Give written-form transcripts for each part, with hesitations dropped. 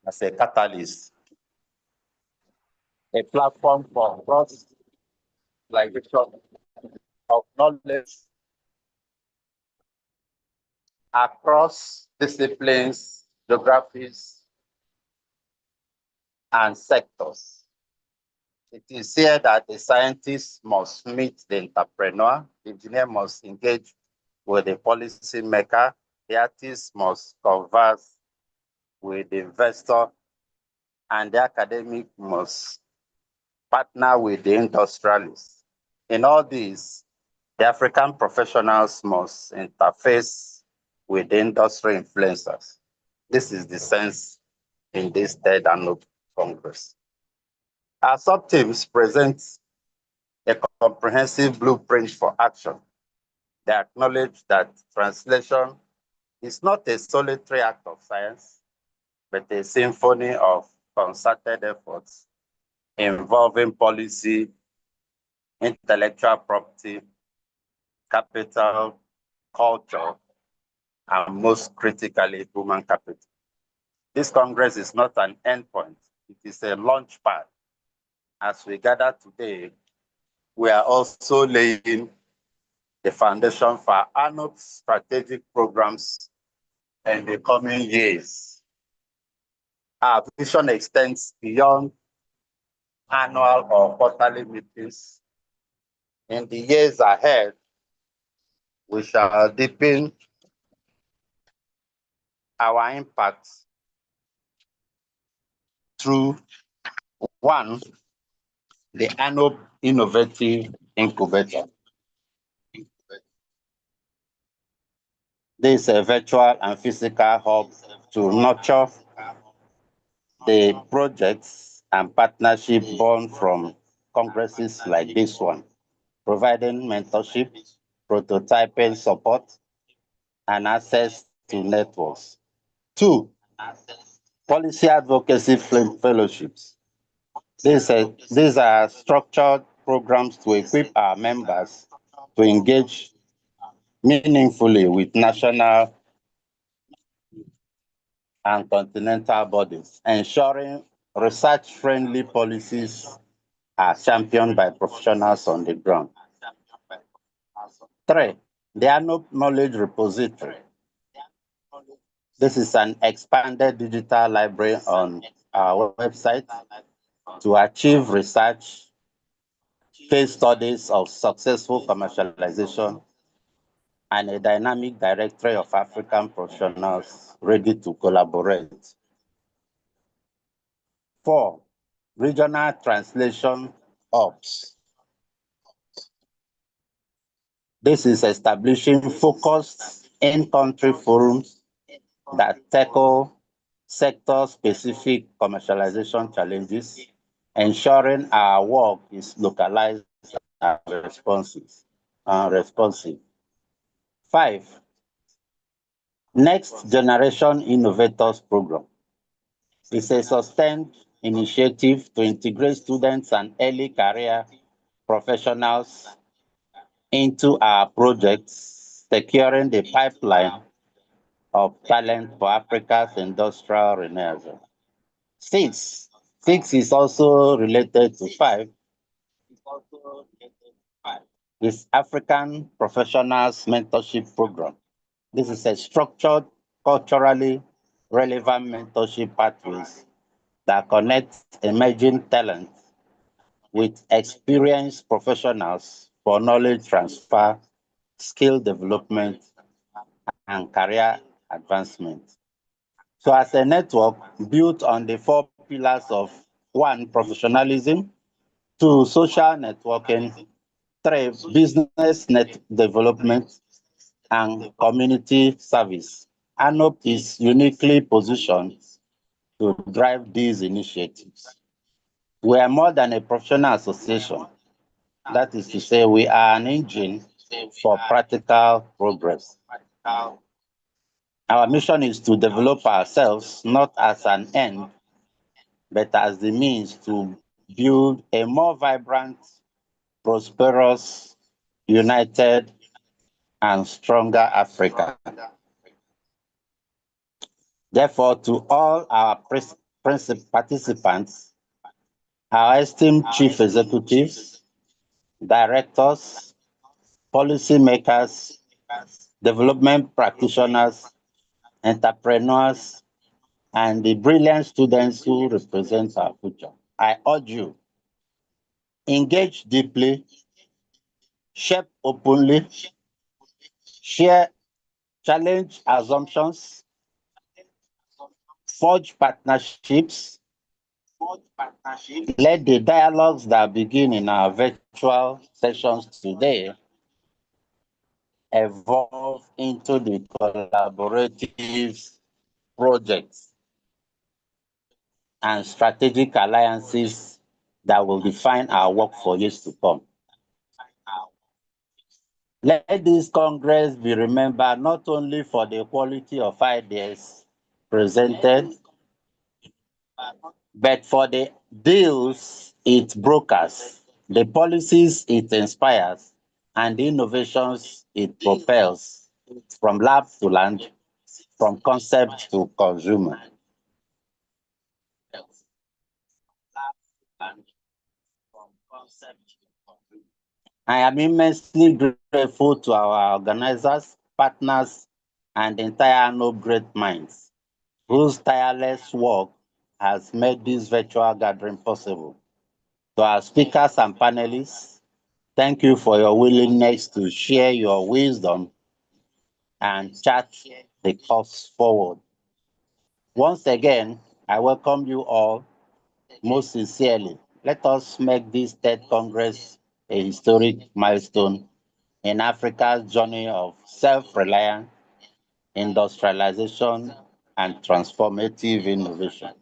as a catalyst, a platform for cross-collaboration of knowledge across disciplines, geographies, and sectors. It is here that the scientist must meet the entrepreneur, the engineer must engage with the policy maker, the artist must converse with the investor, and the academic must partner with the industrialists. In all this, the African professionals must interface with the industry influencers. This is the sense in this third annual Congress. Our sub-teams present a comprehensive blueprint for action. They acknowledge that translation is not a solitary act of science, but a symphony of concerted efforts involving policy, intellectual property, capital, culture, and most critically, human capital. This Congress is not an endpoint, it is a launch pad. As we gather today, we are also laying the foundation for ANOP's strategic programs in the coming years. Our vision extends beyond annual or quarterly meetings. In the years ahead, we shall deepen our impact through one, the ANOP Innovative Incubator. This is a virtual and physical hub to nurture the projects and partnership born from congresses like this one, providing mentorship, prototyping support, and access to networks. Two, policy advocacy fellowships. These are structured programs to equip our members to engage meaningfully with national and continental bodies, ensuring research-friendly policies are championed by professionals on the ground. Three, the ANOP Knowledge Repository. This is an expanded digital library on our website to achieve research, case studies of successful commercialization, and a dynamic directory of African professionals ready to collaborate. Four, regional translation hubs. This is establishing focused in-country forums that tackle sector-specific commercialization challenges, ensuring our work is localized and responsive. Five, Next Generation Innovators Program. It's a sustained initiative to integrate students and early career professionals into our projects, securing the pipeline of talent for Africa's industrial renaissance. Six is also related to five, is African Professionals Mentorship Program. This is a structured, culturally relevant mentorship pathways that connect emerging talent with experienced professionals for knowledge transfer, skill development, and career advancement. So as a network built on the four pillars of one, professionalism, two, social networking, three, business net development, and community service, ANOP is uniquely positioned to drive these initiatives. We are more than a professional association. That is to say, we are an engine for practical progress. Our mission is to develop ourselves not as an end, but as the means to build a more vibrant, prosperous, united, and stronger Africa. Therefore, to all our participants, our esteemed chief executives, directors, policymakers, development practitioners, entrepreneurs, and the brilliant students who represent our future. I urge you, engage deeply, shape openly, share, challenge assumptions, forge partnerships, let the dialogues that begin in our virtual sessions today evolve into the collaborative projects and strategic alliances that will define our work for years to come. Let this Congress be remembered not only for the quality of ideas presented, but for the deals it brokers, the policies it inspires, and the innovations it propels from lab to land, from concept to consumer. I am immensely grateful to our organizers, partners, and the entire No Great Minds, whose tireless work has made this virtual gathering possible. To our speakers and panelists, thank you for your willingness to share your wisdom and chart the course forward. Once again, I welcome you all most sincerely. Let us make this third Congress a historic milestone in Africa's journey of self-reliance, industrialization, and transformative innovation.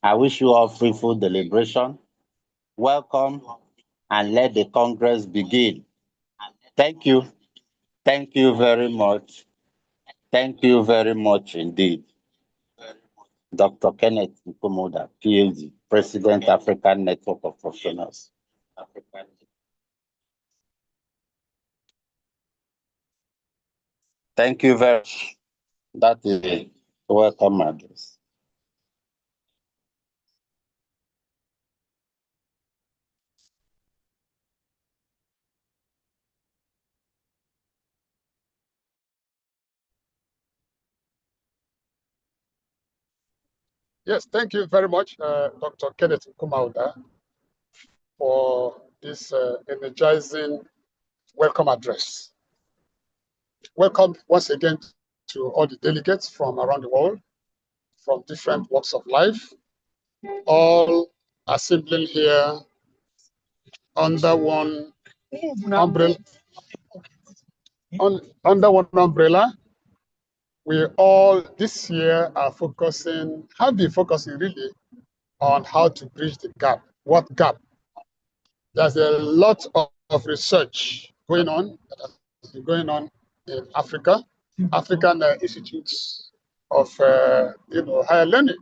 I wish you all fruitful deliberation. Welcome, and let the Congress begin. Thank you. Thank you very much. Thank you very much indeed. Dr. Kenneth Nkomoda, PhD, President, African Network of Professionals. Thank you very much. That is a welcome address. Yes, thank you very much, Dr. Kenneth Nkomoda, for this energizing welcome address. Welcome once again to all the delegates from around the world, from different walks of life, all assembling here under one umbrella. Under one umbrella, we all this year are have been focusing really on how to bridge the gap. What gap? There's a lot of research going on that has been going on in Africa, African institutes of higher learning.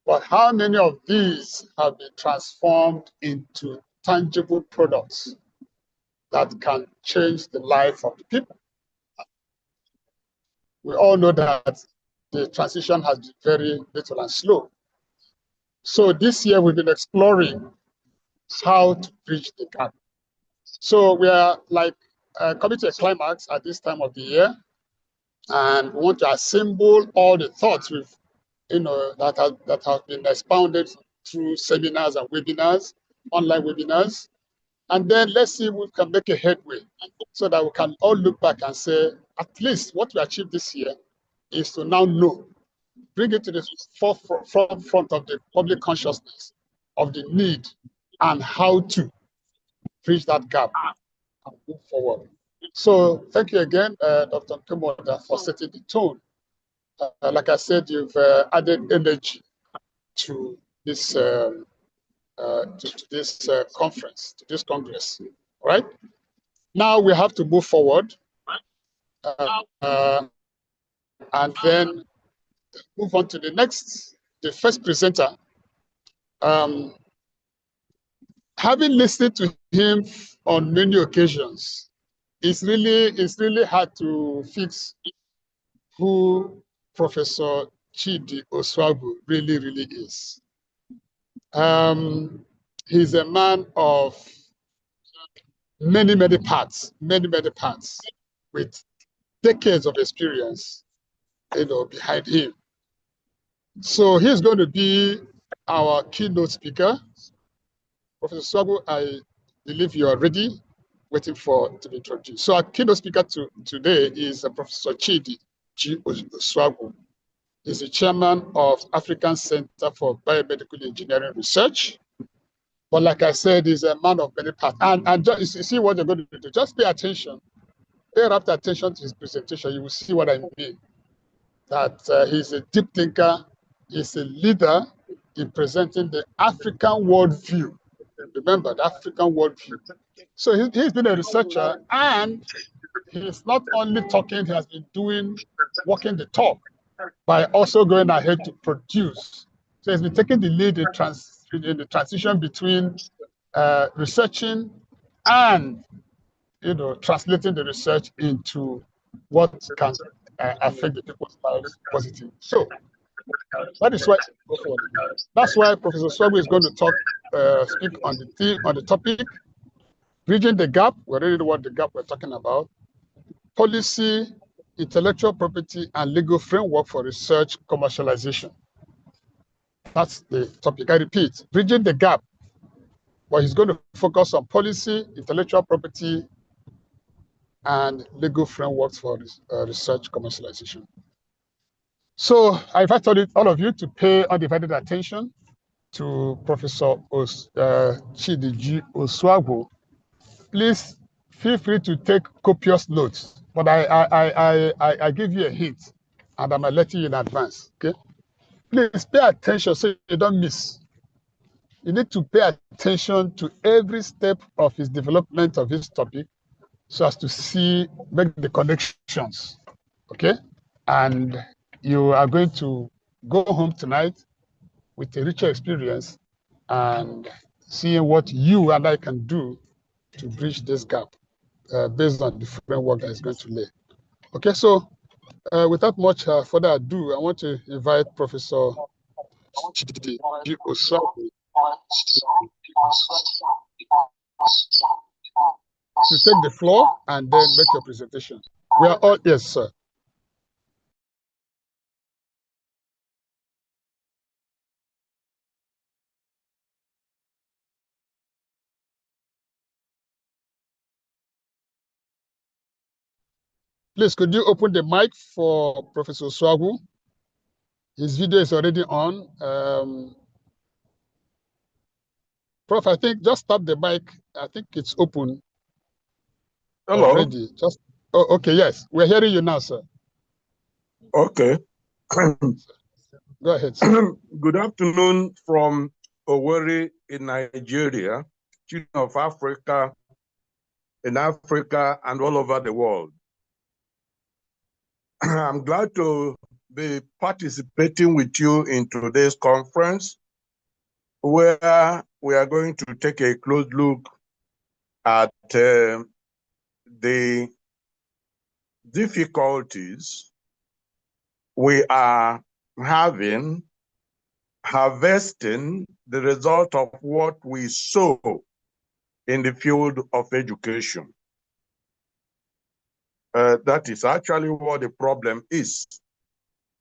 But how many of these have been transformed into tangible products that can change the life of the people? We all know that the transition has been very little and slow. So this year we've been exploring how to bridge the gap. So we are like coming to a climax at this time of the year, and we want to assemble all the thoughts that have been expounded through seminars and webinars, online webinars, and then let's see if we can make a headway so that we can all look back and say, at least what we achieved this year is to now know, bring it to the forefront of the public consciousness of the need and how to bridge that gap and move forward. So thank you again, Dr. Nkomoda, for setting the tone. Like I said, you've added energy to this conference, to this Congress, right? Now we have to move forward and then move on to the first presenter. Having listened to him on many occasions, it's really hard to fix who Professor Chidi Oswagu really, really is. He's a man of many, many parts, with decades of experience, behind him. So he's going to be our keynote speaker. Professor Oswagu, I believe you are ready, waiting to be introduced. So our keynote speaker today is Professor Chidi G. Oswagu. He's the chairman of African Center for Biomedical Engineering Research. But like I said, he's a man of many parts. And just, you see what you're going to do. Just pay attention. Pay rapt attention to his presentation. You will see what I mean. That he's a deep thinker. He's a leader in presenting the African worldview. Remember, the African worldview. So he's been a researcher, and he's not only talking, he has been walking the talk by also going ahead to produce. So he's been taking the lead in the transition between researching and translating the research into what can affect the people's lives positively. So that is why that's why Professor Oswagu is going to speak on the topic, bridging the gap. We already know what the gap we're talking about. Policy, intellectual property, and legal framework for research commercialization. That's the topic. I repeat, bridging the gap. But he's going to focus on policy, intellectual property, and legal frameworks for research commercialization. So I invite all of you to pay undivided attention to Professor Chidi Oswagu. Please feel free to take copious notes, but I give you a hint, and I'm letting you in advance. Okay, please pay attention so you don't miss. You need to pay attention to every step of his development of his topic, so as to make the connections. Okay, and you are going to go home tonight with a richer experience and seeing what you and I can do to bridge this gap based on the framework that is going to lay. Okay, so without much further ado, I want to invite Professor Chidi Oswagu to take the floor and then make your presentation. We are all, yes, sir. Please, could you open the mic for Professor Oswagu? His video is already on. Prof, I think just tap the mic. I think it's open. Hello. Already. Okay, yes. We're hearing you now, sir. Okay. Go ahead, sir. Good afternoon from Owerri in Nigeria, children of Africa, in Africa and all over the world. I'm glad to be participating with you in today's conference, where we are going to take a close look at the difficulties we are having harvesting the result of what we sow in the field of education. That is actually what the problem is.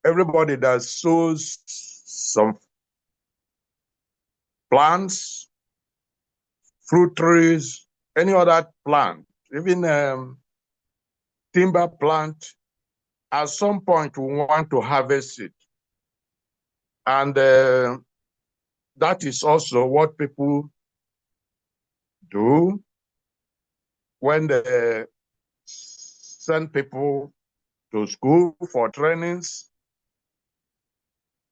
Everybody that sows some plants, fruit trees, any other plant, even timber plant, at some point we want to harvest it. And that is also what people do when they send people to school for trainings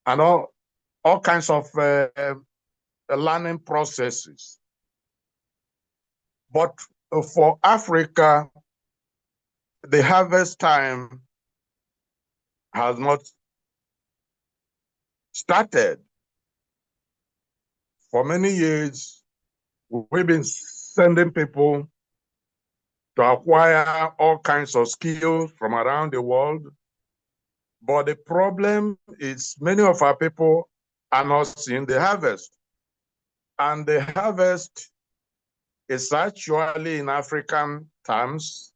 and all kinds of learning processes. But for Africa, the harvest time has not started. For many years, we've been sending people to acquire all kinds of skills from around the world, But the problem is many of our people are not seeing the harvest. And the harvest is actually in African terms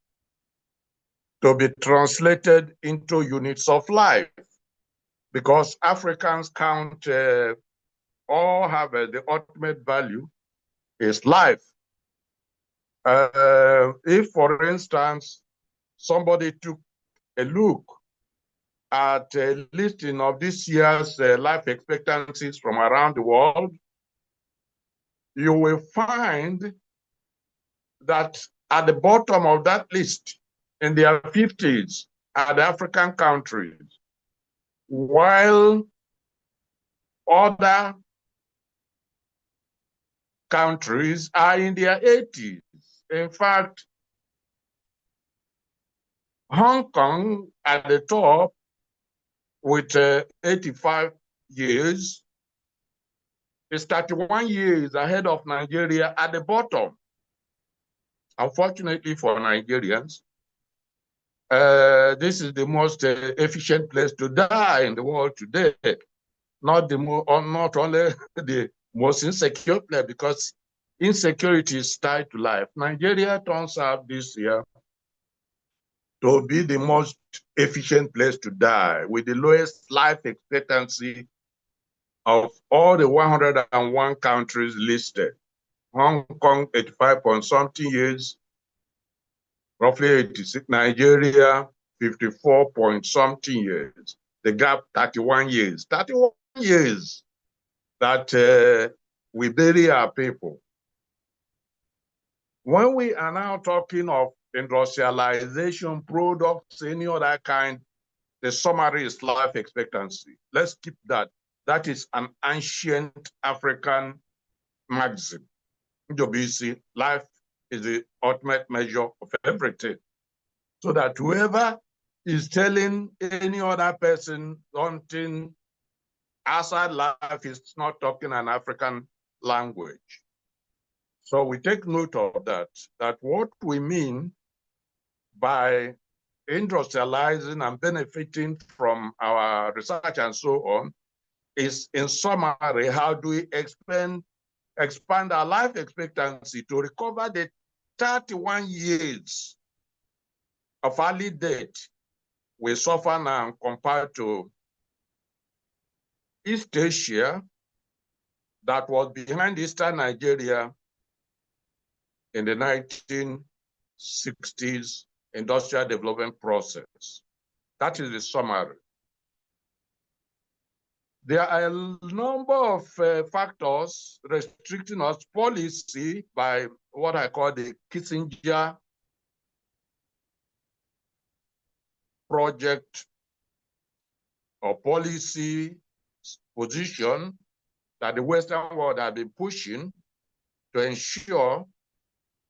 to be translated into units of life, because Africans count all harvest, the ultimate value is life. If, for instance, somebody took a look at a listing of this year's life expectancies from around the world, you will find that at the bottom of that list, in their 50s, are the African countries, while other countries are in their 80s. In fact, Hong Kong at the top with 85 years is 31 years ahead of Nigeria at the bottom. Unfortunately for Nigerians, this is the most efficient place to die in the world today. Not only the most insecure place, because insecurity is tied to life. Nigeria turns out this year to be the most efficient place to die, with the lowest life expectancy of all the 101 countries listed. Hong Kong, 85 point something years, roughly 86. Nigeria, 54 point something years. The gap, 31 years. 31 years that we bury our people. When we are now talking of industrialization, products, any other kind, the summary is life expectancy. Let's keep that. That is an ancient African maxim. WBC, life is the ultimate measure of everything. So that whoever is telling any other person something outside life is not talking an African language. So we take note of that what we mean by industrializing and benefiting from our research and so on is, in summary, how do we expand our life expectancy to recover the 31 years of early death we suffer now compared to East Asia that was behind Eastern Nigeria in the 1960s industrial development process. That is the summary. There are a number of factors restricting us policy by what I call the Kissinger project or policy position that the Western world has been pushing to ensure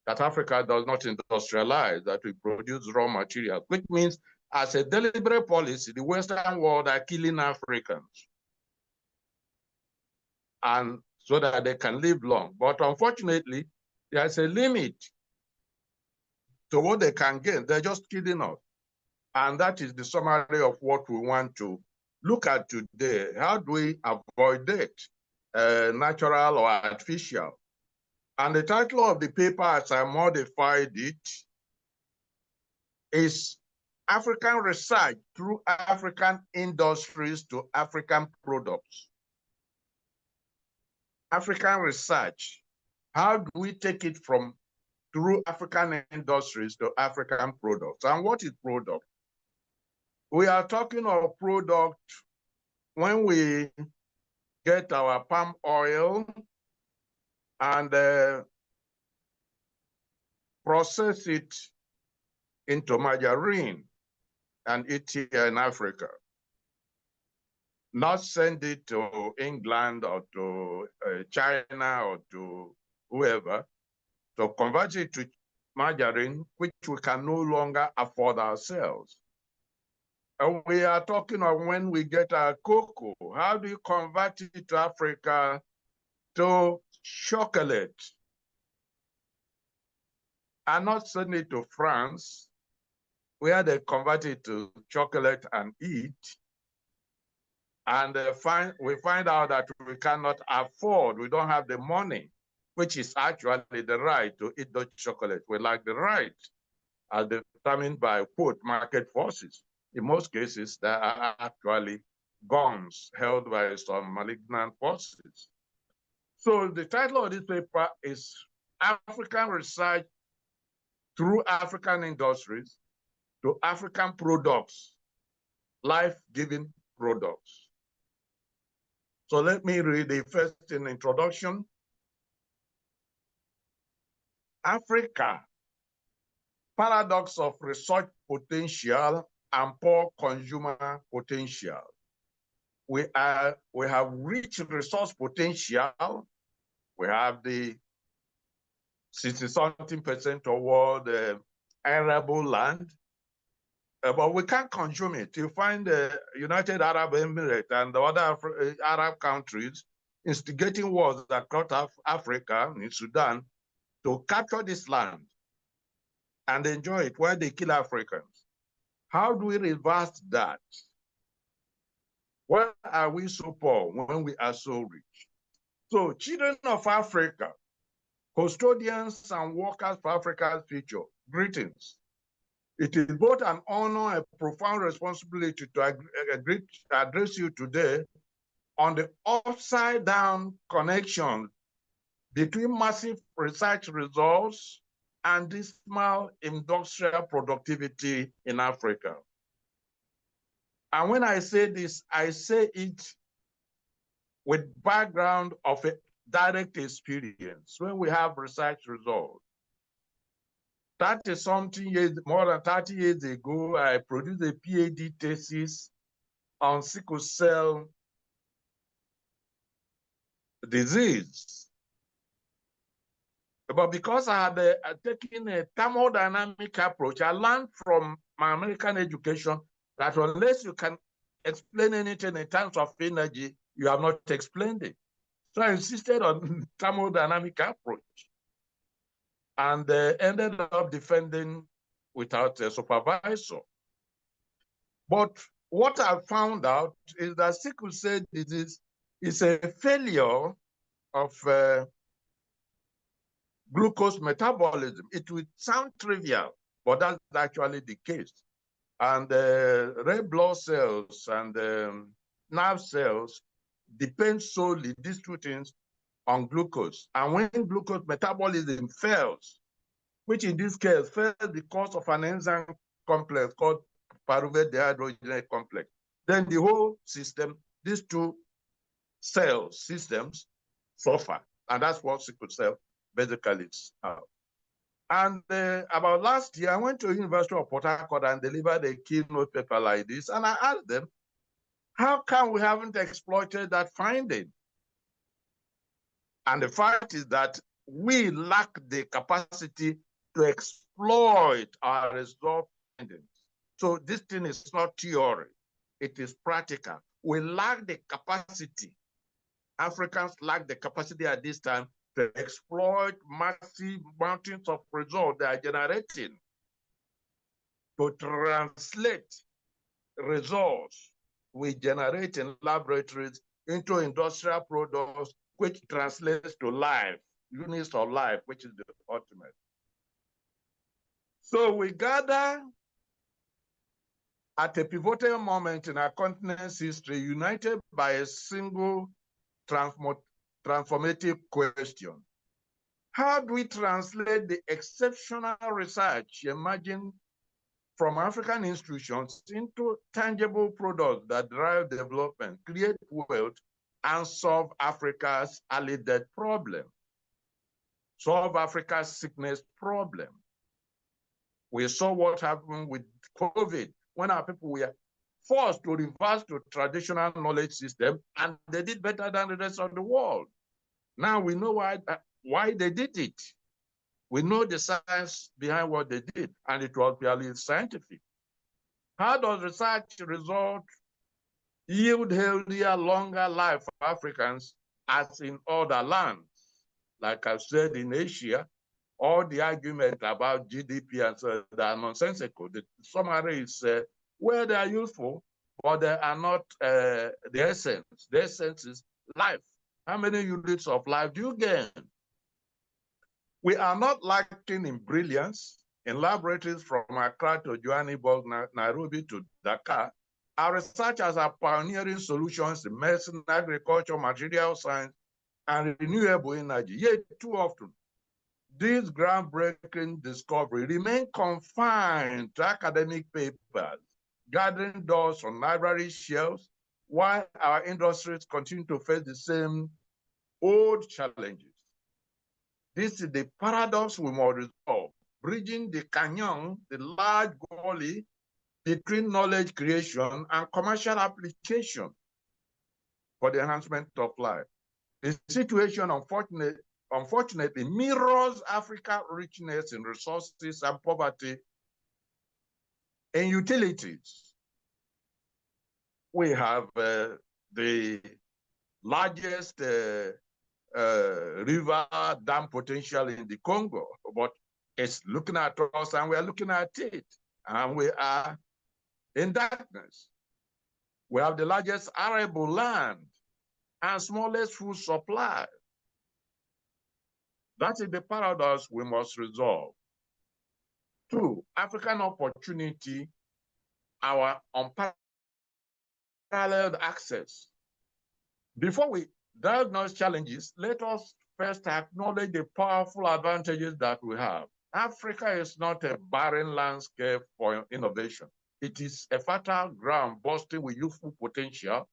that Africa does not industrialize, that we produce raw materials, which means as a deliberate policy, the Western world are killing Africans, and so that they can live long. But unfortunately, there's a limit to what they can gain. They're just killing us. And that is the summary of what we want to look at today. How do we avoid death, natural or artificial? And the title of the paper, as I modified it, is African Research Through African Industries to African Products. African research, how do we take it from through African industries to African products? And what is product? We are talking of product when we get our palm oil and process it into margarine and eat here in Africa. Not send it to England or to China or to whoever, to convert it to margarine, which we can no longer afford ourselves. And we are talking of when we get our cocoa, how do you convert it to Africa to chocolate? And not send it to France, where they convert it to chocolate and eat, And we find out that we cannot afford, we don't have the money, which is actually the right to eat those chocolate. We lack the right, as determined by, quote, market forces. In most cases, there are actually guns held by some malignant forces. So the title of this paper is African Research Through African Industries to African Products, Life-Giving Products. So let me read the first introduction. Africa, paradox of research potential and poor consumer potential. We have rich resource potential. We have the 60-something% of world arable land, but we can't consume it. You find the United Arab Emirates and the other Arab countries instigating wars across Africa, in Sudan, to capture this land and enjoy it while they kill Africans. How do we reverse that? Why are we so poor when we are so rich? So, children of Africa, custodians and workers for Africa's future, greetings. It is both an honor and a profound responsibility to address you today on the upside-down connection between massive research results and dismal industrial productivity in Africa. And when I say this, I say it with background of a direct experience. When we have research results, 30-something years, more than 30 years ago, I produced a PhD thesis on sickle cell disease. But because I had taken a thermodynamic approach, I learned from my American education that unless you can explain anything in terms of energy, you have not explained it. So I insisted on thermodynamic approach and ended up defending without a supervisor. But what I found out is that sickle cell disease is a failure of glucose metabolism. It would sound trivial, but that's actually the case. And red blood cells and nerve cells depend solely, these two things, on glucose. And when glucose metabolism fails, which in this case fails because of an enzyme complex called pyruvate dehydrogenase complex, then the whole system, these two cell systems, suffer. And that's what sickle cell basically is. And about last year, I went to the University of Port Harcourt and delivered a keynote paper like this. And I asked them, how come we haven't exploited that finding? And the fact is that we lack the capacity to exploit our result findings. So this thing is not theory, it is practical. We lack the capacity. Africans lack the capacity at this time to exploit massive mountains of results they are generating, to translate results we generate in laboratories into industrial products, which translates to life, units of life, which is the ultimate. So we gather at a pivotal moment in our continent's history, united by a single transformative question. How do we translate the exceptional research emerging from African institutions into tangible products that drive development, create wealth, and solve Africa's early death problem, solve Africa's sickness problem? We saw what happened with COVID when our people were forced to reverse to traditional knowledge system, and they did better than the rest of the world. Now we know why they did it. We know the science behind what they did, and it was purely scientific. How does research result yield healthier, longer life for Africans as in other lands? Like I've said, in Asia, all the argument about GDP and so that are nonsensical. The summary is, well, they are useful, but they are not the essence. The essence is life. How many units of life do you gain? We are not lacking in brilliance. In laboratories from Accra to Johannesburg, Nairobi to Dakar, our researchers are pioneering solutions in medicine, agriculture, material science, and renewable energy. Yet too often, these groundbreaking discoveries remain confined to academic papers, gathering dust on library shelves, while our industries continue to face the same old challenges. This is the paradox we must resolve, bridging the canyon, the large gully between knowledge creation and commercial application for the enhancement of life. The situation, unfortunately, mirrors Africa's richness in resources and poverty in utilities. We have the largest river dam potential in the Congo, but it's looking at us and we are looking at it, and we are in darkness. We have the largest arable land and smallest food supply. That is the paradox we must resolve. 2, African opportunity, our unparalleled access. Before we diagnose challenges, let us first acknowledge the powerful advantages that we have. Africa is not a barren landscape for innovation. It is a fertile ground bursting with youthful potential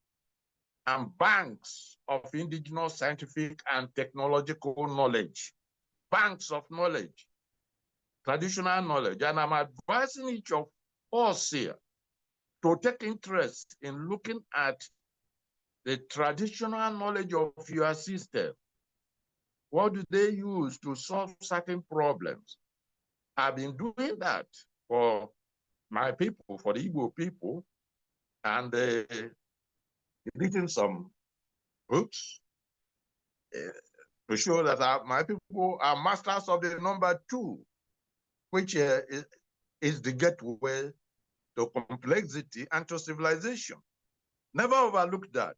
and banks of indigenous scientific and technological knowledge. Banks of knowledge, traditional knowledge. And I'm advising each of us here to take interest in looking at the traditional knowledge of your system. What do they use to solve certain problems? I've been doing that for my people, for the Igbo people, and written some books to show that my people are masters of the number 2, which is the gateway to complexity and to civilization. Never overlook that,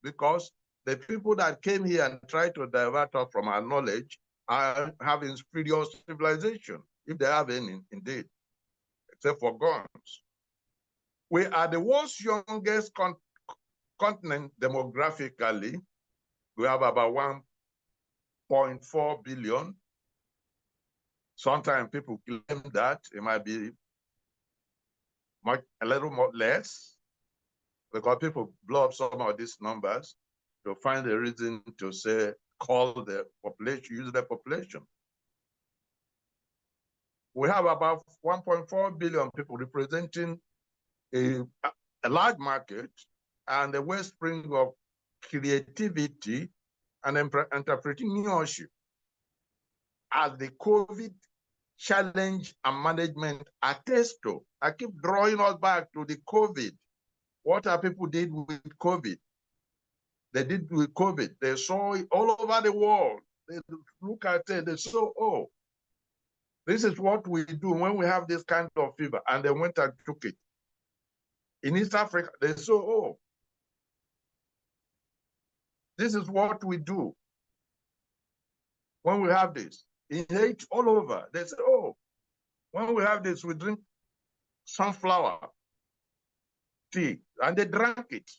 because the people that came here and tried to divert us from our knowledge are having inferior civilization, if they have any, indeed, except for guns. We are the world's youngest continent demographically. We have about 1.4 billion. Sometimes people claim that it might be a little more less, because people blow up some of these numbers to find a reason to say, call the population, use the population. We have about 1.4 billion people, representing a large market and a wellspring of creativity and entrepreneurship. As the COVID challenge and management attest to, I keep drawing us back to the COVID. What are people did with COVID? They did with COVID. They saw it all over the world. They look at it, they saw, oh, this is what we do when we have this kind of fever. And they went and took it. In East Africa, they saw, oh, this is what we do when we have this. In Haiti, all over, they say, oh, when we have this, we drink sunflower tea. And they drank it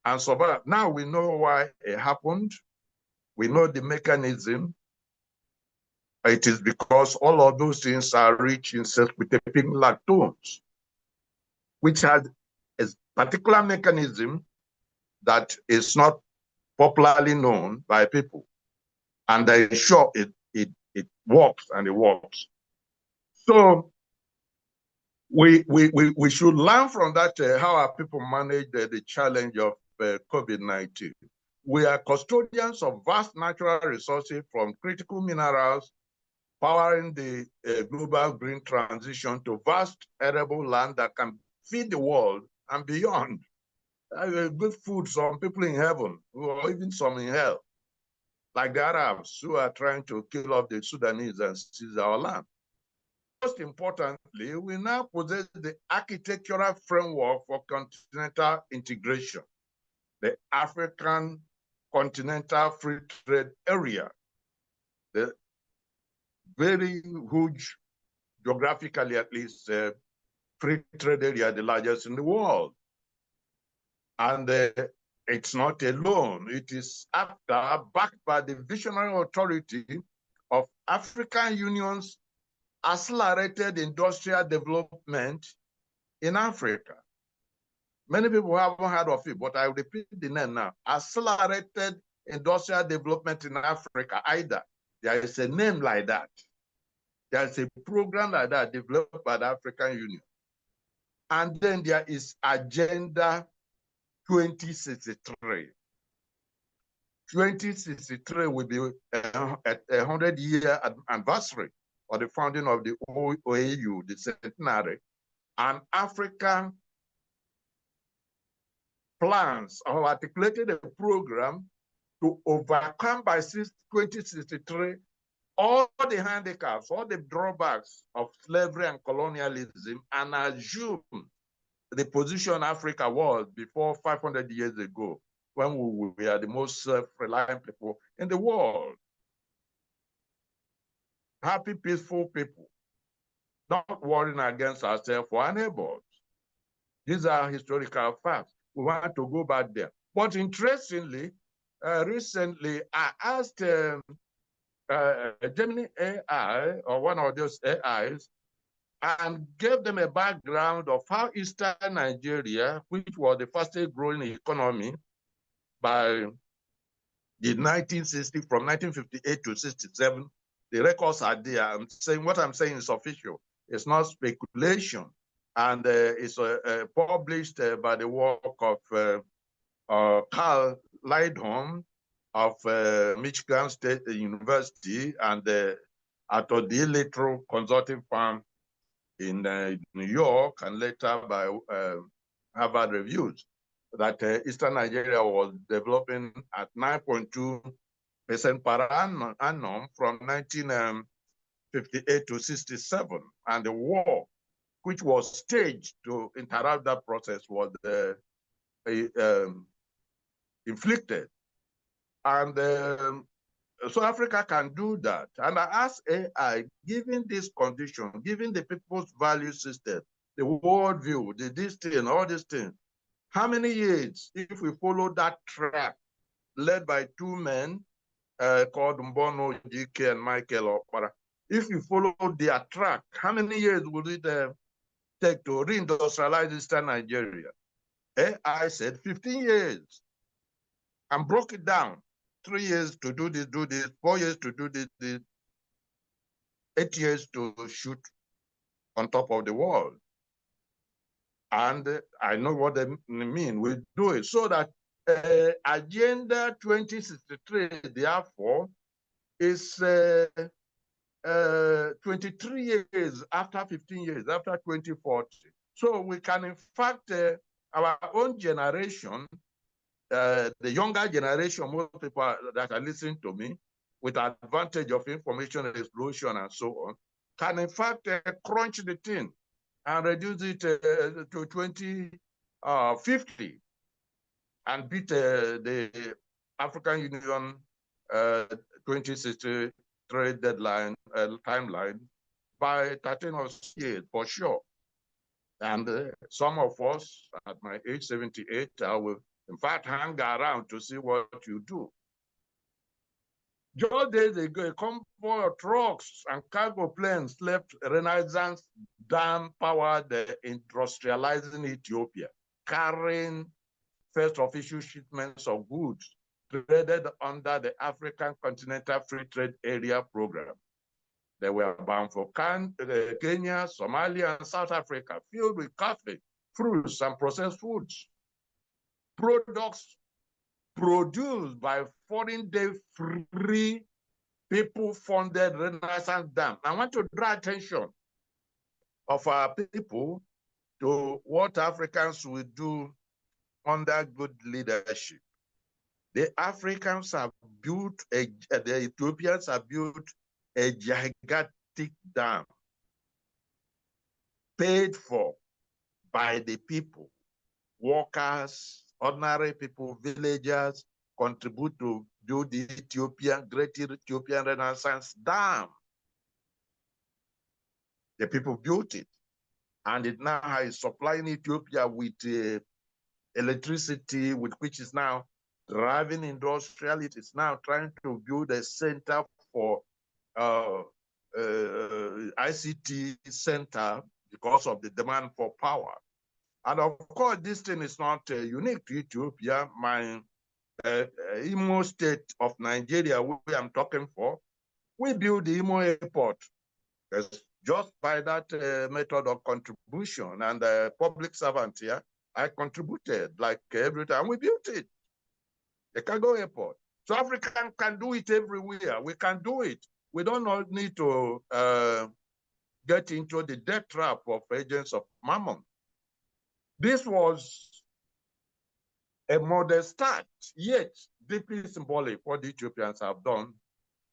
and survived. Now we know why it happened. We know the mechanism. It is because all of those things are rich in self-replicating lactones, which has a particular mechanism that is not popularly known by people. And they're sure it works, and it works. So we should learn from that how our people manage the challenge of COVID-19. We are custodians of vast natural resources, from critical minerals powering the global green transition to vast arable land that can feed the world and beyond. Good food, some people in heaven, or even some in hell, like the Arabs who are trying to kill off the Sudanese and seize our land. most importantly, we now possess the architectural framework for continental integration, the African Continental Free Trade Area, the very huge, geographically at least, free trade area, the largest in the world. And it's not alone. It is backed by the visionary authority of African Union's accelerated industrial development in Africa. Many people haven't heard of it, but I repeat the name now. Accelerated industrial development in Africa, AIDA. There is a name like that. There is a program like that developed by the African Union. And then there is Agenda 2063. 2063 will be a 100-year anniversary of the founding of the OAU, the centenary. And African plans have articulated a program to overcome by 2063 all the handicaps, all the drawbacks of slavery and colonialism, and assume the position Africa was before 500 years ago, when we were the most self-reliant people in the world. Happy, peaceful people, not worrying against ourselves or our neighbors. These are historical facts. We want to go back there. But interestingly, recently, I asked Gemini AI, or one of those AIs, and gave them a background of how Eastern Nigeria, which was the fastest growing economy by the 1960s, from 1958 to 67, the records are there. I'm saying what I'm saying is official. It's not speculation. And it's published by the work of Carl Lydholm of Michigan State University and at the electoral consulting firm in New York, and later by Harvard Reviews, that Eastern Nigeria was developing at 9.2% per annum from 1958 to 67. And the war, which was staged to interrupt that process, was inflicted. And so Africa can do that. And I asked AI, given this condition, given the people's value system, the worldview, this thing, all these things, how many years, if we follow that track led by two men called Mbono GK and Michael Okpara, if we follow their track, how many years would it take to reindustrialize Eastern Nigeria? AI said 15 years, and broke it down. 3 years to do this, 4 years to do this, 8 years to shoot on top of the world. And I know what they mean. We do it so that Agenda 2063, therefore, is 23 years after 15 years, after 2040. So we can, in fact, our own generation, the younger generation, most people that are listening to me, with advantage of information explosion and so on, can in fact crunch the thing and reduce it to 2050 and beat the African Union 2063 deadline timeline by 13 or 6 years for sure. And some of us at my age 78, I will in fact hang around to see what you do. Just days ago, a convoy of trucks and cargo planes left Renaissance Dam-powered industrializing Ethiopia, carrying first official shipments of goods traded under the African Continental Free Trade Area program. They were bound for Kenya, Somalia, and South Africa, filled with coffee, fruits, and processed foods. Products produced by foreign-day free people-funded Renaissance Dam. I want to draw attention of our people to what Africans will do under good leadership. The Africans have built, the Ethiopians have built a gigantic dam paid for by the people. Workers, ordinary people, villagers contribute to build the Great Ethiopian Renaissance Dam. The people built it, and it now is supplying Ethiopia with electricity, with which is now driving industrial. It is now trying to build a center for ICT center because of the demand for power. And of course, this thing is not unique to Ethiopia. My Imo state of Nigeria, where I'm talking for, we built the Imo airport just by that method of contribution. And the public servant here, I contributed like every time we built it, the cargo airport. So African can do it everywhere. We can do it. We don't need to get into the debt trap of agents of Mammon. This was a modest start, yet deeply symbolic what the Ethiopians have done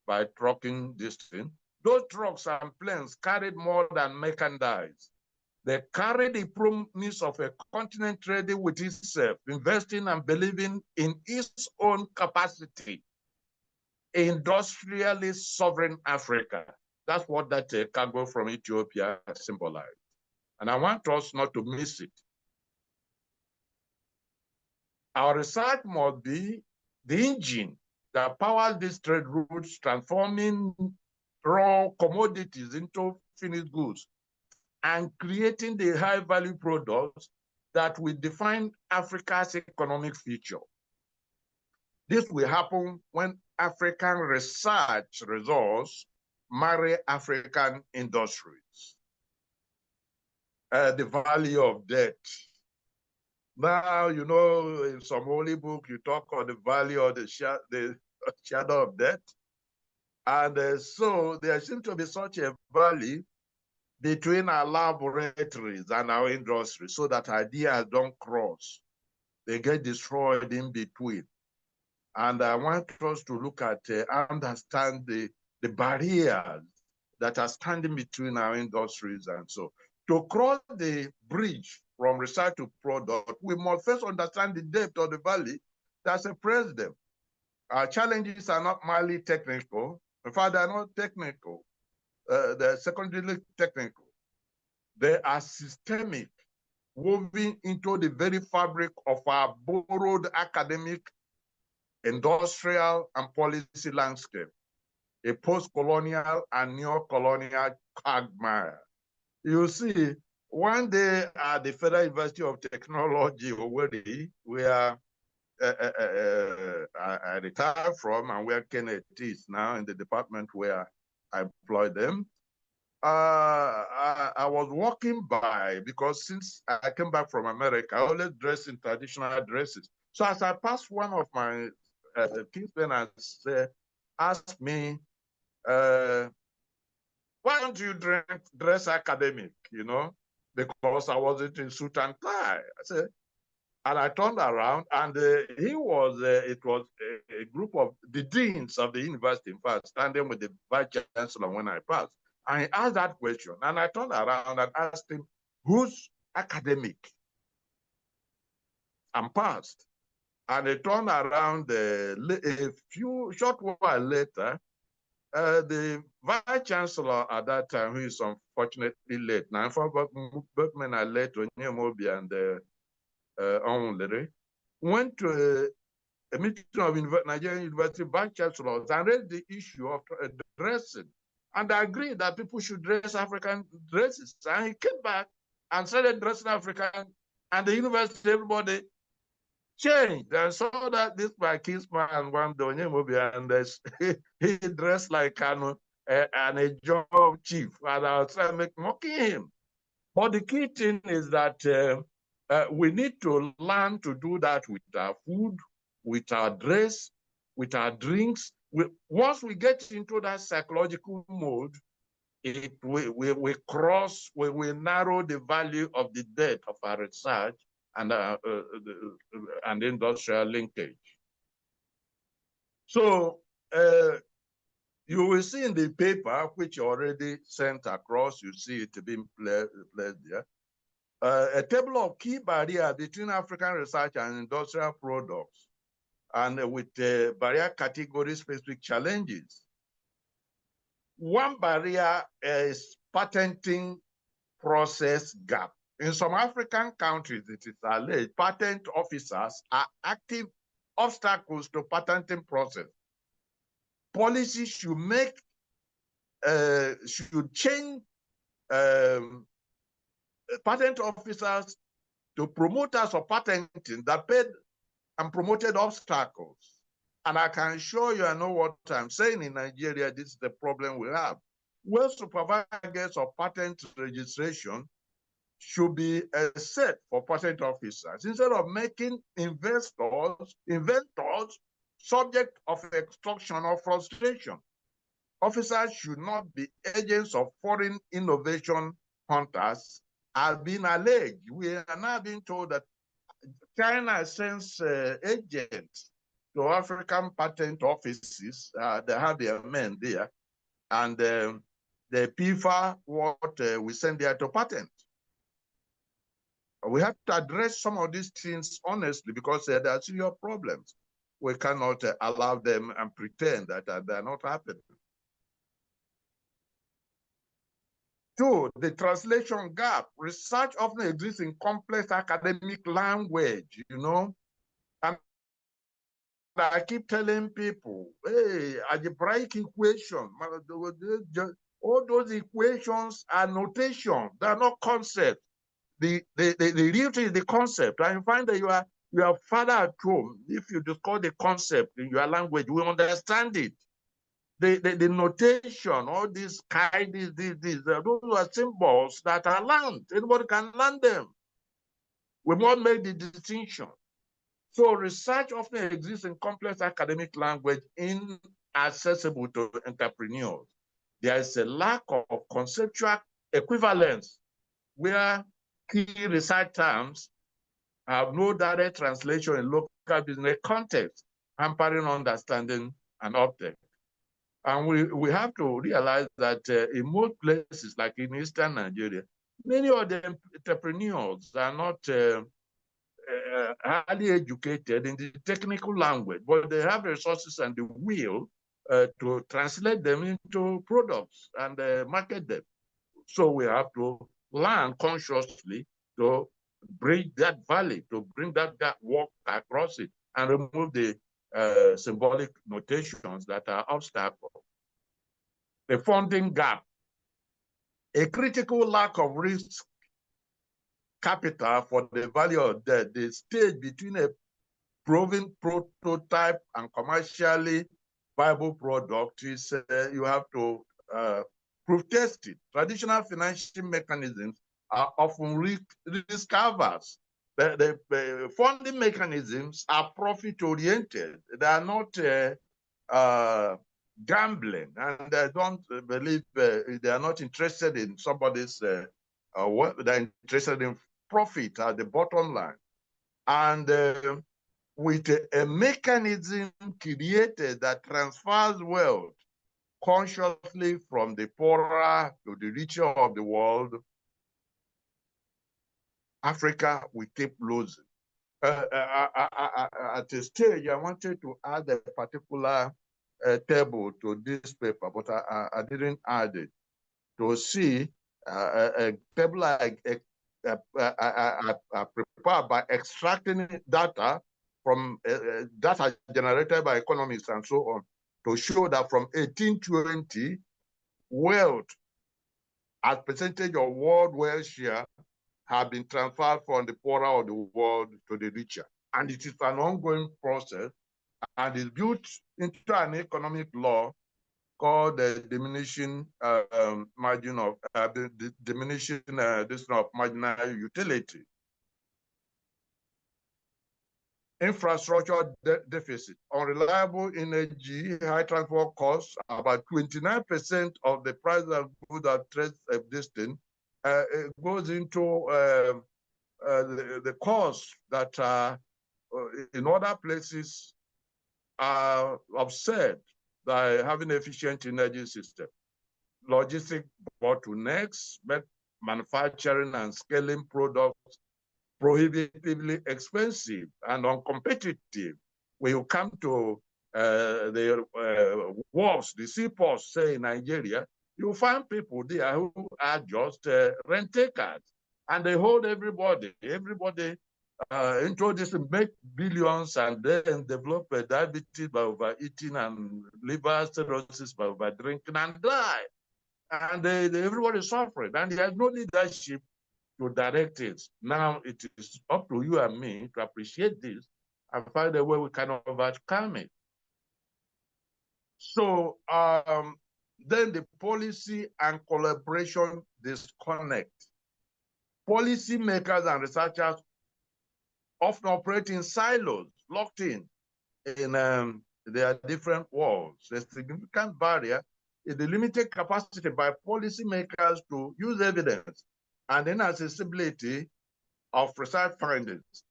by trucking this thing. Those trucks and planes carried more than merchandise. They carried the promise of a continent ready with itself, investing and believing in its own capacity. Industrially sovereign Africa. That's what that cargo from Ethiopia symbolized. And I want us not to miss it. Our research must be the engine that powers these trade routes, transforming raw commodities into finished goods and creating the high-value products that will define Africa's economic future. This will happen when African research results marry African industries. The value of debt. Now, you know, in some holy book, you talk on the value of the shadow of death. And so there seems to be such a value between our laboratories and our industry so that ideas don't cross. They get destroyed in between. And I want us to look at, understand the barriers that are standing between our industries. And so to cross the bridge from research to product, we must first understand the depth of the valley that separates them. Our challenges are not merely technical. In fact, they are not technical. They're secondarily technical. They are systemic, woven into the very fabric of our borrowed academic, industrial, and policy landscape, a post-colonial and neo-colonial quagmire. You see, one day at the Federal University of Technology, Owerri, where I retired from and where Kenneth is now in the department where I employ them, I was walking by, because since I came back from America, I always dress in traditional dresses. So as I passed, one of my kinsmen asked me, why don't you dress academic, you know? Because I wasn't in suit and tie. I said, and I turned around, and it was a group of the deans of the university, in fact, standing with the vice chancellor when I passed. And he asked that question, and I turned around and asked him, who's academic? And passed. And he turned around a short while later, the vice chancellor at that time, who is unfortunately late now, both men are late, Onyemobi and Onwulere, went to a meeting of Nigerian University vice chancellors and raised the issue of dressing. And I agreed that people should dress African dresses. And he came back and started dressing African, and the university, everybody changed. And saw that this my kinsman, one Onyemobi, and he dressed like an job chief, and I was trying to make mocking him. But the key thing is that we need to learn to do that with our food, with our dress, with our drinks. Once we get into that psychological mode, we narrow the value of the depth of our research and industrial linkage. So You will see in the paper, which already sent across, you see it being placed there, a table of key barriers between African research and industrial products, and with barrier category-specific challenges. One barrier is patenting process gap. In some African countries, it is alleged patent officers are active obstacles to patenting process. Policy should should change patent officers to promoters of patenting that paid and promoted obstacles. And I can assure you, I know what I'm saying. In Nigeria, this is the problem we have. Well supervisors of patent registration should be a set for patent officers instead of making inventors subject of extortion or frustration. Officers should not be agents of foreign innovation hunters, as been alleged. We are now being told that China sends agents to African patent offices. They have their men there, and they prefer what we send there to patent. We have to address some of these things honestly, because there are serious problems. We cannot allow them and pretend that they're not happening. Two, the translation gap. Research often exists in complex academic language, you know. And I keep telling people, hey, algebraic equation, all those equations are notation. They are not concept. The real thing is the concept. And you find that you are further at home. If you discuss the concept in your language, we understand it. The notation, all these kind, those are symbols that are learned. Anybody can learn them. We must make the distinction. So research often exists in complex academic language inaccessible to entrepreneurs. There is a lack of conceptual equivalence where key research terms have no direct translation in local business context, hampering understanding and uptake. And we have to realize that in most places, like in Eastern Nigeria, many of the entrepreneurs are not highly educated in the technical language, but they have resources and the will to translate them into products and market them. So we have to learn consciously to bridge that valley, to bring that walk across it, and remove the symbolic notations that are obstacles. The funding gap, a critical lack of risk capital for the value of the stage between a proven prototype and commercially viable product is you have to proof test it. Traditional financing mechanisms are often risk averse. The funding mechanisms are profit oriented. They are not gambling, and I don't believe they are not interested in somebody's what they're interested in profit at the bottom line. And with a mechanism created that transfers wealth consciously from the poorer to the richer of the world, Africa will keep losing. At a stage, I wanted to add a particular table to this paper, but I didn't add it. To see a table prepared by extracting data from data generated by economists and so on, to show that from 1820, wealth as percentage of world wealth share have been transferred from the poorer of the world to the richer. And it is an ongoing process, and is built into an economic law called the diminishing margin of diminishing this of marginal utility. Infrastructure deficit, unreliable energy, high transport costs, about 29% of the price of goods at trade existing goes into the costs that in other places are absurd. by having efficient energy system, logistic bottlenecks, manufacturing and scaling products prohibitively expensive and uncompetitive. When you come to the wharves, the seaports, say in Nigeria, you find people there who are just rent takers, and they hold everybody. Everybody into this, make billions, and then develop diabetes by overeating and liver cirrhosis by overdrinking and die. And everybody is suffering, and there's no leadership to direct it. Now it is up to you and me to appreciate this and find a way we can overcome it. So then the policy and collaboration disconnect. Policy makers and researchers often operate in silos, locked in their different worlds. A significant barrier is the limited capacity by policymakers to use evidence and inaccessibility of research findings.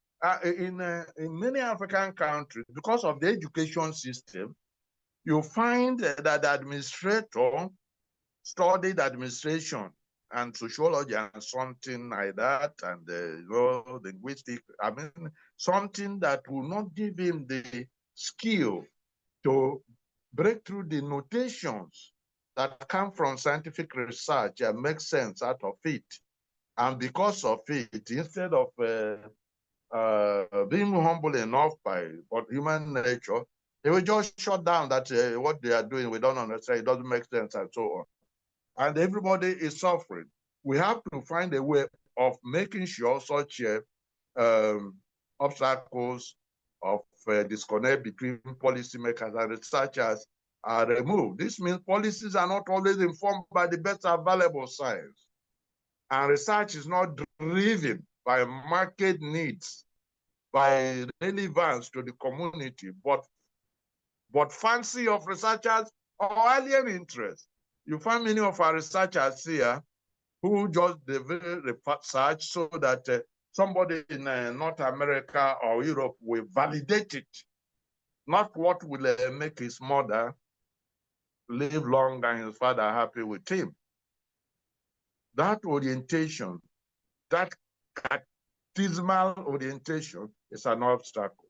In many African countries, because of the education system, you find that the administrator studied administration and sociology and something like that, and linguistic, I mean, something that will not give him the skill to break through the notations that come from scientific research and make sense out of it. And because of it, instead of being humble enough by human nature, they will just shut down that what they are doing, we don't understand, it doesn't make sense, and so on. And everybody is suffering. We have to find a way of making sure such obstacles of disconnect between policymakers and researchers are removed. This means policies are not always informed by the best available science. And research is not driven by market needs, by relevance to the community, but fancy of researchers or alien interest. You find many of our researchers here who just develop research so that somebody in North America or Europe will validate it, not what will make his mother live long and his father happy with him. That orientation, that baptismal orientation is an obstacle.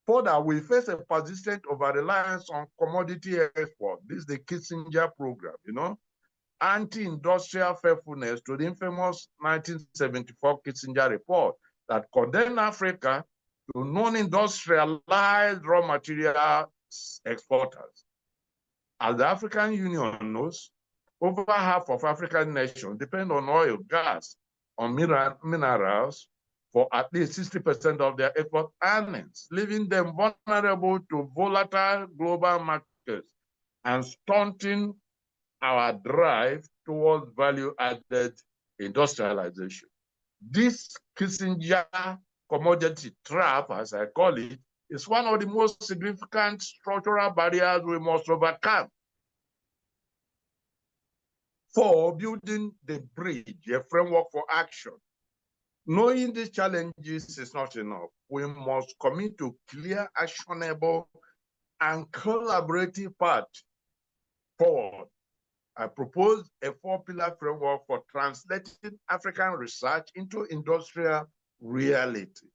Further, we face a persistent over-reliance on commodity export. This is the Kissinger program, you know, anti-industrial faithfulness to the infamous 1974 Kissinger report that condemned Africa to non-industrialized raw material exporters. As the African Union knows, over half of African nations depend on oil, gas, on minerals for at least 60% of their export earnings, leaving them vulnerable to volatile global markets and stunting our drive towards value-added industrialization. This Kissinger commodity trap, as I call it, is one of the most significant structural barriers we must overcome for building the bridge, a framework for action. Knowing these challenges is not enough. We must commit to clear, actionable, and collaborative path forward. I propose a four-pillar framework for translating African research into industrial reality,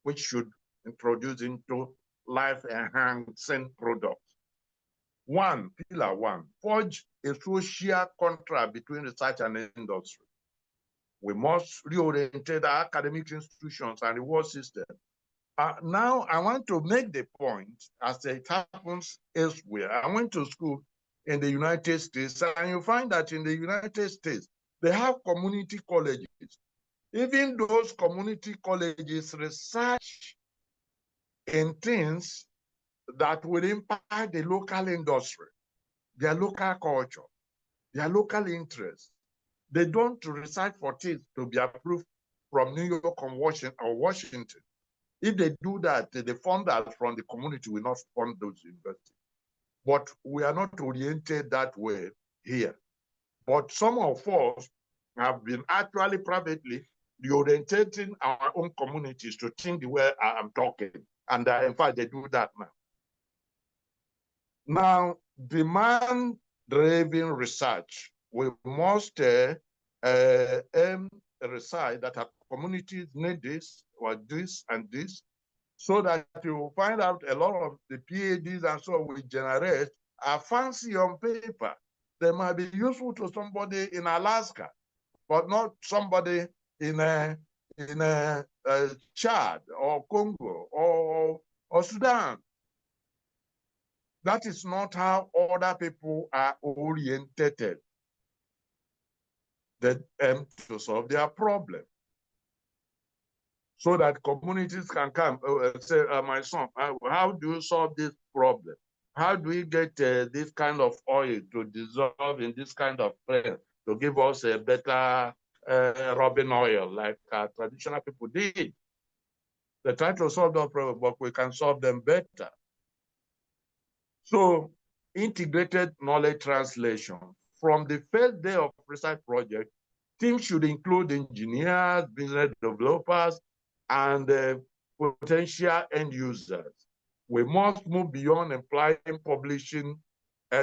which should introduce into life-enhancing products. Pillar one, forge a social contract between research and industry. We must reorientate our academic institutions and reward system. Now, I want to make the point, as it happens elsewhere. I went to school in the United States, and you find that in the United States, they have community colleges. Even those community colleges research in things that will impact the local industry, their local culture, their local interests. They don't research for things to be approved from New York or Washington. If they do that, the funders from the community will not fund those universities. But we are not oriented that way here. But some of us have been actually privately reorientating our own communities to think the way I'm talking. And in fact, they do that now. Now, demand-driven research. We must aim research that our communities need this or this and this, so that you find out a lot of the PhDs and so we generate are fancy on paper. They might be useful to somebody in Alaska, but not somebody in Chad or Congo or Sudan. That is not how other people are oriented. They aim to solve their problem, so that communities can come say, my son, how do you solve this problem? How do we get this kind of oil to dissolve in this kind of place to give us a better rubbing oil like traditional people did? They try to solve that problem, but we can solve them better. So integrated knowledge translation. From the first day of research project, teams should include engineers, business developers, and potential end users. We must move beyond implying publishing,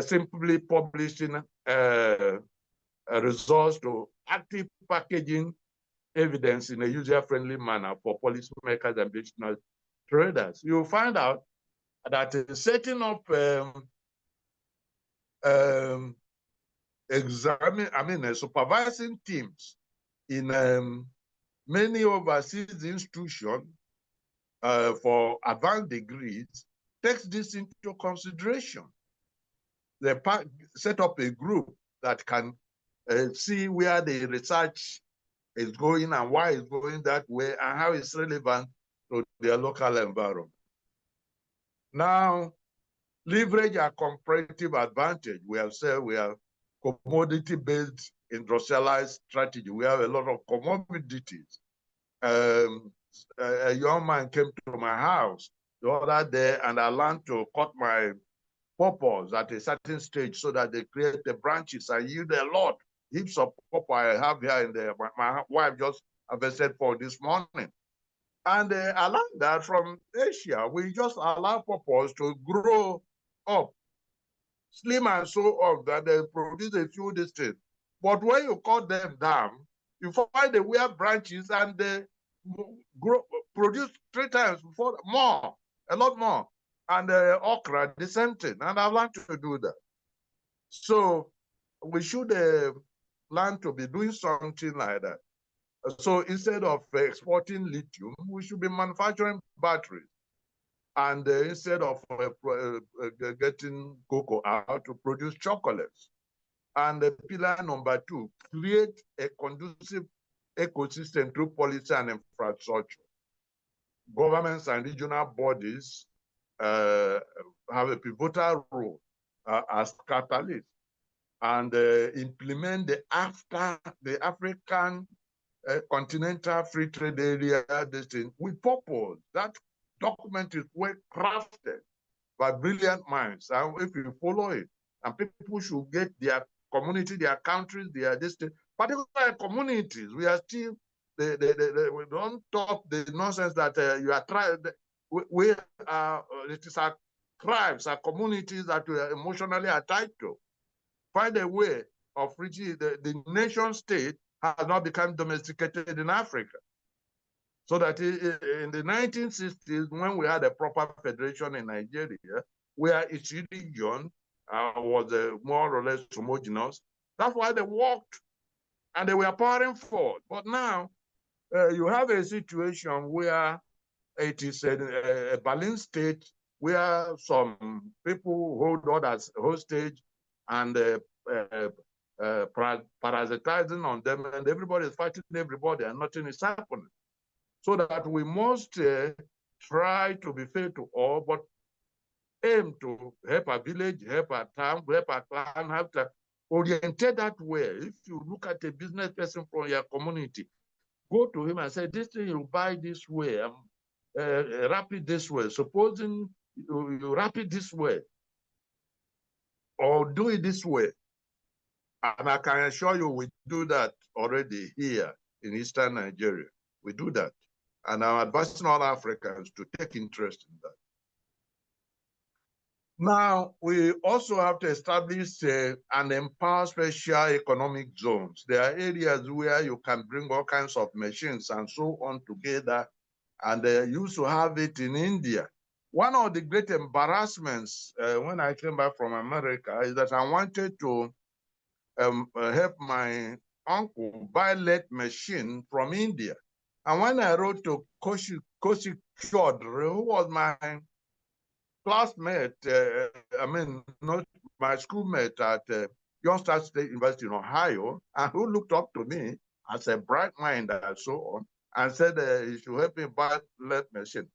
simply publishing results to active packaging evidence in a user-friendly manner for policymakers and business traders. You'll find out that setting up supervising teams in many overseas institutions for advanced degrees takes this into consideration. They set up a group that can see where the research is going and why it's going that way and how it's relevant to their local environment. Now, leverage our comparative advantage. We have said we are commodity-based industrialized strategy. We have a lot of commodities. A young man came to my house the other day and I learned to cut my pawpaws at a certain stage so that they create the branches and yield a lot. Heaps of pawpaw I have here in there. My wife just harvested for this morning. And I learned that from Asia, we just allow pawpaws to grow up, slim and so up, that they produce a few distance. But when you cut them down, you find the weird branches and they produce 3 times more, a lot more. And okra, the same thing. And I've learned to do that. So we should learn to be doing something like that. So instead of exporting lithium, we should be manufacturing batteries. And instead of getting cocoa out, to produce chocolates. And pillar number 2, create a conducive ecosystem through policy and infrastructure. Governments and regional bodies have a pivotal role as catalysts and implement the African continental free trade area with purpose. That document is well crafted by brilliant minds. And if you follow it, and people should get their community, their countries, their district, particularly communities, we are still, we don't talk the nonsense that you are trying, it is our tribes, our communities that we are emotionally attached to. Find a way of reaching the nation state has not become domesticated in Africa. So that in the 1960s, when we had a proper federation in Nigeria, where each region was more or less homogeneous, that's why they worked and they were powering forward. But now you have a situation where it is a Berlin state where some people hold others hostage and parasitizing on them, and everybody is fighting everybody and nothing is happening. So that we must try to be fair to all, but aim to help our village, help our town, help our clan, have to orientate that way. If you look at a business person from your community, go to him and say, this thing you buy this way, wrap it this way. Supposing you wrap it this way, or do it this way. And I can assure you we do that already here in Eastern Nigeria. We do that. And I'm advising all Africans to take interest in that. Now, we also have to establish and empower special economic zones. There are areas where you can bring all kinds of machines and so on together, and they used to have it in India. One of the great embarrassments when I came back from America is that I wanted to help my uncle buy lathe machine from India. And when I wrote to Koshi Chaudhary, who was my classmate, not my schoolmate at Youngstown State University in Ohio, and who looked up to me as a bright mind and so on, and said he should help me buy lathe machine.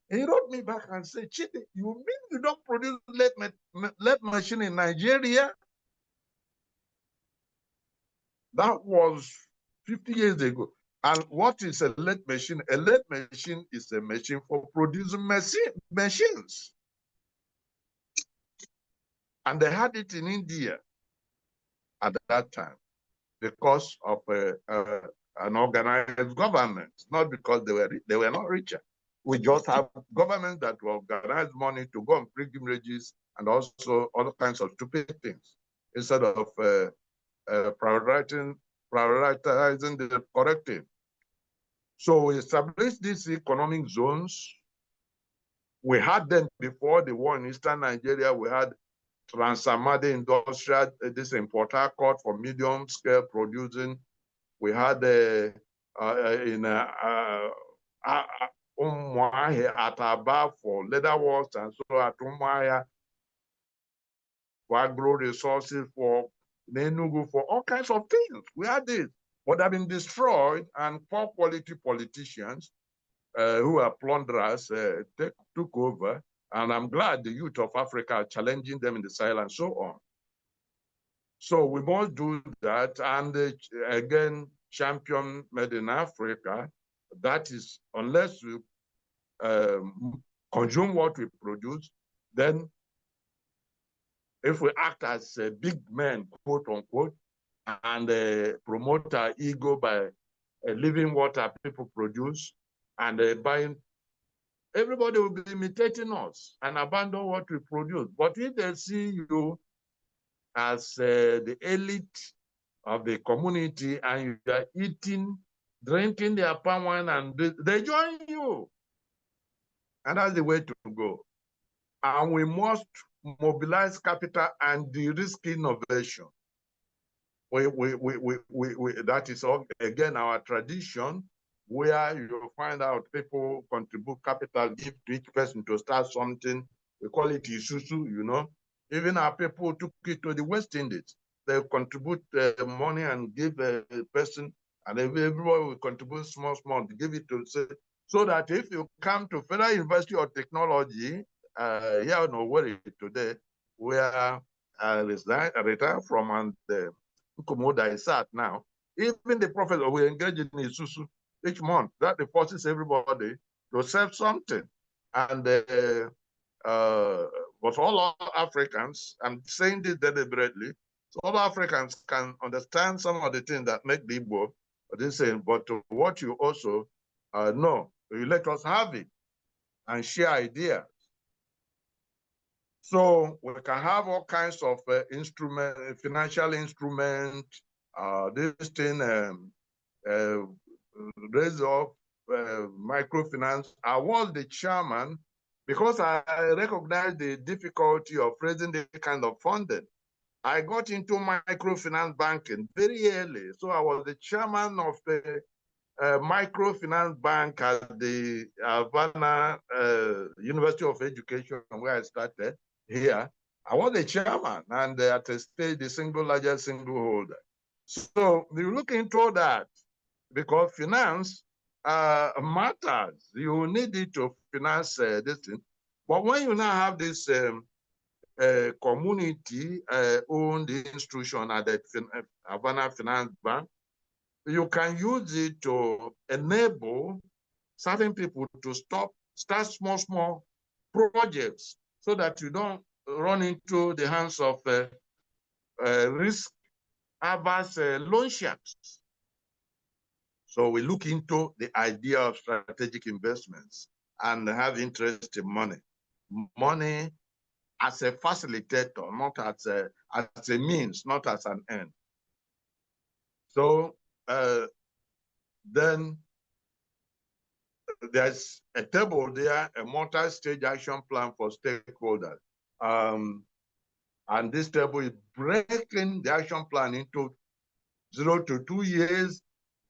He wrote me back and said, Chidi, you mean you don't produce lathe machine in Nigeria? That was 50 years ago. And what is a lathe machine? A lathe machine is a machine for producing machines. And they had it in India at that time because of an organized government, not because they were not richer. We just have governments that will organize money to go on pilgrimages and also other kinds of stupid things instead of prioritizing the correct thing. So we established these economic zones. We had them before the war in Eastern Nigeria. We had Transamade Industrial, this in Port Harcourt for medium scale producing. We had in Umuahia at Aba for leather works, and so at Umuahia for agro resources, for Enugu, for all kinds of things. We had this, but have been destroyed, and poor quality politicians who are plunderers took over. And I'm glad the youth of Africa are challenging them in the Sahel and so on. So we must do that. And again, champion made in Africa, that is, unless we consume what we produce, then if we act as big men, quote unquote, and promote our ego by living what our people produce and buying, everybody will be imitating us and abandon what we produce. But if they see you as the elite of the community and you are eating, drinking their palm wine, and they join you. And that's the way to go. And we must mobilize capital and de-risk innovation. That is, again, our tradition, where you find out people contribute capital, give to each person to start something. We call it isusu, you know. Even our people took it to the West Indies. They contribute money and give a person, and everybody will contribute small to give it to, so that if you come to Federal University of Technology, here in Owerri today, where I retired from, and Komoda is at now, even the professor will engage in Isusu each month. That forces everybody to save something. And but all Africans, I'm saying this deliberately, so all Africans can understand some of the things that make the Igbo, but what you also know, you let us have it and share ideas. So we can have all kinds of financial instrument, this thing, raise up microfinance. I was the chairman because I recognized the difficulty of raising the kind of funding. I got into microfinance banking very early. So I was the chairman of the microfinance bank at the Havana University of Education, where I started here. I was the chairman, and at a stage, the single largest single holder. So you look into that, because finance matters. You need it to finance this thing. But when you now have this community-owned institution at the Havana Finance Bank, you can use it to enable certain people to start small projects so that you don't run into the hands of risk-averse loan sharks. So we look into the idea of strategic investments and have interest in money. Money as a facilitator, not as a means, not as an end. So then there's a table there, a multi-stage action plan for stakeholders. And this table is breaking the action plan into 0 to 2 years.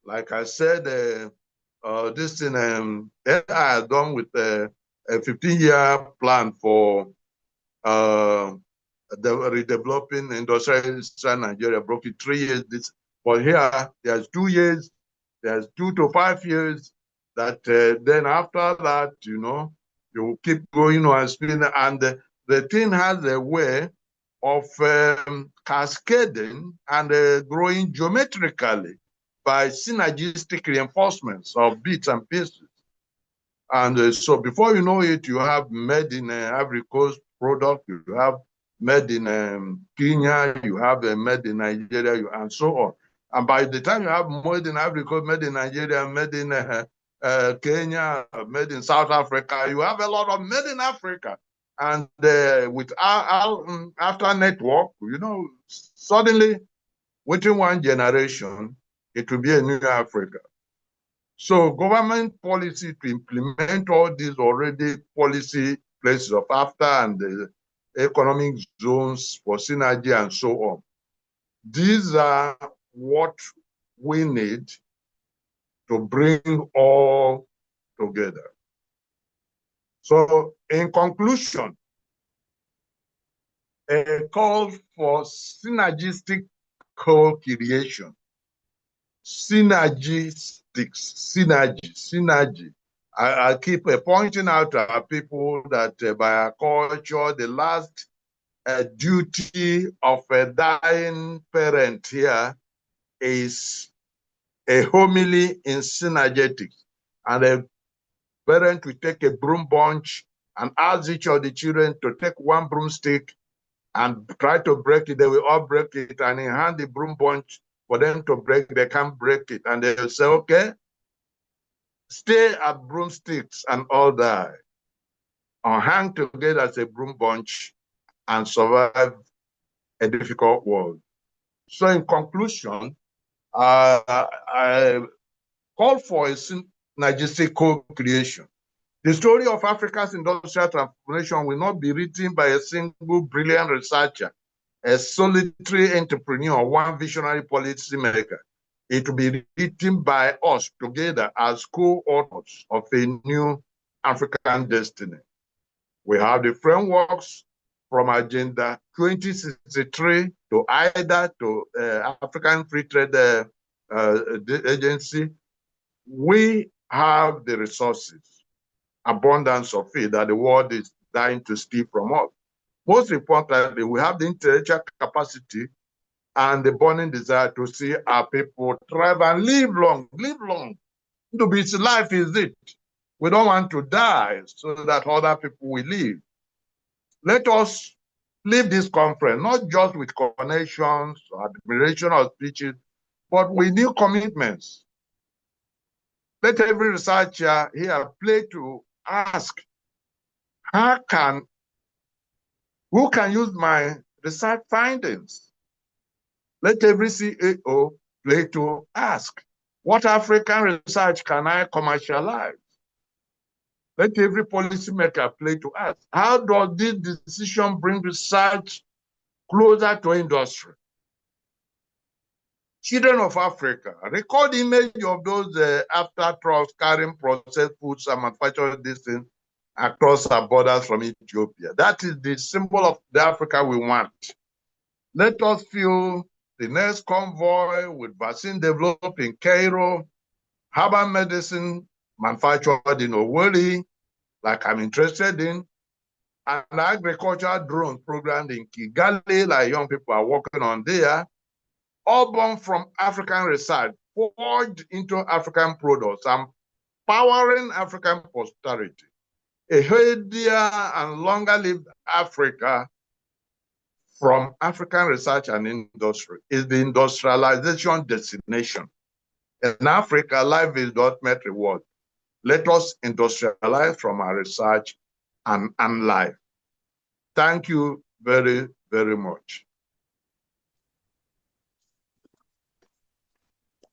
Like I said, this thing I had done with a 15-year plan for the redeveloping industrial Nigeria, broke it 3 years. But here, there's 2 years, there's 2 to 5 years, that then after that, you know, you keep going on spinning, and the thing has a way of cascading and growing geometrically by synergistic reinforcements of bits and pieces. And so before you know it, you have made in Ivory Coast product, you have made in Kenya, you have made in Nigeria, and so on. And by the time you have made in Ivory Coast, made in Nigeria, made in Kenya, made in South Africa, you have a lot of made in Africa. And with our after network, you know, suddenly within one generation, it will be a new Africa. So government policy to implement all these already policy places of AFTA and the economic zones for synergy and so on. These are what we need to bring all together. So in conclusion, a call for synergistic co-creation, synergy. I keep pointing out to our people that by our culture, the last duty of a dying parent here is a homily in synergetics. And a parent will take a broom bunch and ask each of the children to take one broomstick and try to break it. They will all break it, and he hand the broom bunch for them to break. They can't break it, and they will say, okay, stay at broomsticks and all die, or hang together as a broom bunch and survive a difficult world. So in conclusion, I call for a synergistic co-creation. The story of Africa's industrial transformation will not be written by a single brilliant researcher, a solitary entrepreneur, one visionary policymaker. It will be written by us together as co-authors of a new African destiny. We have the frameworks from Agenda 2063 to AIDA, to African Free Trade Agency. We have the resources, abundance of it, that the world is dying to steal from us. Most importantly, we have the intellectual capacity and the burning desire to see our people thrive and live long, live long. To be life is it. We don't want to die so that other people will live. Let us leave this conference, not just with connections, admiration, or speeches, but with new commitments. Let every researcher here play to ask, who can use my research findings? Let every CAO play to ask, what African research can I commercialize? Let every policymaker play to ask, how does this decision bring research closer to industry? Children of Africa, recall the image of those after trucks carrying processed foods and manufactured these things across our borders from Ethiopia. That is the symbol of the Africa we want. Let us feel the next convoy with vaccine developed in Cairo, herbal medicine manufactured in Owerri, like I'm interested in, and agricultural drone programmed in Kigali, like young people are working on there, all born from African research, forged into African products, and powering African posterity. A healthier and longer-lived Africa from African research and industry is the industrialization destination. In Africa, life is the ultimate reward. Let us industrialize from our research and life. Thank you very, very much.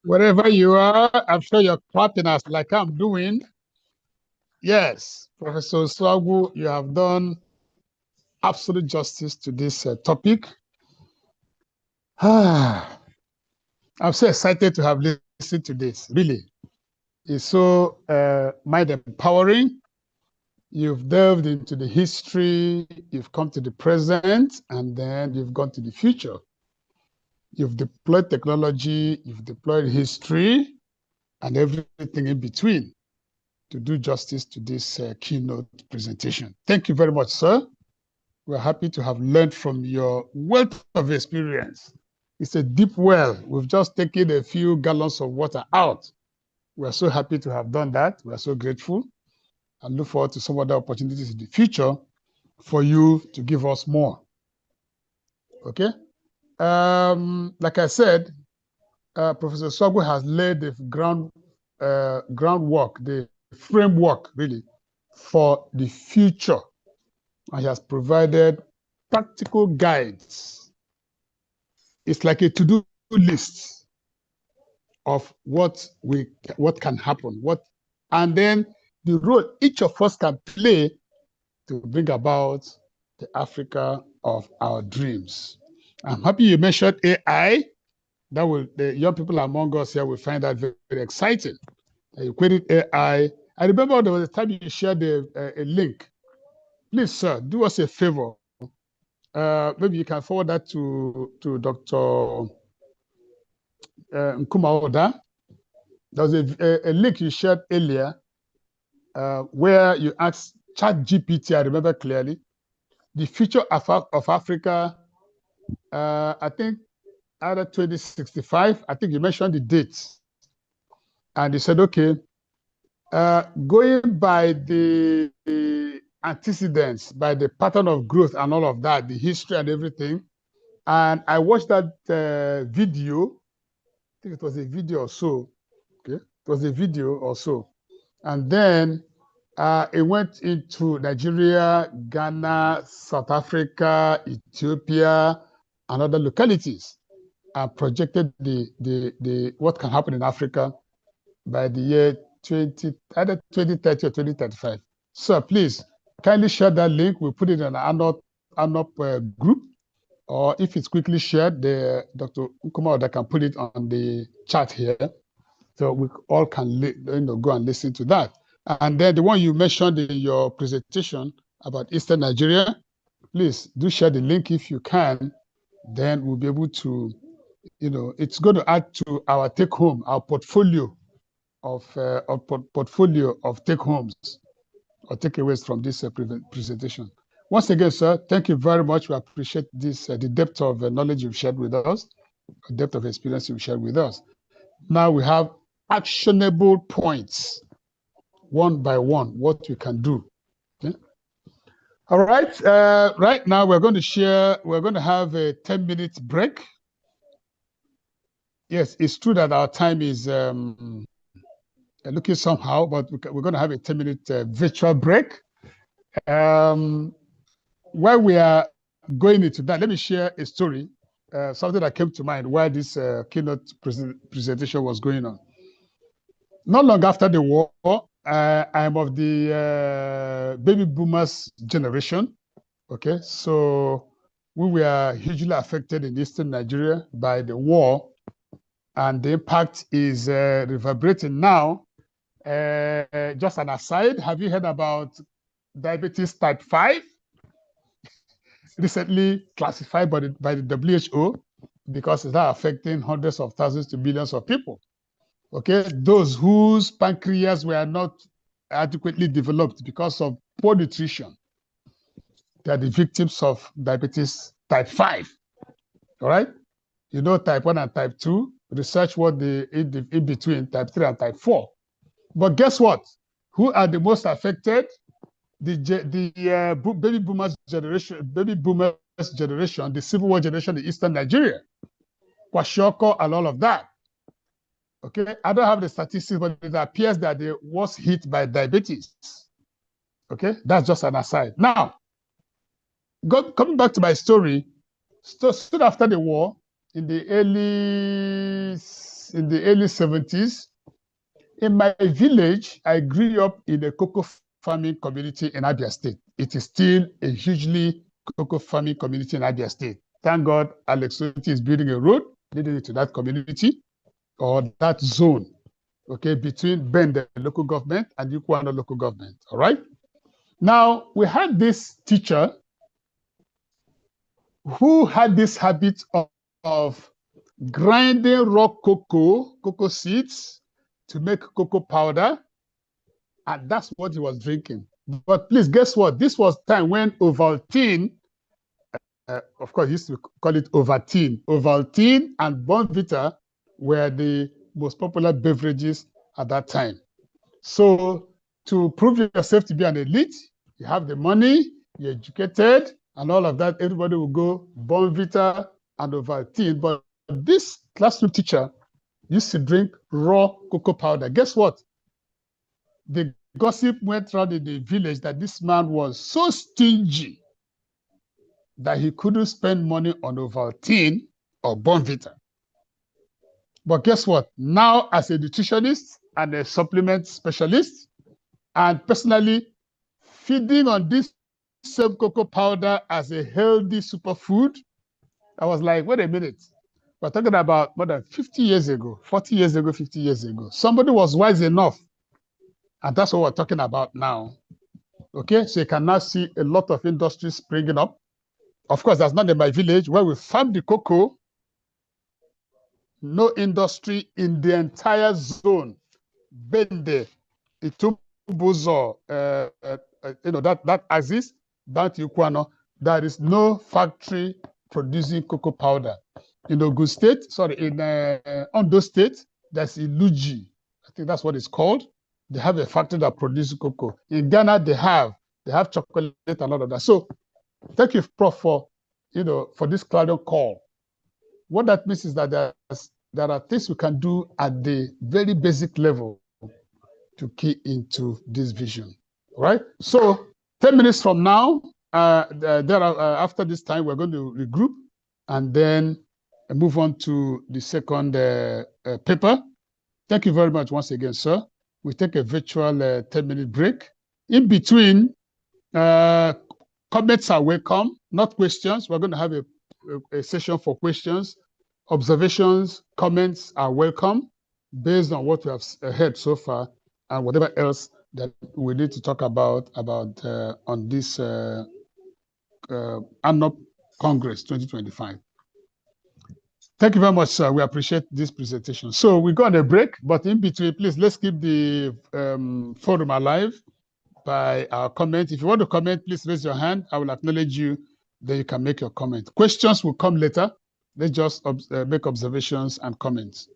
Wherever you are, I'm sure you're clapping us like I'm doing. Yes, Professor Osuagwu, you have done absolute justice to this topic. I'm so excited to have listened to this, really. It's so mind-empowering. You've delved into the history, you've come to the present, and then you've gone to the future. You've deployed technology, you've deployed history, and everything in between to do justice to this keynote presentation. Thank you very much, sir. We're happy to have learned from your wealth of experience. It's a deep well. We've just taken a few gallons of water out. We're so happy to have done that. We're so grateful and look forward to some other opportunities in the future for you to give us more. Okay? Like I said, Professor Osuagwu has laid the groundwork, the framework, really, for the future. And he has provided practical guides. It's like a to-do list of what can happen, and then the role each of us can play to bring about the Africa of our dreams. I'm happy you mentioned AI. The young people among us here will find that very, very exciting. You created AI. I remember there was a time you shared a link. Please, sir, do us a favor. Maybe you can forward that to Dr. Nkrumah Oddah. There was a link you shared earlier where you asked ChatGPT, I remember clearly, the future of Africa, I think either 2065, I think you mentioned the dates. And you said, okay, going by the antecedents, by the pattern of growth and all of that, the history and everything. And I watched that video. I think it was a video or so. Okay, it was a video or so. And then it went into Nigeria, Ghana, South Africa, Ethiopia, and other localities, and projected the what can happen in Africa by the year either 2030 or 2035. So please kindly share that link. We'll put it in an ANOP group, or if it's quickly shared, Dr. Nkrumah Oddah can put it on the chat here, so we all can go and listen to that. And then the one you mentioned in your presentation about Eastern Nigeria, please do share the link if you can. Then we'll be able to, it's going to add to our take-home, our portfolio of take-homes or takeaways from this presentation. Once again, sir, thank you very much. We appreciate this, the depth of knowledge you've shared with us, the depth of experience you've shared with us. Now we have actionable points, one by one, what we can do. Okay? All right. Right now we're going to have a 10-minute break. Yes, it's true that our time is looking somehow, but we're going to have a 10-minute virtual break. While we are going into that, let me share a story, something that came to mind while this keynote presentation was going on. Not long after the war, I'm of the baby boomers generation. Okay, so we were hugely affected in Eastern Nigeria by the war, and the impact is reverberating now. Just an aside, have you heard about diabetes type 5? Recently classified by the WHO, because it's now affecting hundreds of thousands to millions of people. Okay, those whose pancreas were not adequately developed because of poor nutrition, they are the victims of diabetes type 5. All right, type 1 and type 2. Research what in between type 3 and type 4. But guess what? Who are the most affected? The baby boomers generation, the Civil War generation in Eastern Nigeria, Kwashiorkor and all of that. Okay, I don't have the statistics, but it appears that they was hit by diabetes. Okay, that's just an aside. Now, coming back to my story, soon after the war, in the early 70s, in my village, I grew up in a cocoa farming community in Abia State. It is still a hugely cocoa farming community in Abia State. Thank God Alex Oti is building a road leading into that community or that zone, okay, between Bend, the local government, and Yukwano local government, all right? Now, we had this teacher who had this habit of grinding raw cocoa seeds to make cocoa powder, and that's what he was drinking. But please, guess what? This was time when Ovaltine, of course, he used to call it Ovaltine. Ovaltine and Bonvita were the most popular beverages at that time. So to prove yourself to be an elite, you have the money, you're educated, and all of that, everybody will go Bonvita and Ovaltine. But this classroom teacher used to drink raw cocoa powder. Guess what? The gossip went around in the village that this man was so stingy that he couldn't spend money on Ovaltine or Bonvita. But guess what? Now, as a nutritionist and a supplement specialist, and personally feeding on this same cocoa powder as a healthy superfood, I was like, wait a minute. We're talking about more than 50 years ago, 40 years ago, 50 years ago. Somebody was wise enough. And that's what we're talking about now. Okay, so you can now see a lot of industries springing up. Of course, that's not in my village where we farm the cocoa. No industry in the entire zone. Bende, Itumbuzo, that axis, down to Yukwano, there is no factory producing cocoa powder. In Ogun State, in Ondo State, there's Iluji. I think that's what it's called. They have a factory that produces cocoa. In Ghana, they have chocolate and all of that. So thank you, Prof, for this clarion call. What that means is that there are things we can do at the very basic level to key into this vision, right? So 10 minutes from now, after this time, we're going to regroup and then move on to the second paper. Thank you very much once again, sir. We take a virtual 10-minute break. In between, comments are welcome, not questions. We're going to have a session for questions. Observations, comments are welcome based on what we have heard so far and whatever else that we need to talk about on this ANOP Congress 2025. Thank you very much, sir. We appreciate this presentation. So we go on a break, but in between, please, let's keep the forum alive by our comment. If you want to comment, please raise your hand. I will acknowledge you. Then you can make your comment. Questions will come later. Let's just make observations and comments.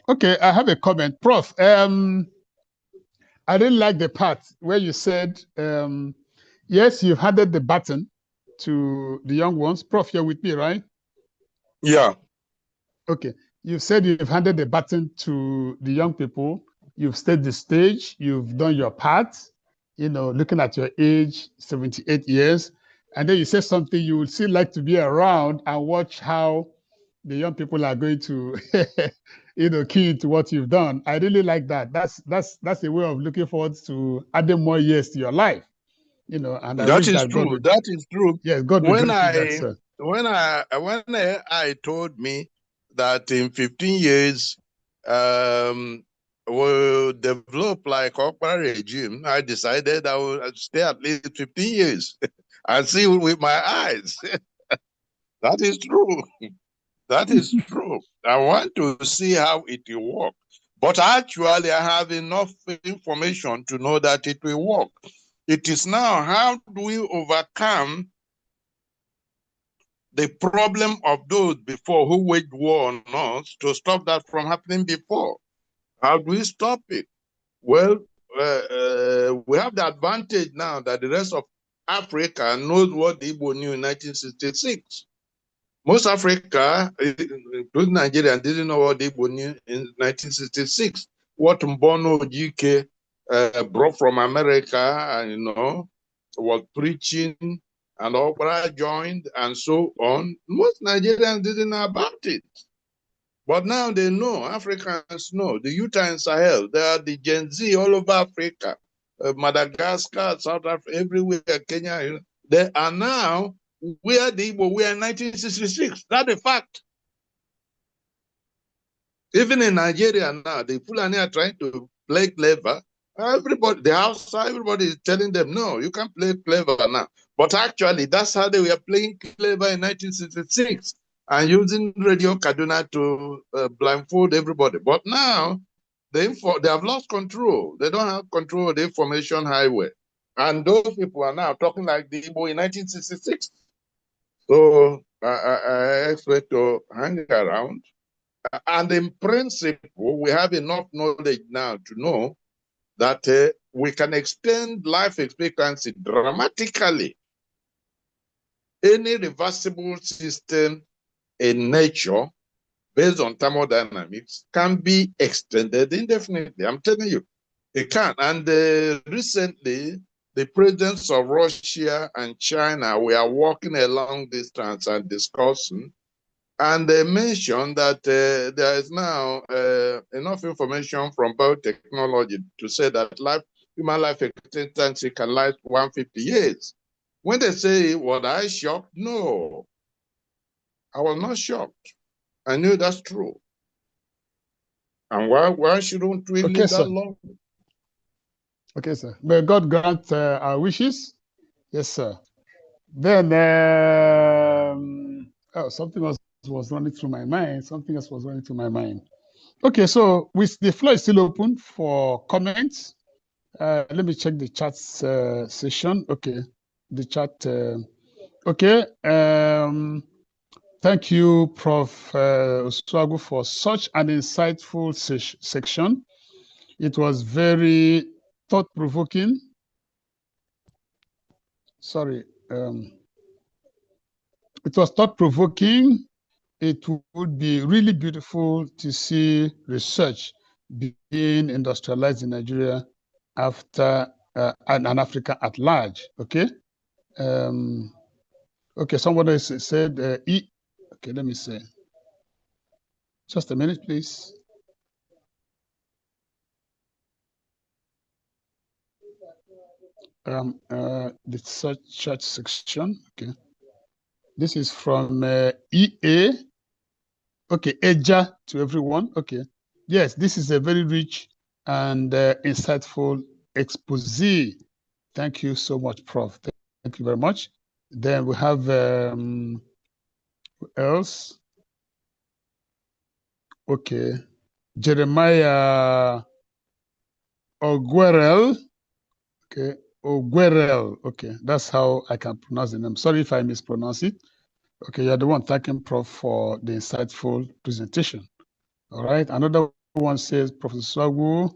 Okay, I have a comment. Prof, I didn't like the part where you said, yes, you've handed the baton to the young ones. Prof, you're with me, right? Yeah. Okay. You've said you've handed the baton to the young people. You've stayed the stage. You've done your part, looking at your age, 78 years. And then you said something you would still like to be around and watch how the young people are going to, key into what you've done. I really like that. That's a way of looking forward to adding more years to your life, and I That wish is that God true. would, That is true. yes, God will When grant you that, I sir. when I told me that in 15 years will develop like Okpa regime, I decided I would stay at least 15 years and see with my eyes. That is true. That is true. I want to see how it will work. But actually, I have enough information to know that it will work. It is now, how do we overcome the problem of those before who waged war on us to stop that from happening before? How do we stop it? Well, we have the advantage now that the rest of Africa knows what the Igbo knew in 1966. Most Africa, including Nigeria, didn't know what the Igbo knew in 1966. What Mbono Ojike brought from America, was preaching, and Okpara joined, and so on. Most Nigerians didn't know about it. But now they know, Africans know. The youth are in Sahel, they are the Gen Z all over Africa, Madagascar, South Africa, everywhere, Kenya. They are now where the Igbo were in 1966. That's a fact. Even in Nigeria now, the Fulani are trying to play clever. Everybody, the outside, everybody is telling them, no, you can't play clever now. But actually, that's how they were playing clever in 1966 and using Radio Kaduna to blindfold everybody. But now, they have lost control. They don't have control of the information highway. And those people are now talking like the Igbo in 1966. So I expect to hang around. And in principle, we have enough knowledge now to know that we can extend life expectancy dramatically. Any reversible system in nature based on thermodynamics can be extended indefinitely. I'm telling you, it can. And recently, the presidents of Russia and China were walking a long distance and discussing, and they mentioned that there is now enough information from biotechnology to say that human life expectancy can last 150 years. When they say, was I shocked? No, I was not shocked. I knew that's true. And why shouldn't we live that long? Okay, sir. May God grant our wishes. Yes, sir. Then, something else was running through my mind. Something else was running through my mind. Okay, so the floor is still open for comments. Let me check the chat session. Okay, the chat. Okay. Thank you, Prof. Osuagwu, for such an insightful section. It was very thought-provoking. Sorry. It was thought-provoking. It would be really beautiful to see research being industrialized in Nigeria after and Africa at large. Okay. Okay. Somebody said Okay, let me see. Just a minute, please. The search section. Okay. This is from EA. Okay, EJA to everyone. Okay. Yes, this is a very rich and insightful expose. Thank you so much, Prof. Thank you very much. Then we have who else? Okay. Jeremiah Oguerel. Okay. Oguerel. Okay. That's how I can pronounce the name. Sorry if I mispronounce it. Okay. You're the one thanking Prof for the insightful presentation. All right. Another one says Professor Swagu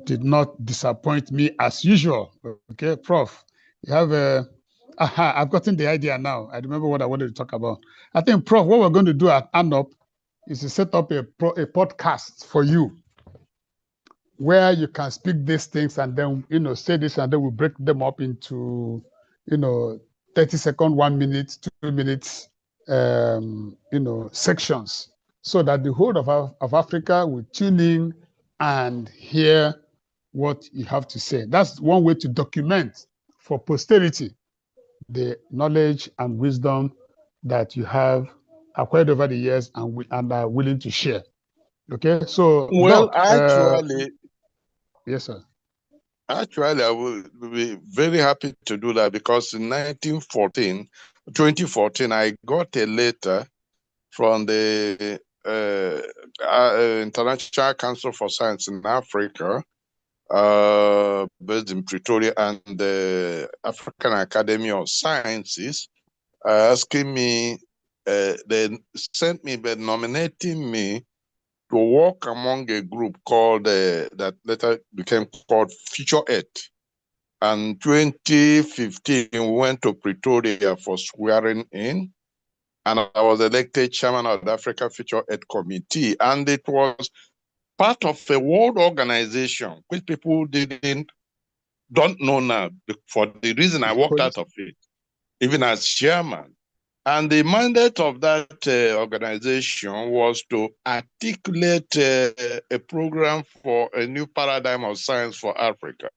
did not disappoint me as usual. Okay, Prof, you have a, I've gotten the idea now. I remember what I wanted to talk about. I think, Prof, what we're going to do at ANOP is to set up a podcast for you where you can speak these things and then, say this, and then we break them up into, 30-second, 1 minute, 2 minutes, sections, so that the whole of Africa will tune in and hear what you have to say. That's one way to document for posterity the knowledge and wisdom that you have acquired over the years and are willing to share. Okay, so well, Doc, actually, yes, sir. Actually, I will be very happy to do that because in 2014, I got a letter from the International Council for Science in Africa, based in Pretoria, and the African Academy of Sciences, asking me, they sent me, but nominating me to work among a group called, that later became called Future Earth. And 2015, we went to Pretoria for swearing in, and I was elected chairman of the Africa Future Earth Committee. And it was part of a world organization, which people don't know now, for the reason I walked out of it, even as chairman. And the mandate of that organization was to articulate a program for a new paradigm of science for Africa.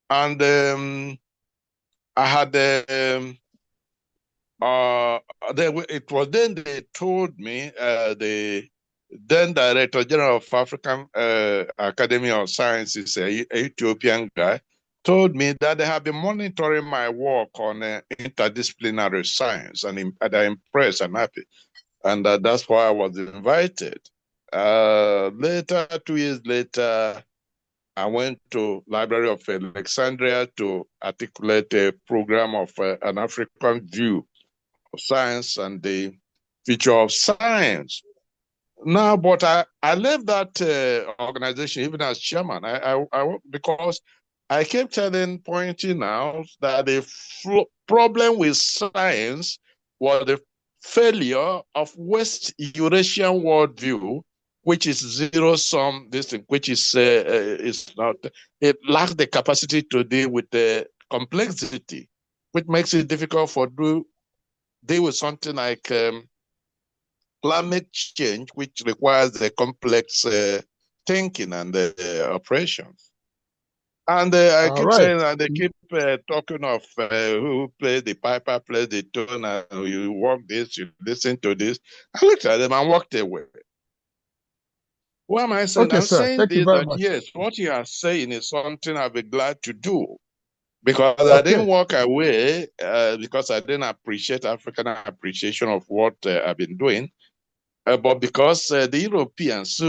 And I had, it was then they told me, the then Director General of African Academy of Sciences, a Ethiopian guy, told me that they have been monitoring my work on interdisciplinary science, and they're impressed and happy. And that's why I was invited. Later, 2 years later, I went to Library of Alexandria to articulate a program of an African view of science and the future of science. Now, but I left that organization even as chairman. Because I kept pointing out that the problem with science was the failure of West Eurasian worldview, which is zero-sum, which is not, it lacks the capacity to deal with the complexity, which makes it difficult for deal with something like climate change, which requires the complex thinking and operations. And I keep saying, and they keep talking of who plays the piper, plays the tone, and you walk this, you listen to this. I looked at them and walked away. What am I saying? Okay, I'm sir. saying Thank this, you very that much. yes, what you are saying is something I'll be glad to do. Because I didn't walk away because I didn't appreciate African appreciation of what I've been doing, but because the Europeans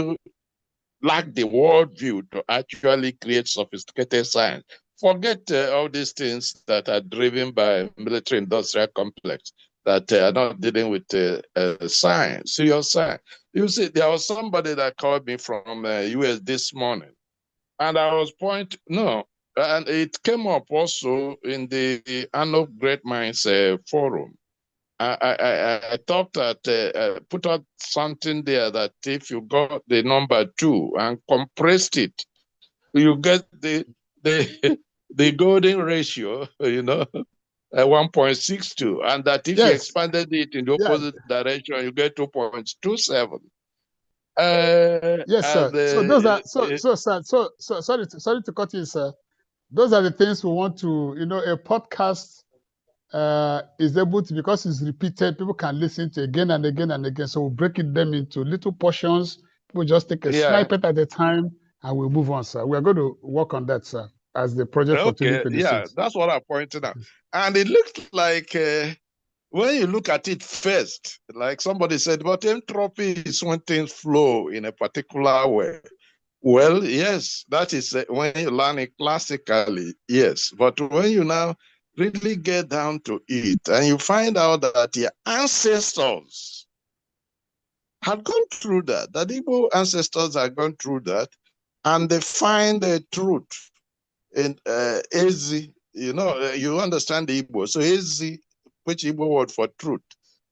lack the worldview to actually create sophisticated science. Forget all these things that are driven by military-industrial complex that are not dealing with science, serious science. You see, there was somebody that called me from US this morning, and I was and it came up also in the ANOP Great Minds Forum. I thought that put out something there that if you got the number 2 and compressed it, you get the golden ratio, 1.62, and that if you expanded it in the opposite direction, you get 2.27. Yes, sir. So those are sorry to cut you, sir. Those are the things we want to, a podcast is able to, because it's repeated, people can listen to again and again and again. So we'll break them into little portions. People just take a snippet at a time and we'll move on, sir. We're going to work on that, sir, as the project for 2026. Yeah, that's what I pointed out. And it looked like when you look at it first, like somebody said, but entropy is when things flow in a particular way. Well, yes, that is when you learn it classically, yes. But when you now really get down to it and you find out that your ancestors had gone through that. That Igbo ancestors had gone through that, and they find the truth in Ezi. You know, you understand the Igbo. So Ezi, which Igbo word for truth,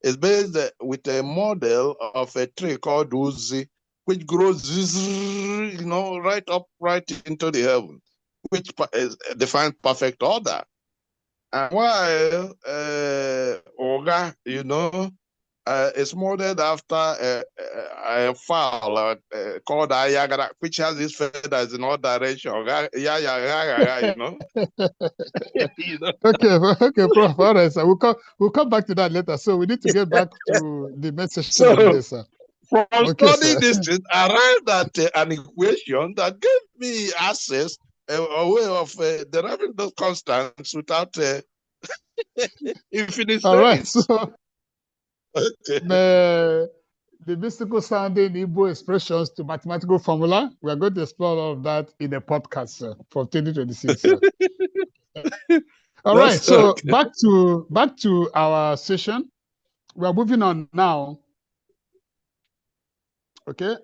is based with a model of a tree called Uzi, which grows, you know, right into the heaven, which defines perfect order. And while Oga, you know, is modeled after a fowl called Ayagara, which has its feathers in all directions. You know? You know? Okay, Prof. All right, sir. We'll come back to that later. So we need to get back to the message of the day, sir. From Okay, studying sir. this thing, I arrived at an equation that gave me access, a way of deriving those constants without infinite All right, series. so the mystical sounding Igbo expressions to mathematical formula, we are going to explore all of that in a podcast, sir, for 2026, sir. All right, so okay. back to our session. We are moving on now. Okay,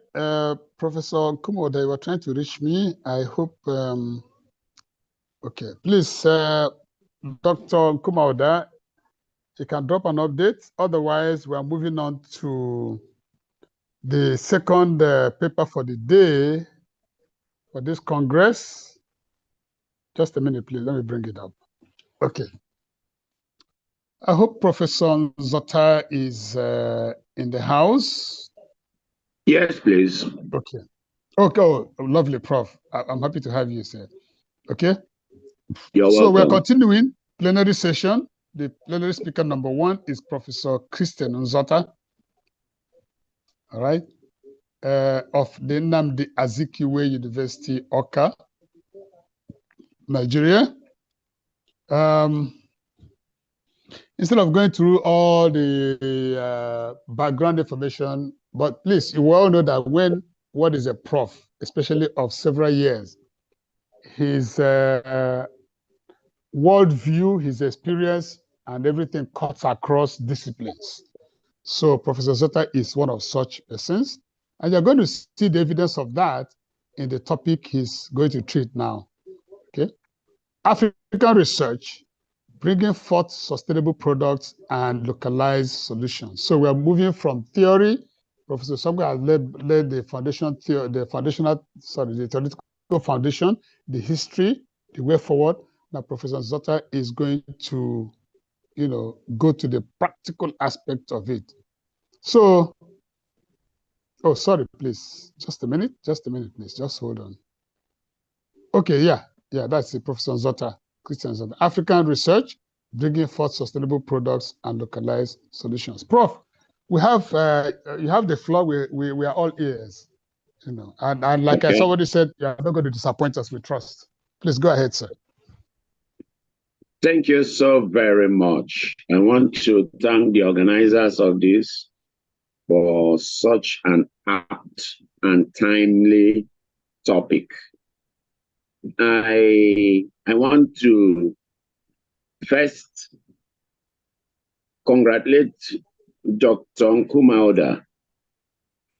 Professor Kumo, they were trying to reach me. I hope, okay, please, Dr. Kumauda, you can drop an update. Otherwise, we are moving on to the second paper for the day for this Congress. Just a minute, please. Let me bring it up. Okay. I hope Professor Zota is in the house. Yes, please. Okay. Okay, oh, lovely, Prof. I'm happy to have you, sir. Okay. You're so welcome. We're continuing plenary session. The plenary speaker number 1 is Professor Christian Nzota. All right. Of the Nnamdi Azikiwe University, Awka, Nigeria. Instead of going through all the background information, but please, you all know that what is a prof, especially of several years, his worldview, his experience, and everything cuts across disciplines. So Professor Zota is one of such persons, and you're going to see the evidence of that in the topic he's going to treat now. Okay, African research, bringing forth sustainable products and localized solutions. So we are moving from theory. Professor Songo has led the theoretical foundation, the history, the way forward. Now Professor Zota is going to, go to the practical aspect of it. So, oh, sorry, please. Just a minute, please. Just hold on. Okay, yeah, that's it, Professor Zota, Christian Zota. African research, bringing forth sustainable products and localized solutions. Prof, we have you have the floor. We are all ears, and like Okay. somebody said, you are not going to disappoint us. We trust. Please go ahead, sir. Thank you so very much. I want to thank the organizers of this for such an apt and timely topic. I want to first congratulate Dr. Nkumauda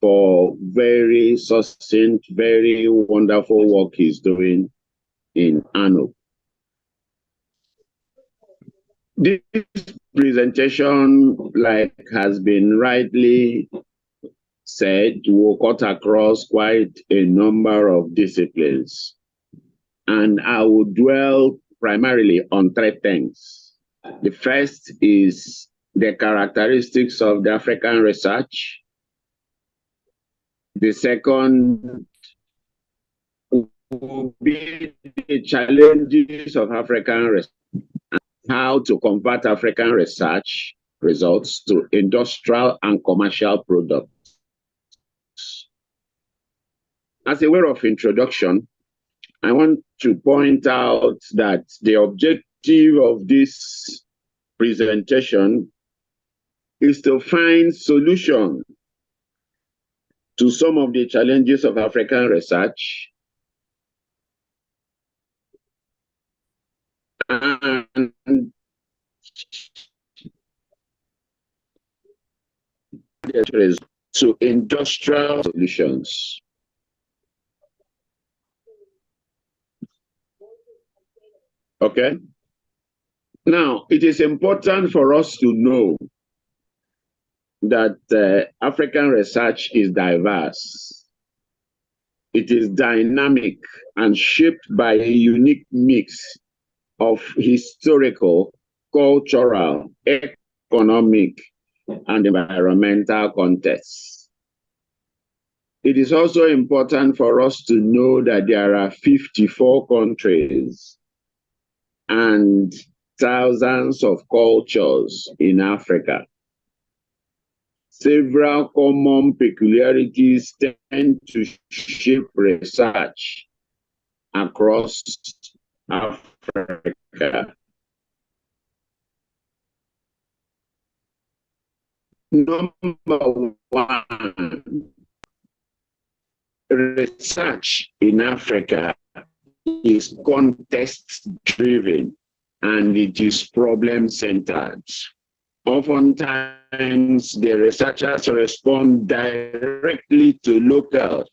for very succinct, very wonderful work he's doing in ANO. This presentation, like has been rightly said, will cut across quite a number of disciplines. And I will dwell primarily on 3 things. The first is the characteristics of the African research. The second will be the challenges of African research, and how to convert African research results to industrial and commercial products. As a way of introduction, I want to point out that the objective of this presentation is to find solutions to some of the challenges of African research and to industrial solutions. Okay? Now, it is important for us to know that African research is diverse. It is dynamic and shaped by a unique mix of historical, cultural, economic, and environmental contexts. It is also important for us to know that there are 54 countries and thousands of cultures in Africa. Several common peculiarities tend to shape research across Africa. Number one, research in Africa is context-driven and it is problem-centered. Oftentimes, the researchers respond directly to local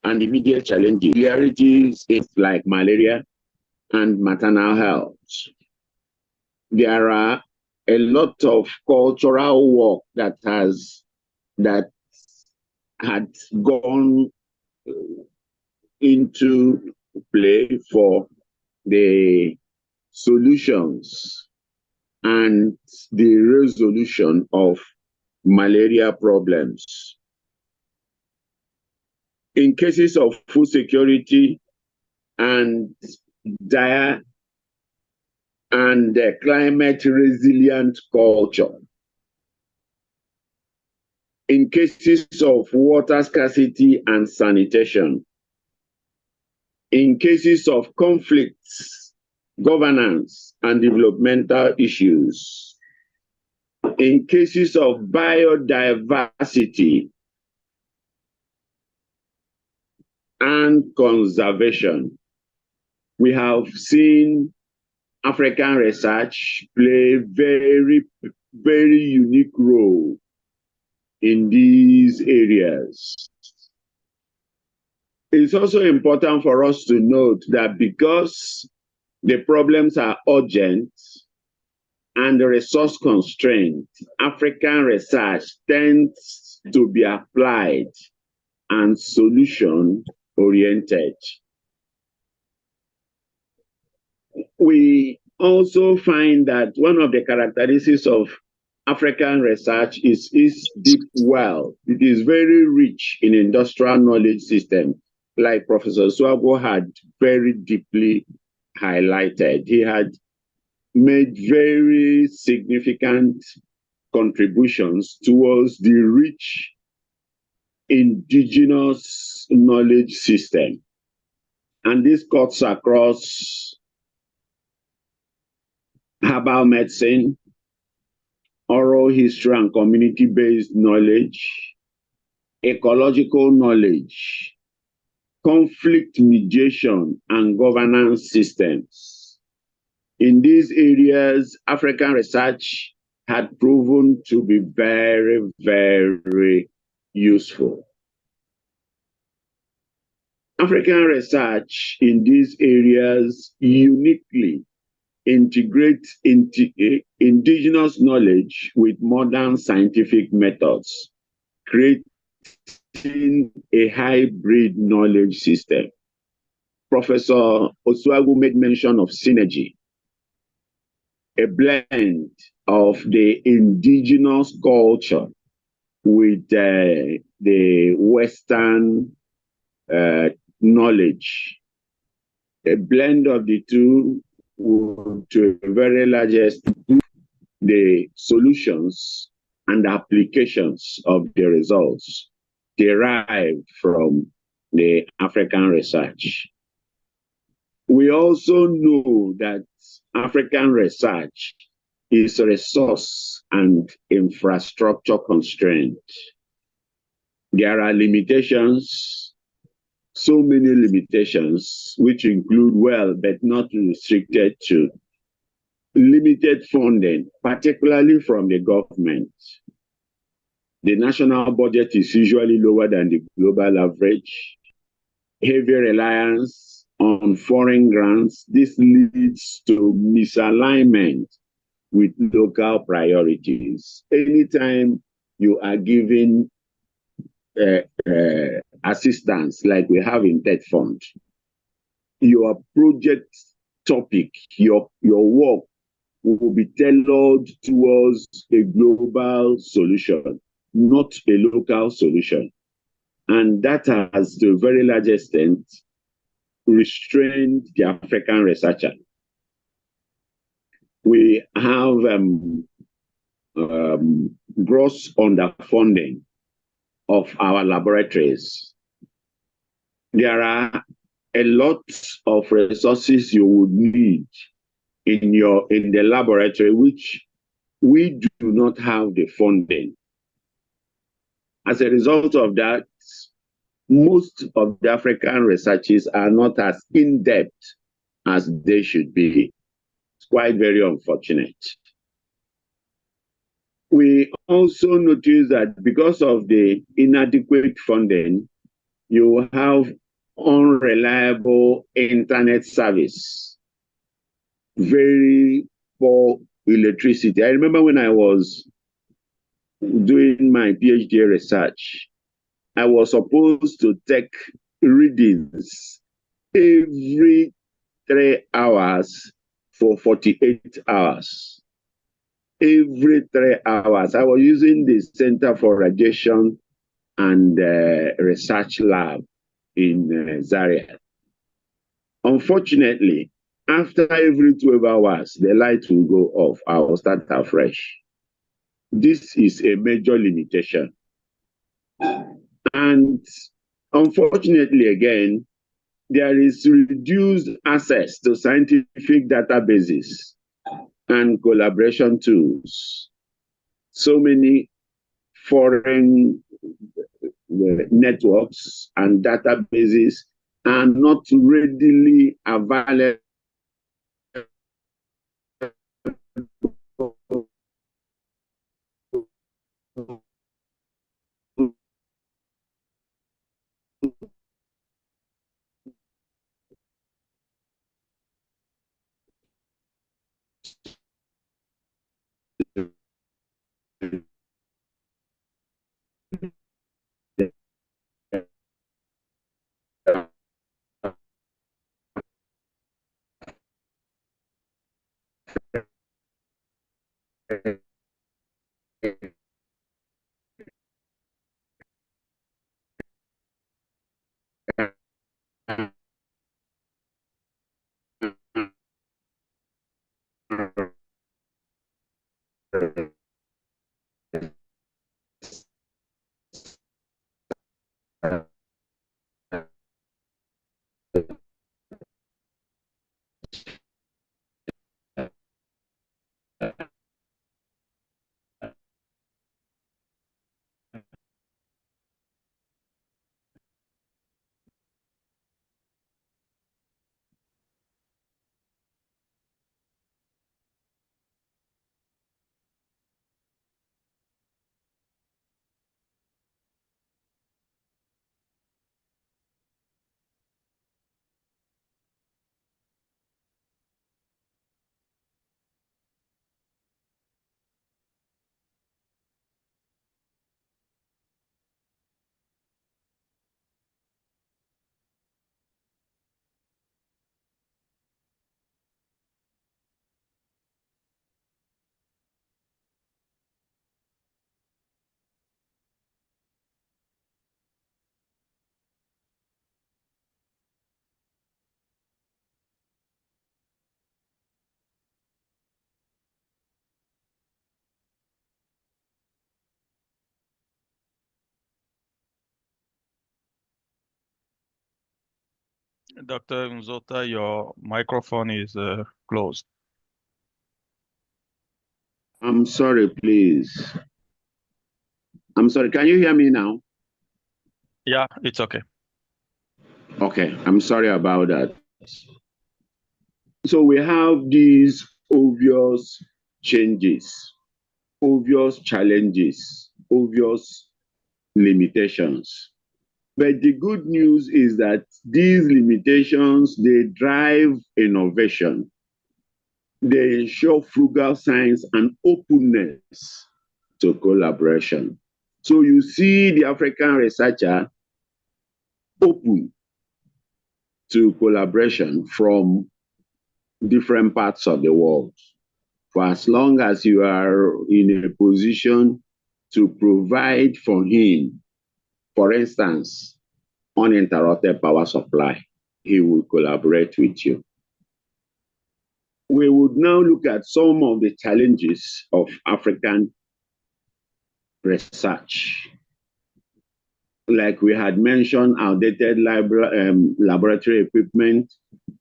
and immediate challenges, realities like malaria and maternal health. There are a lot of cultural work that had gone into play for the solutions and the resolution of malaria problems. In cases of food security and dire and climate resilient culture. In cases of water scarcity and sanitation. In cases of conflicts, governance, and developmental issues. In cases of biodiversity and conservation, we have seen African research play a very, very unique role in these areas. It's also important for us to note that because the problems are urgent and resource constrained, African research tends to be applied and solution-oriented. We also find that one of the characteristics of African research is its deep well. It is very rich in industrial knowledge systems, like Professor Osuagwu had very deeply highlighted. He had made very significant contributions towards the rich indigenous knowledge system. And this cuts across herbal medicine, oral history and community-based knowledge, ecological knowledge, conflict mediation and governance systems. In these areas, African research had proven to be very, very useful. African research in these areas uniquely integrates indigenous knowledge with modern scientific methods, creating a hybrid knowledge system. Professor Osuagwu made mention of synergy, a blend of the indigenous culture with the Western knowledge. A blend of the two would, to a very large extent, the solutions and applications of the results derived from the African research. We also know that African research is resource and infrastructure constrained. There are limitations, so many limitations, which include, well, but not restricted to, limited funding, particularly from the government. The national budget is usually lower than the global average. Heavy reliance on foreign grants. This leads to misalignment with local priorities. Anytime you are giving assistance like we have in TED Fund, your project topic, your work will be tailored towards a global solution, not a local solution. And that has, to a very large extent, restrained the African researcher. We have gross underfunding of our laboratories. There are a lot of resources you would need in the laboratory, which we do not have the funding. As a result of that, most of the African researches are not as in-depth as they should be. It's quite very unfortunate. We also notice that because of the inadequate funding, you have unreliable internet service, very poor electricity. I remember when I was doing my PhD research, I was supposed to take readings every 3 hours for 48 hours. Every 3 hours. I was using the Center for Radiation and Research Lab in Zaria. Unfortunately, after every 12 hours, the light will go off. I will start afresh. This is a major limitation. And unfortunately, again, there is reduced access to scientific databases and collaboration tools. So many foreign networks and databases are not readily available Dr. Nzota, your microphone is closed. I'm sorry, please. I'm sorry, can you hear me now? Yeah, it's okay. Okay, I'm sorry about that. So we have these obvious changes, obvious challenges obvious limitations. But the good news is that these limitations, they drive innovation. They ensure frugal science and openness to collaboration. So you see the African researcher open to collaboration from different parts of the world. For as long as you are in a position to provide for him, for instance, uninterrupted power supply, he will collaborate with you. We would now look at some of the challenges of African research. Like we had mentioned, outdated laboratory equipment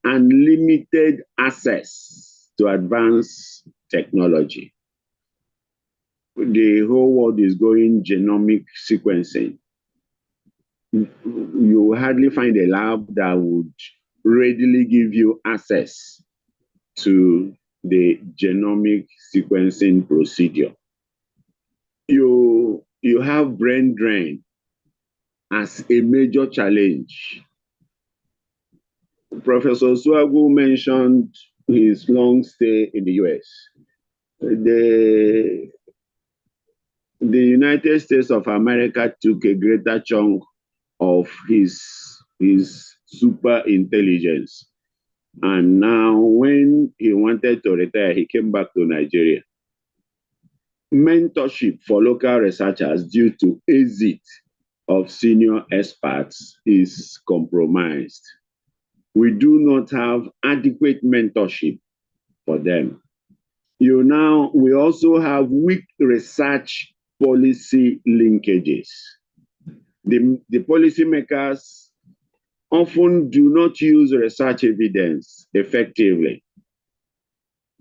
and limited access to advanced technology. The whole world is going genomic sequencing. You hardly find a lab that would readily give you access to the genomic sequencing procedure. You have brain drain as a major challenge. Professor Swagu mentioned his long stay in the US. The United States of America took a greater chunk of his super intelligence. And now when he wanted to retire, he came back to Nigeria. Mentorship for local researchers due to exit of senior experts is compromised. We do not have adequate mentorship for them. We also have weak research policy linkages. The policymakers often do not use research evidence effectively.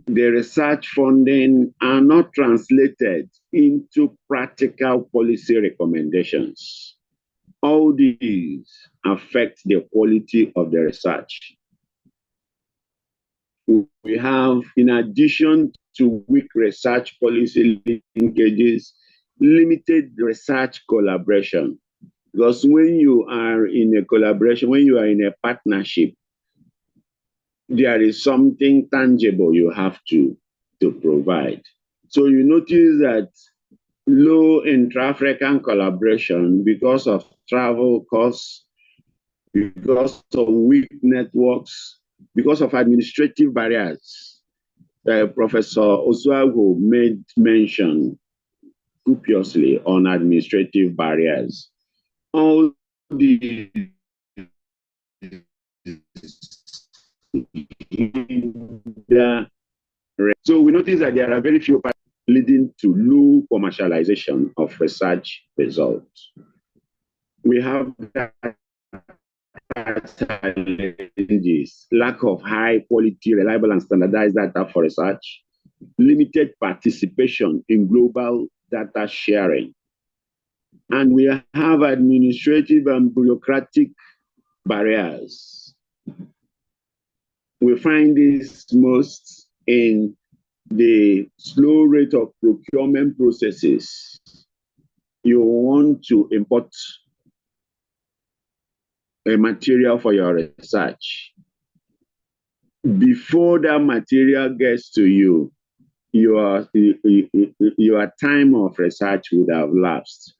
The research funding are not translated into practical policy recommendations. All these affect the quality of the research. We have, in addition to weak research policy linkages, limited research collaboration. Because when you are in a collaboration, when you are in a partnership, there is something tangible you have to provide. So you notice that low intra-African collaboration because of travel costs, because of weak networks, because of administrative barriers. Professor Osuagwu made mention copiously on administrative barriers. All the so we notice that there are very few leading to low commercialization of research results. We have challenges, lack of high quality, reliable and standardized data for research, limited participation in global data sharing. And we have administrative and bureaucratic barriers. We find this most in the slow rate of procurement processes. You want to import a material for your research. Before that material gets to you, your time of research would have lapsed.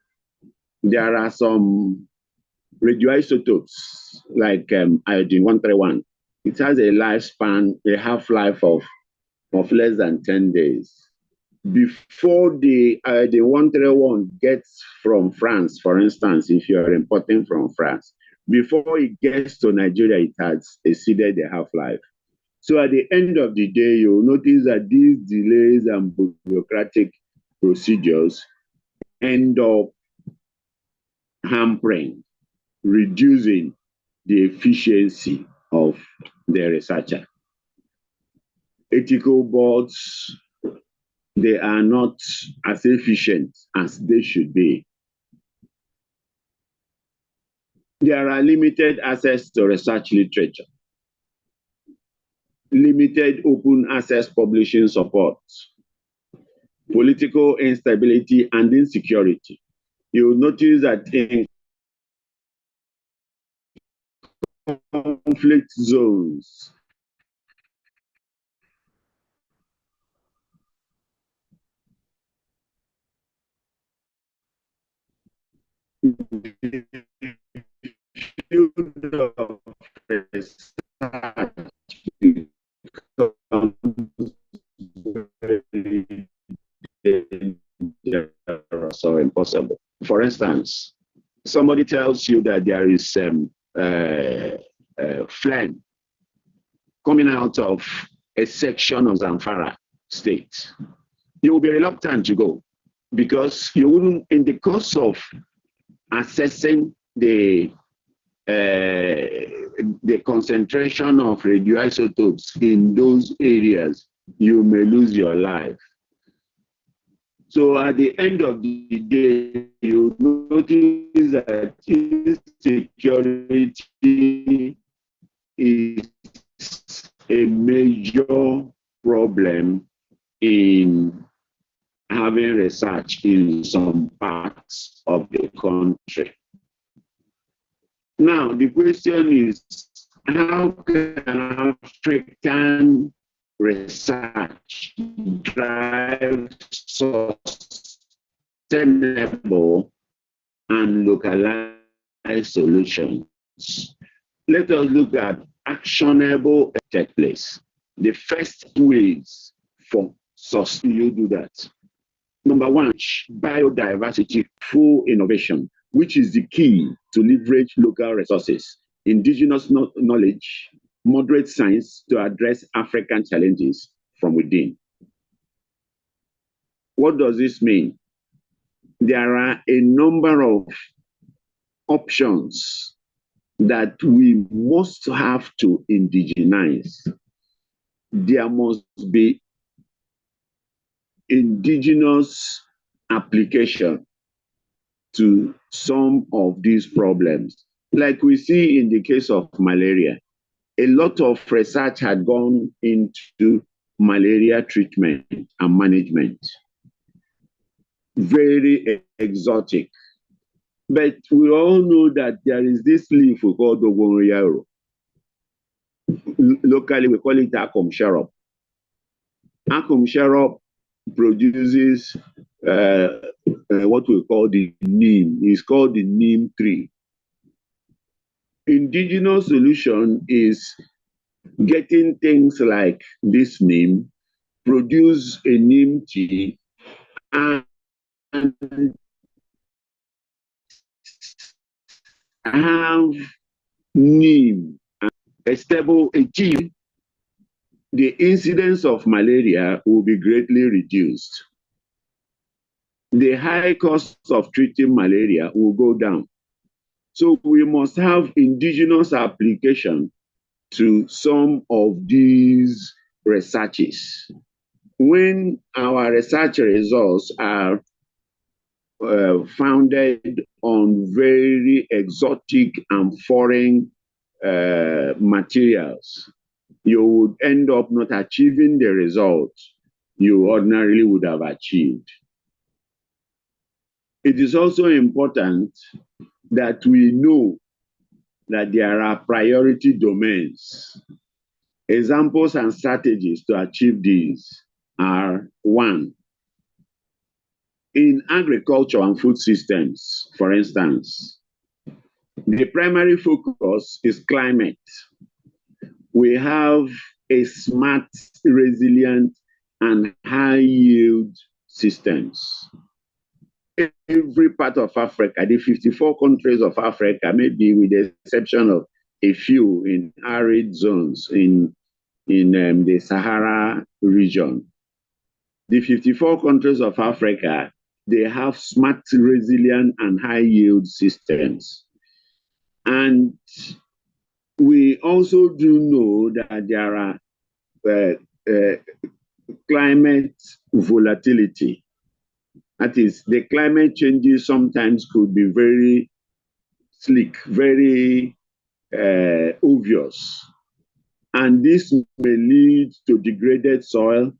There are some radioisotopes like iodine-131. It has a lifespan, a half-life of less than 10 days. Before the iodine-131 gets from France, for instance, if you are importing from France, before it gets to Nigeria, it has exceeded the half-life. So at the end of the day, you'll notice that these delays and bureaucratic procedures end up hampering, reducing the efficiency of the researcher. Ethical boards, they are not as efficient as they should be. There are limited access to research literature, limited open access publishing support. political instability, and insecurity. You will notice that in conflict zones, so impossible. For instance, somebody tells you that there is phlegm coming out of a section of Zamfara state. You will be reluctant to go because you wouldn't, in the course of assessing the concentration of radioisotopes in those areas, you may lose your life. So at the end of the day, you notice that insecurity is a major problem in having research in some parts of the country. Now, the question is, how can African research drive sustainable and localized solutions? Let us look at actionable take place. The first ways for you do that. Number one, biodiversity full innovation, which is the key to leverage local resources, indigenous knowledge, moderate science to address African challenges from within. What does this mean? There are a number of options that we must have to indigenize. There must be indigenous application to some of these problems. Like we see in the case of malaria, a lot of research had gone into malaria treatment and management. Very exotic. But we all know that there is this leaf we call Dogoyaro. Locally, we call it Akom Sharop. Akom Sharop produces what we call the neem. It's called the neem tree. Indigenous solution is getting things like this neem, produce a neem tea, and have neem, a stable gene, the incidence of malaria will be greatly reduced. The high cost of treating malaria will go down. So we must have indigenous application to some of these researches. When our research results are founded on very exotic and foreign materials, you would end up not achieving the results you ordinarily would have achieved. It is also important that we know that there are priority domains. Examples and strategies to achieve these are: one, in agriculture and food systems, for instance, the primary focus is climate. We have a smart, resilient, and high-yield systems. Every part of Africa, the 54 countries of Africa, maybe with the exception of a few in arid zones in the Sahara region, the 54 countries of Africa, they have smart, resilient, and high-yield systems. And we also do know that there are climate volatility. That is, the climate changes sometimes could be very slick, very obvious. And this may lead to degraded soil,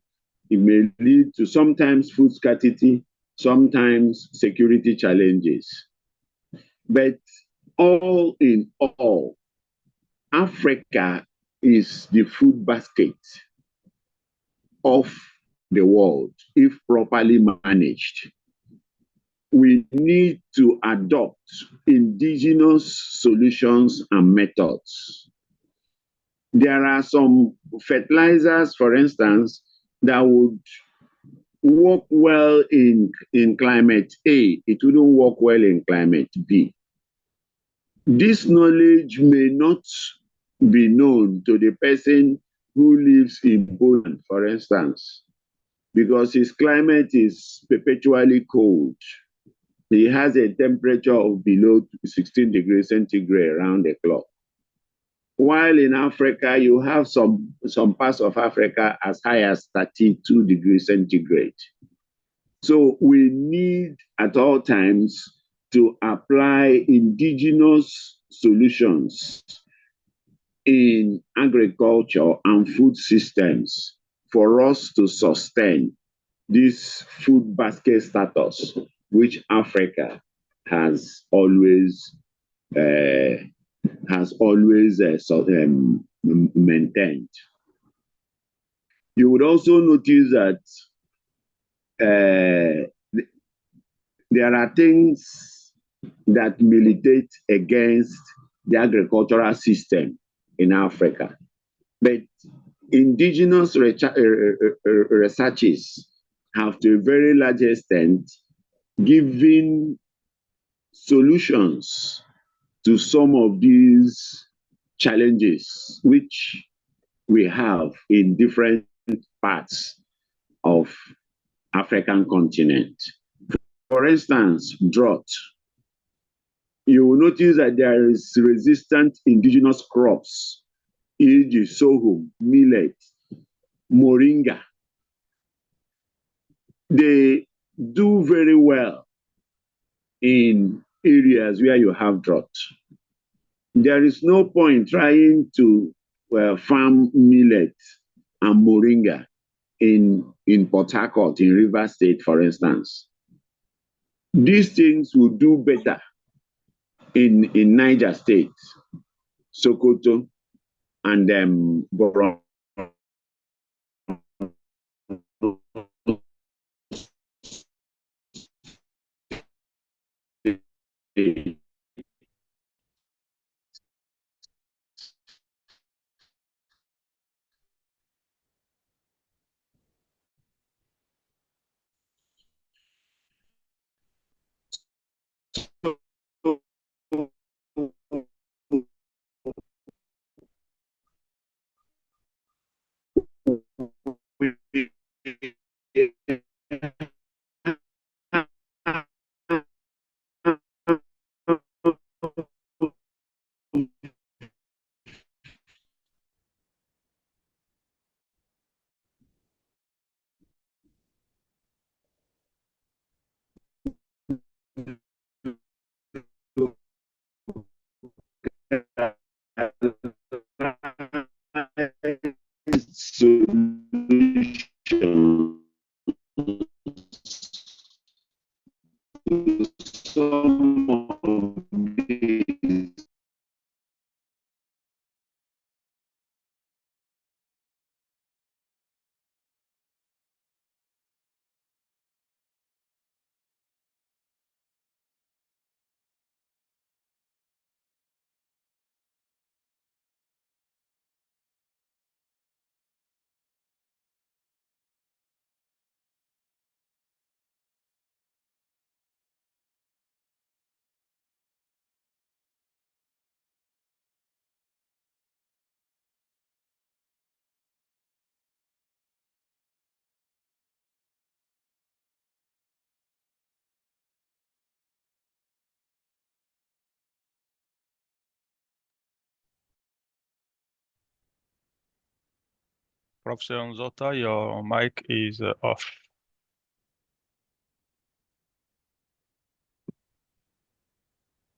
It may lead to sometimes food scarcity, sometimes security challenges. But all in all, Africa is the food basket of the world if properly managed. We need to adopt indigenous solutions and methods. There are some fertilizers, for instance, that would work well in climate A. It wouldn't work well in climate B. This knowledge may not be known to the person who lives in Poland, for instance, because his climate is perpetually cold. He has a temperature of below 16 degrees centigrade around the clock. While in Africa, you have some parts of Africa as high as 32 degrees centigrade. So we need at all times to apply indigenous solutions in agriculture and food systems for us to sustain this food basket status, which Africa has always maintained. You would also notice that there are things that militate against the agricultural system in Africa, but indigenous researches have to a very large extent given solutions to some of these challenges which we have in different parts of African continent. For instance, drought. You will notice that there is resistant indigenous crops, e.g. sorghum, millet, moringa. They do very well in areas where you have drought. There is no point trying to farm millet and moringa in Port Harcourt, in Rivers State, for instance. These things will do better in Niger State, Sokoto, and Borno. Professor Nzota, your mic is off.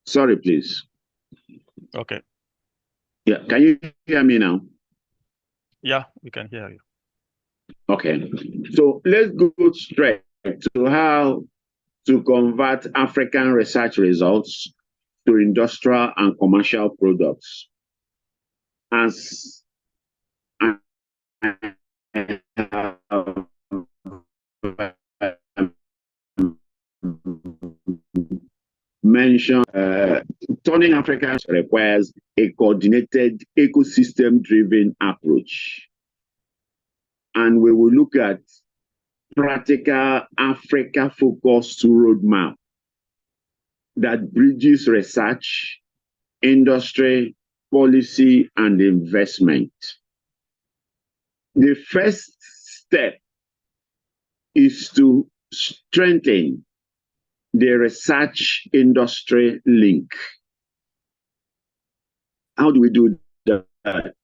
Sorry, please. Okay. Yeah, can you hear me now? Yeah, we can hear you. Okay, so let's go straight to how to convert African research results to industrial and commercial products. As I mentioned, turning Africa requires a coordinated ecosystem-driven approach. And we will look at practical Africa-focused roadmap that bridges research, industry, policy, and investment. The first step is to strengthen the research industry link. How do we do that?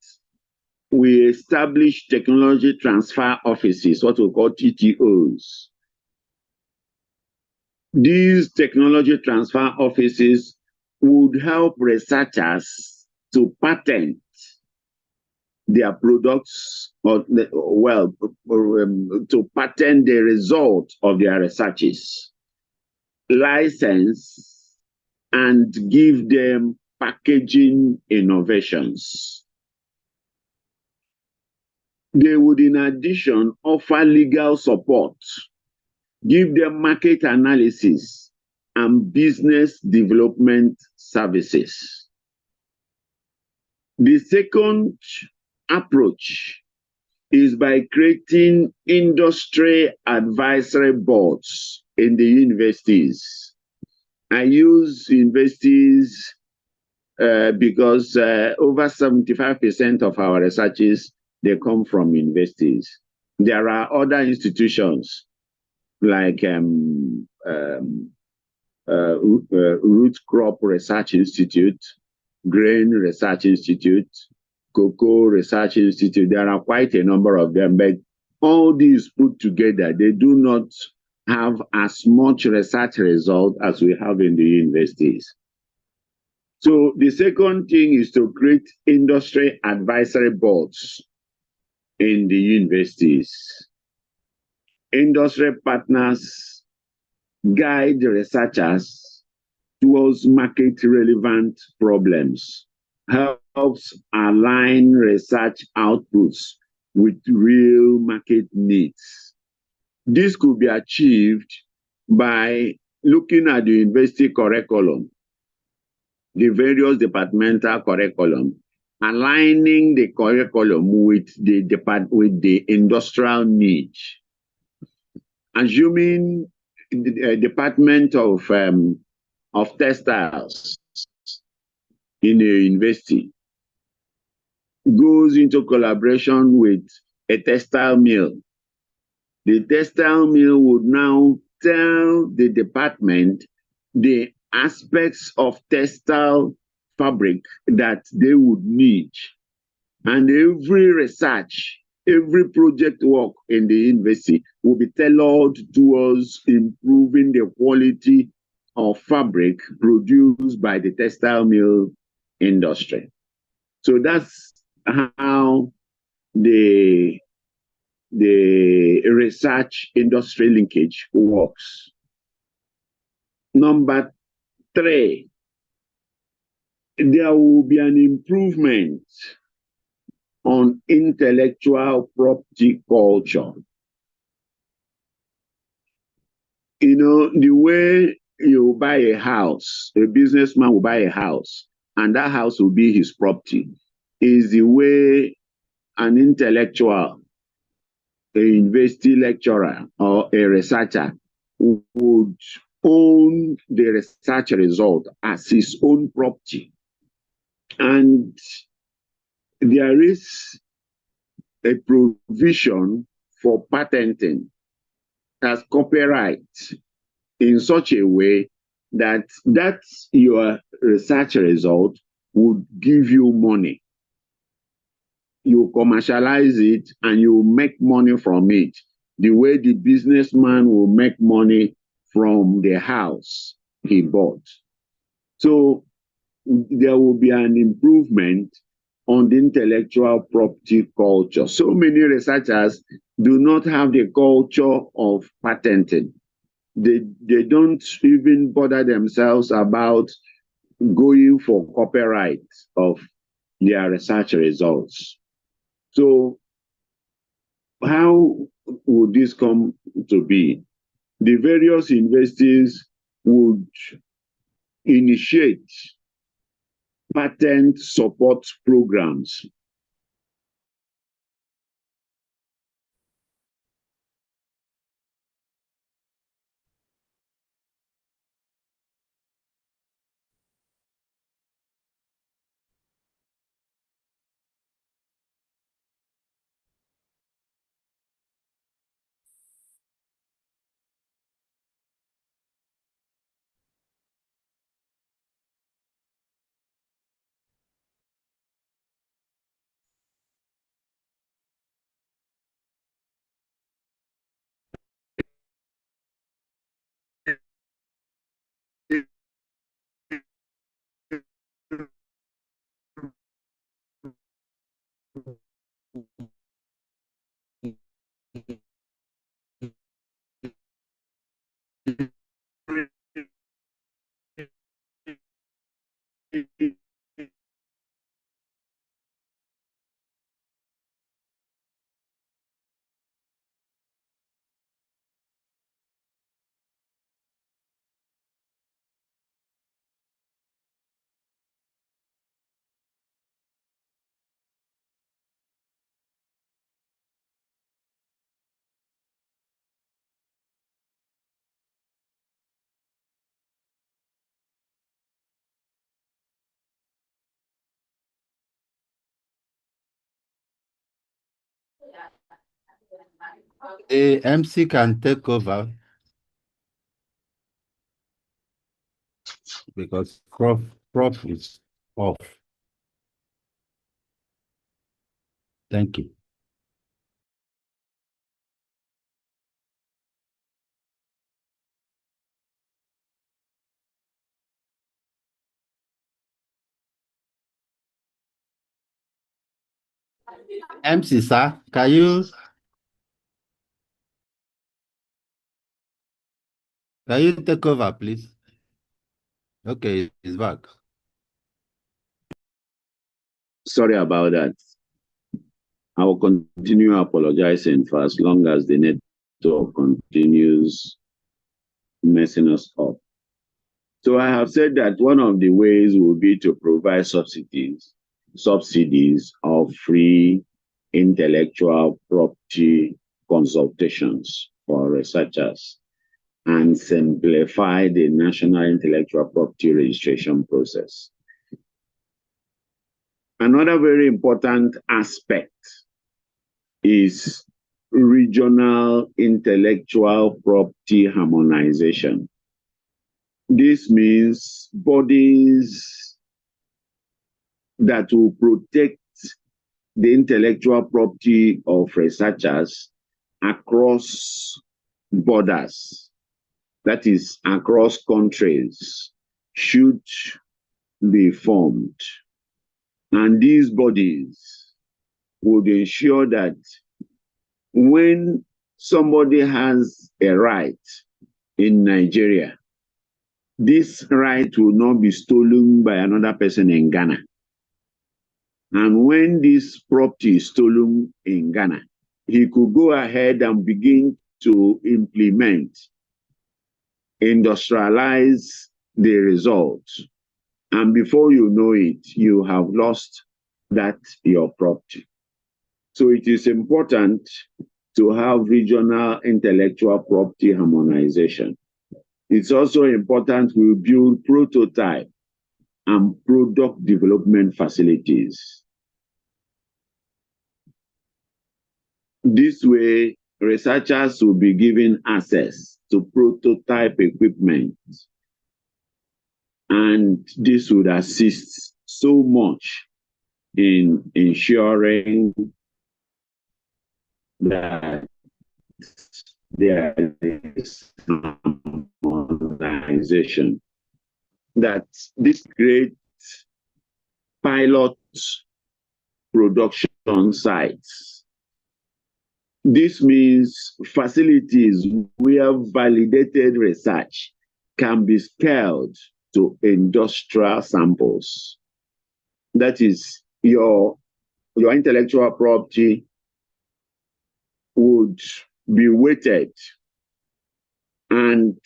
We establish technology transfer offices, what we call TTOs. These technology transfer offices would help researchers to patent their products, or to patent the result of their researches, license, and give them packaging innovations. They would, in addition, offer legal support, give them market analysis, and business development services. The second approach is by creating industry advisory boards in the universities. I use universities because over 75% of our researches, they come from universities. There are other institutions like Root Crop Research Institute, Grain Research Institute, Cocoa Research Institute. There are quite a number of them, but all these put together, they do not have as much research result as we have in the universities. So the second thing is to create industry advisory boards in the universities. Industry partners guide researchers towards market-relevant problems, helps align research outputs with real market needs. This could be achieved by looking at the university curriculum, the various departmental curriculum, aligning the curriculum with the industrial needs. Assuming the Department of Textiles in a university goes into collaboration with a textile mill, the textile mill would now tell the department the aspects of textile fabric that they would need. And every research, every project work in the university will be tailored towards improving the quality of fabric produced by the textile mill industry. So that's how the research industry linkage works. Number 3, there will be an improvement on intellectual property culture. You know, the way you buy a house, a businessman will buy a house, and that house will be his property, is the way an intellectual, a university lecturer, or a researcher would own the research result as his own property. And there is a provision for patenting as copyright in such a way that your research result would give you money. You commercialize it and you make money from it, the way the businessman will make money from the house he bought. So there will be an improvement on the intellectual property culture. So many researchers do not have the culture of patenting. They don't even bother themselves about going for copyright of their research results. So how would this come to be? The various universities would initiate patent support programs. A MC can take over because Prof is off. Thank you. MC, sir, can you take over, please? Okay, he's back. Sorry about that. I will continue apologizing for as long as the network continues messing us up. So I have said that one of the ways will be to provide subsidies of free intellectual property consultations for researchers and simplify the national intellectual property registration process. Another very important aspect is regional intellectual property harmonization. This means bodies that will protect the intellectual property of researchers across borders, that is, across countries, should be formed. And these bodies would ensure that when somebody has a right in Nigeria, this right will not be stolen by another person in Ghana. And when this property is stolen in Ghana, he could go ahead and begin to implement, industrialize the results. And before you know it, you have lost that your property. So it is important to have regional intellectual property harmonization. It's also important we build prototype and product development facilities. This way, researchers will be given access to prototype equipment, and this would assist so much in ensuring that there is harmonization, that this great pilot production sites This means facilities where validated research can be scaled to industrial samples. That is, your intellectual property would be weighted, and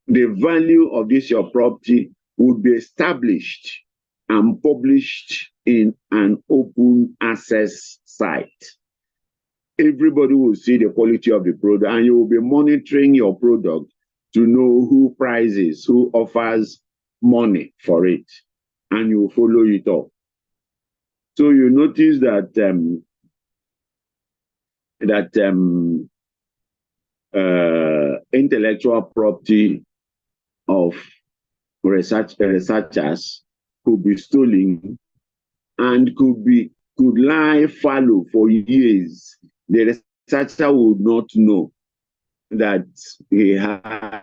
the value of this your property would be established and published in an open access site. Everybody will see the quality of the product, and you will be monitoring your product to know who prices, who offers money for it, and you will follow it up. So you notice that intellectual property of researchers could be stolen and could lie fallow for years. The researcher would not know that he has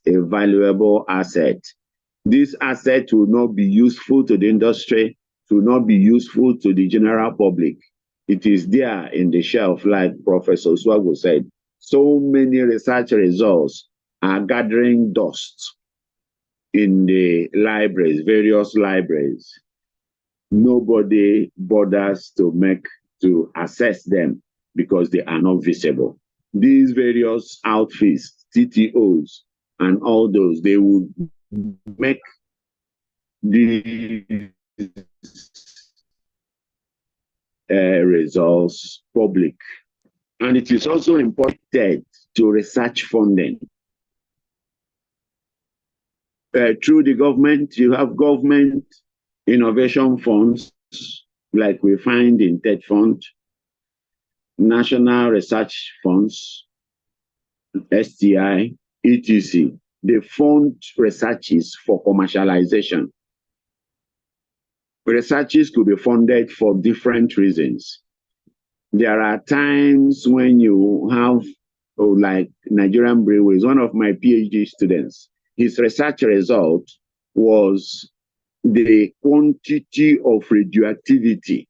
a valuable asset. This asset will not be useful to the industry, will not be useful to the general public. It is there in the shelf, like Professor Swago said. So many research results are gathering dust in the libraries, various libraries. Nobody bothers to assess them because they are not visible. These various outfits, TTOs, and all those, they would make the results public. And it is also important to research funding. Through the government, you have government innovation funds, like we find in TED Fund, National Research Funds, STI, etc. They fund researches for commercialization. Researches could be funded for different reasons. There are times when you have, like Nigerian Breweries, one of my PhD students, his research result was the quantity of radioactivity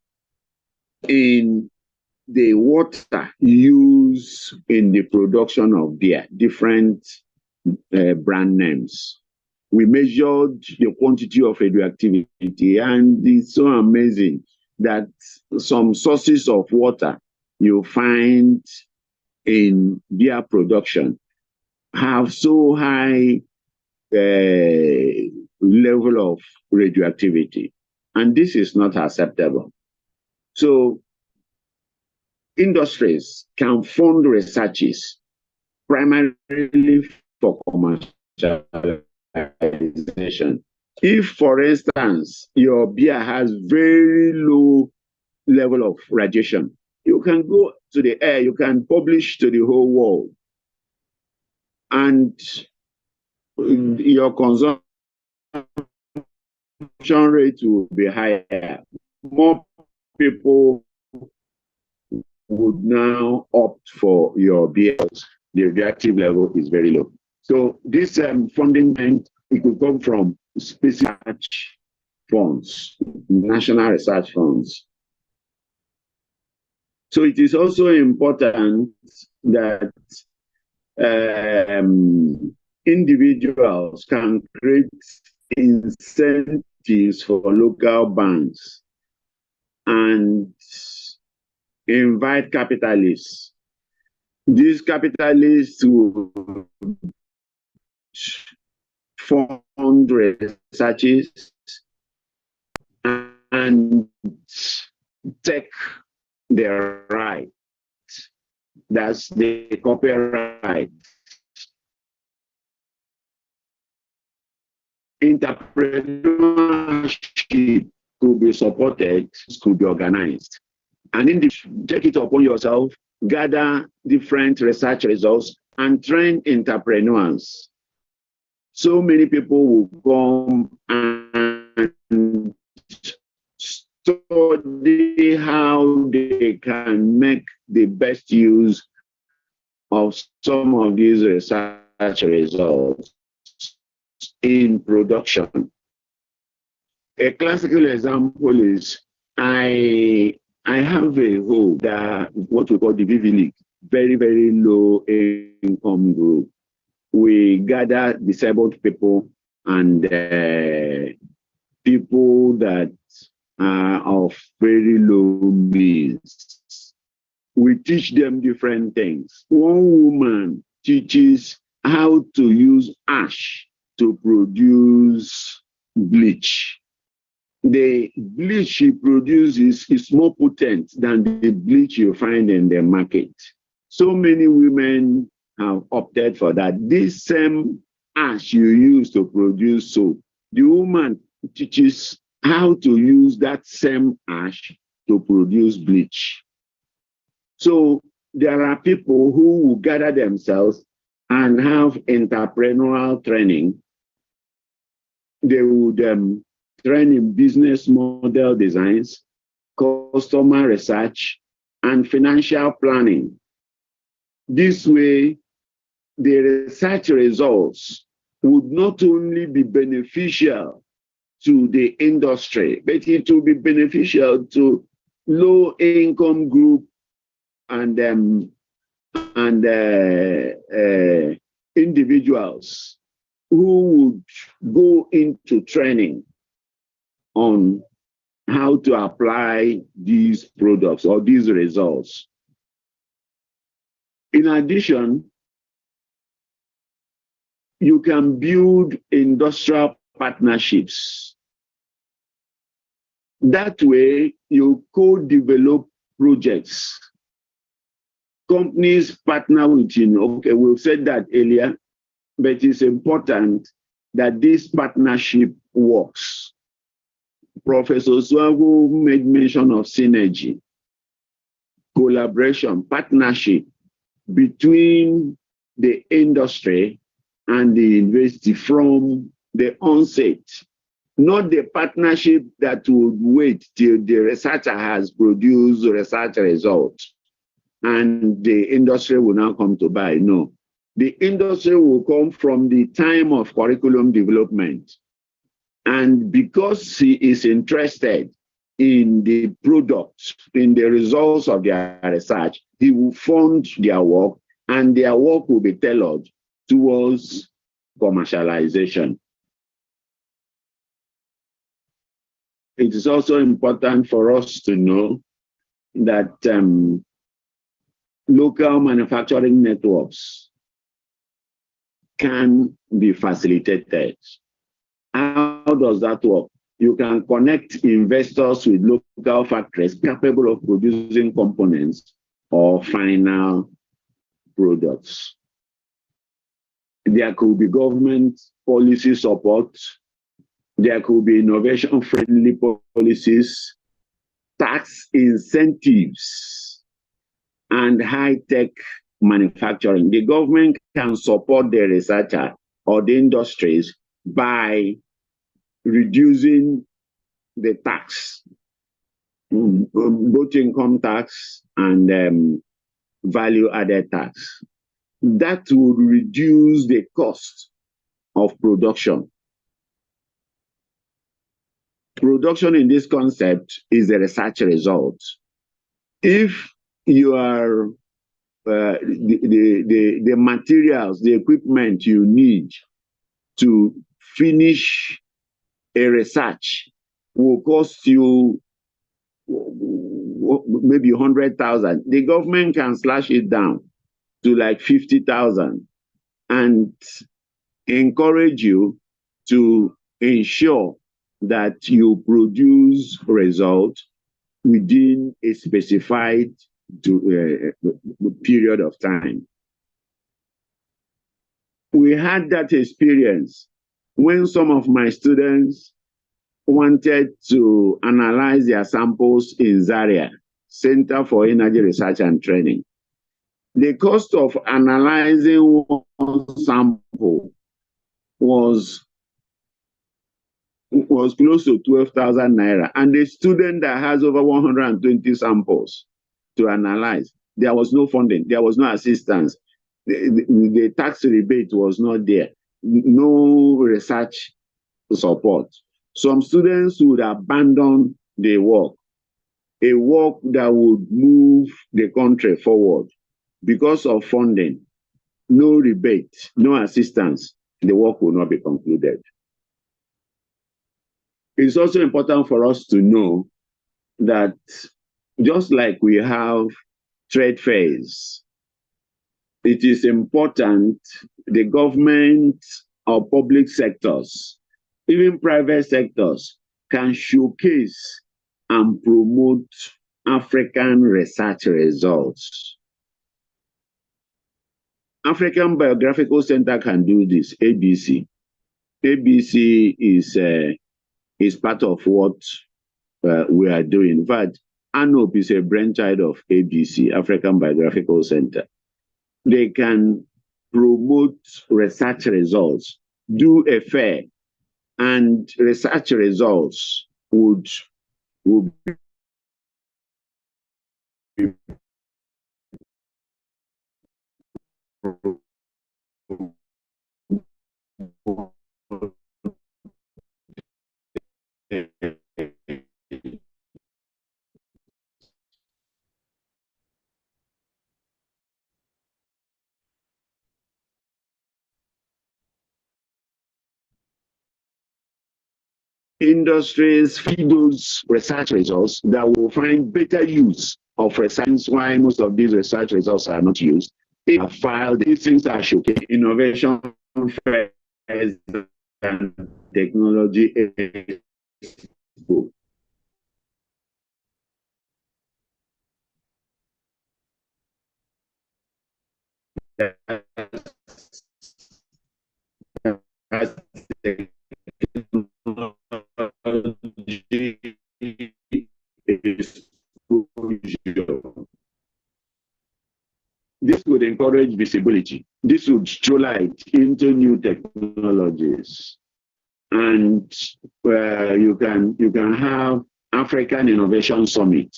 in the water used in the production of beer, different brand names. We measured the quantity of radioactivity, and it's so amazing that some sources of water you find in beer production have so high level of radioactivity, and this is not acceptable. So industries can fund researches primarily for commercialization. If, for instance, your beer has very low level of radiation, you can go to the air, you can publish to the whole world, and your consumption rate will be higher. More people would now opt for your beers. The radioactive level is very low. So this funding, it could come from specific research funds, national research funds. So it is also important that individuals can create incentives for local banks and invite capitalists. These capitalists will fund researches and take their right. That's the copyright. Entrepreneurship could be supported, could be organized. And then take it upon yourself, gather different research results, and train entrepreneurs. So many people will come and study how they can make the best use of some of these research results in production. A classical example is I I have a hope that what we call the VV League, very, very low income group, we gather disabled people and people that are of very low means. We teach them different things. One woman teaches how to use ash to produce bleach. The bleach she produces is more potent than the bleach you find in the market. So many women have opted for that. This same ash you use to produce soap, the woman teaches how to use that same ash to produce bleach. So there are people who will gather themselves and have entrepreneurial training. They would train in business model designs, customer research, and financial planning. This way, the research results would not only be beneficial to the industry, but it will be beneficial to low-income group and individuals who would go into training on how to apply these products or these results. In addition, you can build industrial partnerships. That way, you co-develop projects. Companies partner with you. Okay, we've said that earlier, but it's important that this partnership works. Professor Swago made mention of synergy, collaboration, partnership between the industry and the university from the onset, not the partnership that would wait till the researcher has produced research results and the industry will now come to buy. No, the industry will come from the time of curriculum development. And because he is interested in the products, in the results of their research, he will fund their work and their work will be tailored towards commercialization. It is also important for us to know that local manufacturing networks can be facilitated. How does that work? You can connect investors with local factories capable of producing components or final products. There could be government policy support. There could be innovation-friendly policies, tax incentives, and high-tech manufacturing. The government can support the researcher or the industries by reducing the tax, both income tax and value-added tax. That would reduce the cost of production. Production in this concept is a research result. If you are the materials, the equipment you need to finish a research will cost you maybe 100,000. The government can slash it down to like 50,000 and encourage you to ensure that you produce results within a specified period of time. We had that experience when some of my students wanted to analyze their samples in Zaria, Center for Energy Research and Training. The cost of analyzing one sample was close to 12,000 naira. And the student that has over 120 samples to analyze, there was no funding, there was no assistance. The tax rebate was not there, no research support. Some students would abandon the work. a work that would move the country forward. Because of funding, no rebate, no assistance, the work will not be concluded. It's also important for us to know that just like we have trade fairs, it is important the government or public sectors, even private sectors, can showcase and promote African research results. African Biographical Center can do this, ABC. ABC is part of what we are doing. In fact, ANOP is a brainchild of ABC, African Biographical Center. They can promote research results, do a fair, and research results would be industries feed those research results that will find better use of research. Why most of these research results are not used. They are filed, these things are showcased, innovation fairs and technology expo. This would encourage visibility. This would show light into new technologies. And you can have African Innovation Summit.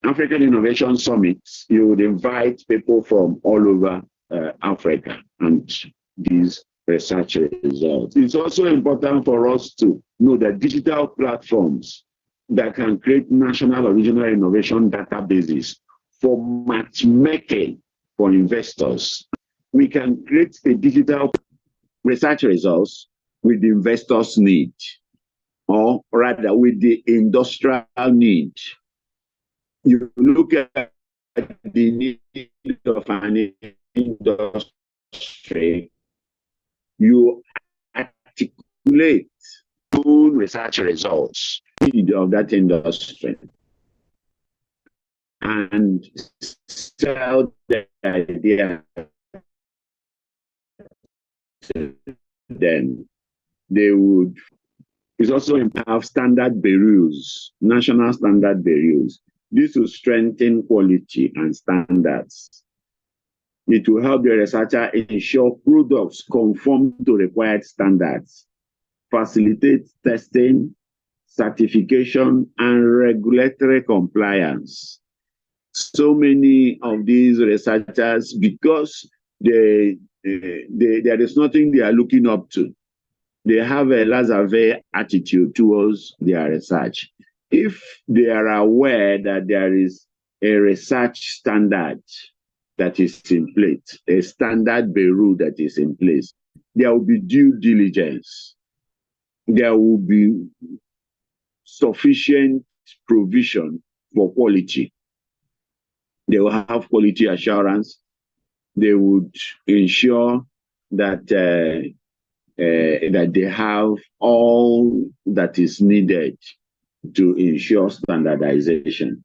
African Innovation Summit, you would invite people from all over Africa and these research results. It's also important for us to know that digital platforms that can create national or regional innovation databases for matchmaking for investors. We can create a digital research results with the investors' need, or rather with the industrial need. You look at the need of an industry, you articulate own research results of that industry and sell the idea to them. They would, it's also have standard bureaus, national standard bureaus. This will strengthen quality and standards. It will help the researcher ensure products conform to required standards, facilitate testing, certification, and regulatory compliance. So many of these researchers, because there is nothing they are looking up to, they have a laissez-faire attitude towards their research. If they are aware that there is a research standard that is in place, a standard bureau that is in place, there will be due diligence. There will be sufficient provision for quality. They will have quality assurance. They would ensure that that they have all that is needed to ensure standardization.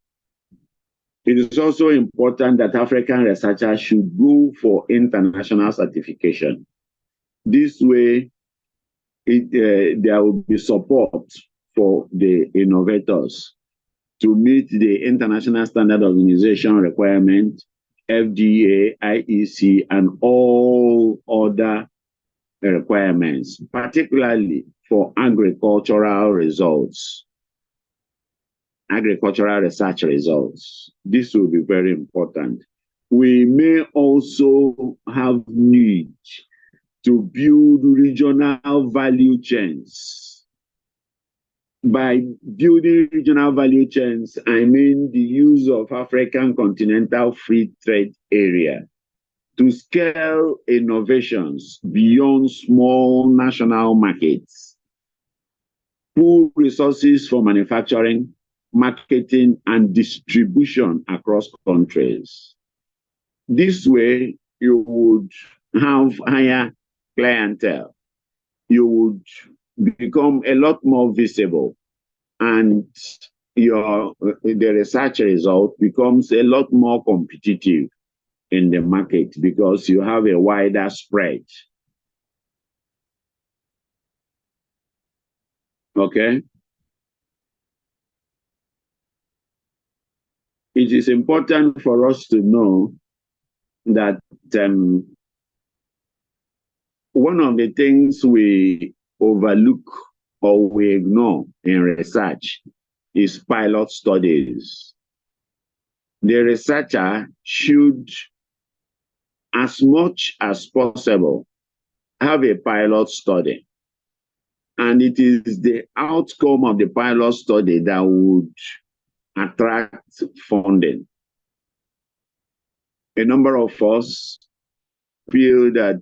It is also important that African researchers should go for international certification. This way, there will be support for the innovators to meet the International Standard Organization requirement, FDA, IEC, and all other requirements, particularly for agricultural results, agricultural research results. This will be very important. We may also have need to build regional value chains By building regional value chains, I mean the use of African Continental Free Trade Area to scale innovations beyond small national markets, pool resources for manufacturing, marketing, and distribution across countries. This way, you would have higher clientele. You would become a lot more visible, and the research result becomes a lot more competitive in the market because you have a wider spread. Okay? It is important for us to know that one of the things we overlook or we ignore in research is pilot studies. The researcher should, as much as possible, have a pilot study. And it is the outcome of the pilot study that would attract funding. A number of us feel that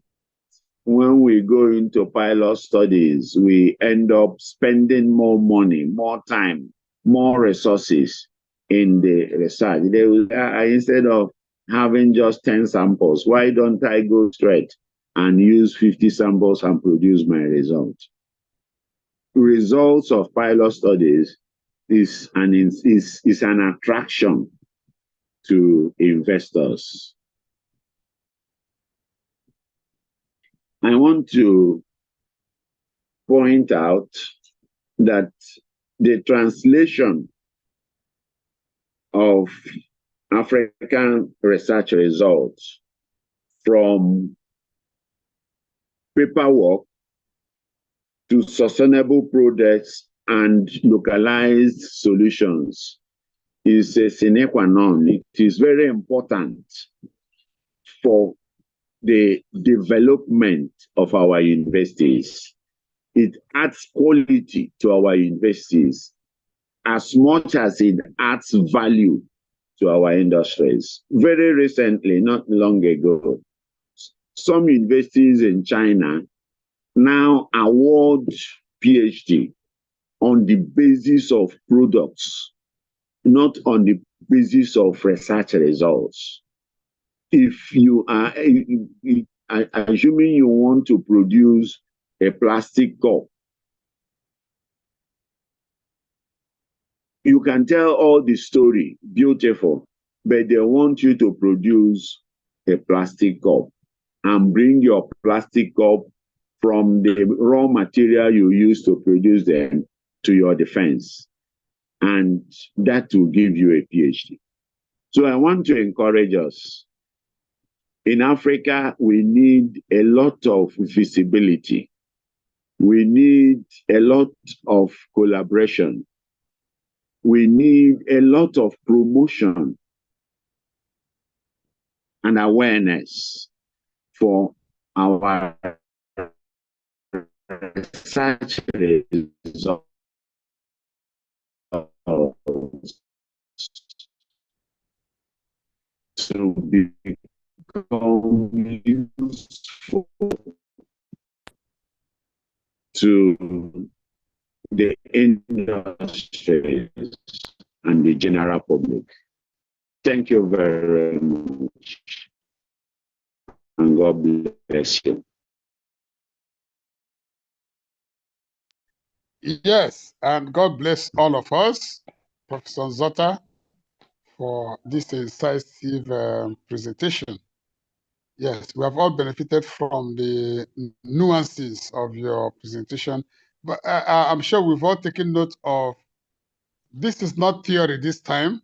when we go into pilot studies, we end up spending more money, more time, more resources in the research. They will, instead of having just 10 samples, why don't I go straight and use 50 samples and produce my result? Results of pilot studies is an attraction to investors. I want to point out that the translation of African research results from paperwork to sustainable products and localized solutions is a sine qua non. It is very important for the development of our universities. It adds quality to our universities as much as it adds value to our industries. Very recently, not long ago, some universities in China now award PhD on the basis of products, not on the basis of research results. If you are assuming you want to produce a plastic cup, you can tell all the story, beautiful, but they want you to produce a plastic cup and bring your plastic cup from the raw material you use to produce them to your defense. And that will give you a PhD. So I want to encourage us. In Africa, we need a lot of visibility. We need a lot of collaboration. We need a lot of promotion and awareness for our research results to become useful to the industry and the general public. Thank you very much, and God bless you. Yes, and God bless all of us, Professor Nzota, for this incisive presentation. Yes, we have all benefited from the nuances of your presentation, but I'm sure we've all taken note of this is not theory this time,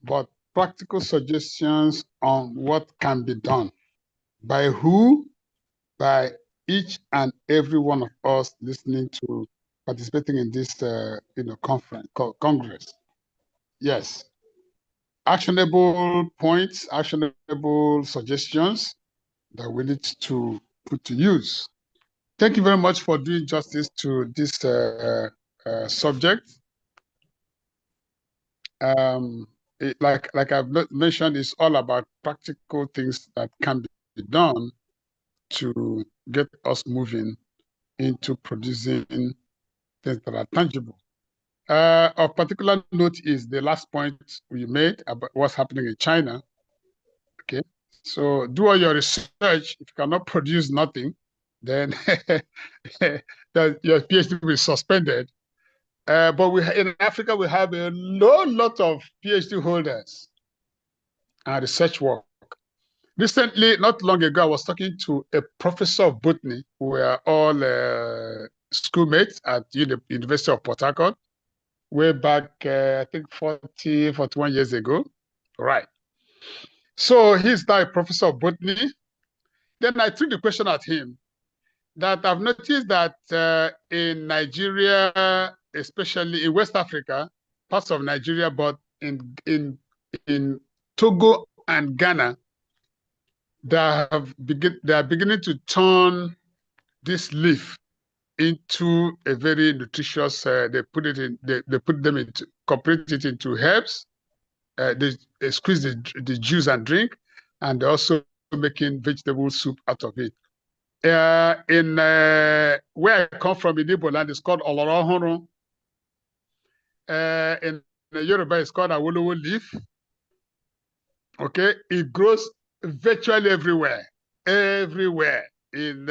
but practical suggestions on what can be done. By who? By each and every one of us listening to, participating in this congress. Yes. Actionable points, actionable suggestions that we need to put to use. Thank you very much for doing justice to this subject. Like I've mentioned, it's all about practical things that can be done to get us moving into producing things that are tangible. Of particular note is the last point we made about what's happening in China. Okay, so do all your research. If you cannot produce nothing, then your PhD will be suspended. But in Africa, we have a lot of PhD holders and research work. Recently, not long ago, I was talking to a professor of botany. We were all schoolmates at the University of Port Harcourt way back, I think 41 years ago. Right. So he's now a professor of botany. Then I threw the question at him that I've noticed that in Nigeria, especially in West Africa, parts of Nigeria, but in Togo and Ghana, they are beginning to turn this leaf into a very nutritious. They put them into, incorporate it into herbs. They squeeze the juice and drink, and they're also making vegetable soup out of it. In where I come from in Igbo land, it's called Olorohoro. In Yoruba, it's called Awolowo leaf. Okay, it grows virtually everywhere. In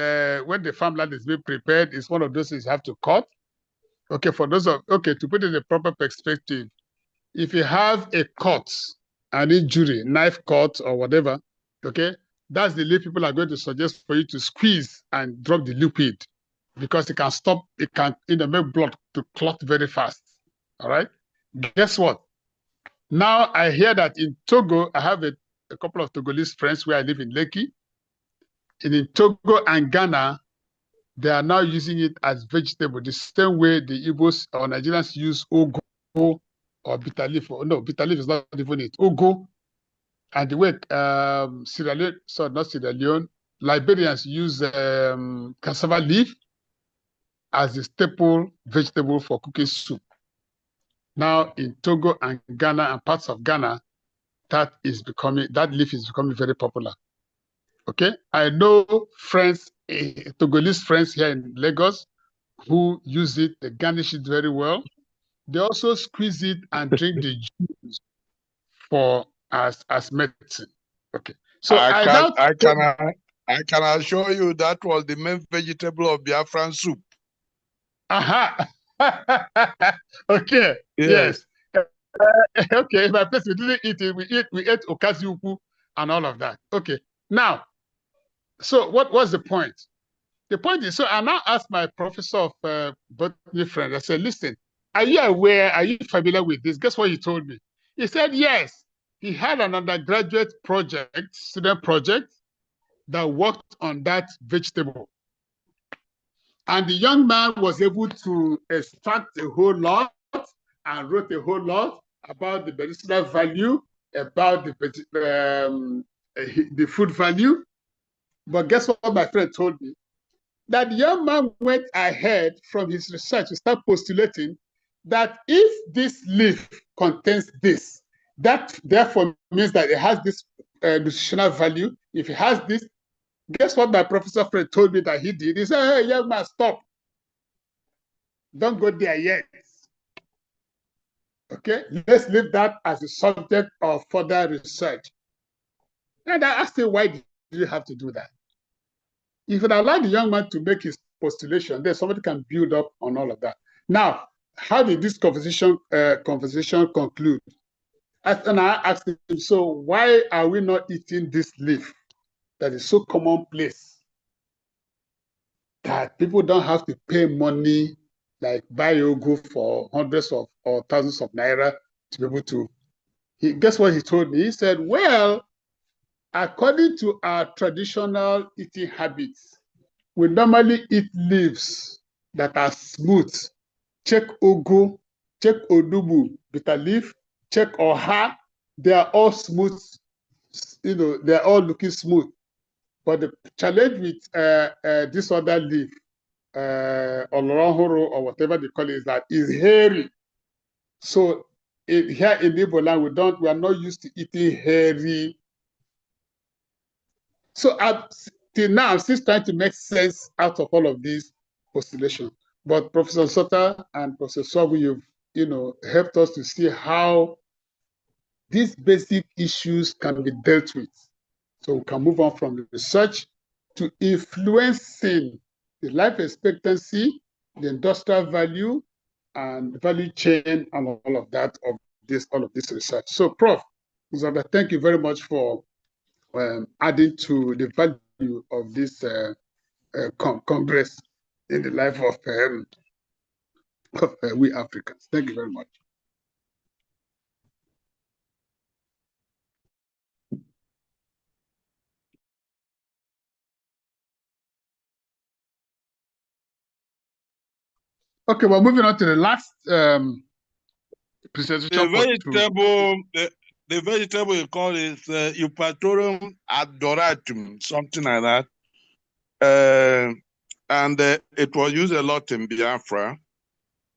when the farmland is being prepared, it's one of those things you have to cut. Okay, to put it in a proper perspective, if you have a cut, an injury, knife cut or whatever, okay, that's the leaf people are going to suggest for you to squeeze and drop the liquid, because it can make blood to clot very fast. All right. Guess what? Now I hear that in Togo, I have a couple of Togolese friends where I live in Lekki. And in Togo and Ghana, they are now using it as vegetable, the same way the Igbos or Nigerians use ugu or bitter leaf. No, bitter leaf is not even it. Ugu. And the way Liberians use cassava leaf as a staple vegetable for cooking soup. Now in Togo and Ghana and parts of Ghana, that leaf is becoming very popular. Okay, I know friends, Togolese friends here in Lagos, who use it. They garnish it very well. They also squeeze it and drink the juice as medicine. Okay, so I can assure you that was the main vegetable of Biafran soup. Aha. Okay. Yes. Okay. In my place, we didn't eat it. We ate okaziuku and all of that. Okay. Now, so what was the point? The point is, so I now asked my professor of botany friend. I said, listen, are you familiar with this? Guess what he told me? He said, yes. He had an undergraduate student project that worked on that vegetable. And the young man was able to extract a whole lot and wrote a whole lot about the medicinal value, about the food value. But guess what my friend told me? That the young man went ahead from his research to start postulating that if this leaf contains this, that therefore means that it has this nutritional value. If it has this, guess what my professor friend told me that he did? He said, hey, young man, stop. Don't go there yet. Okay, let's leave that as a subject of further research. And I asked him, why did you have to do that? If you allow the young man to make his postulation, then somebody can build up on all of that. Now, how did this conversation conclude? And I asked him, so why are we not eating this leaf that is so commonplace that people don't have to pay money, like buy ugu for hundreds of or thousands of naira to be able to? Guess what he told me? He said, well, according to our traditional eating habits, we normally eat leaves that are smooth. Check ugu, check odubu, bitter leaf, check oha. They are all smooth. They're all looking smooth. But the challenge with this other leaf Oloronhoro or whatever they call it, is that is hairy. So here in Igbo land, we are not used to eating hairy. So till now, I'm still trying to make sense out of all of these postulations. But Professor Sota and Professor Swagu, you've helped us to see how these basic issues can be dealt with. So we can move on from the research to influencing the life expectancy, the industrial value, and the value chain, and all of that all of this research. So, Prof. Uzaba, thank you very much for adding to the value of this Congress in the life of we Africans. Thank you very much. Okay, well, moving on to the last presentation. The vegetable you call is Eupatorium adoratum, something like that. And it was used a lot in Biafra.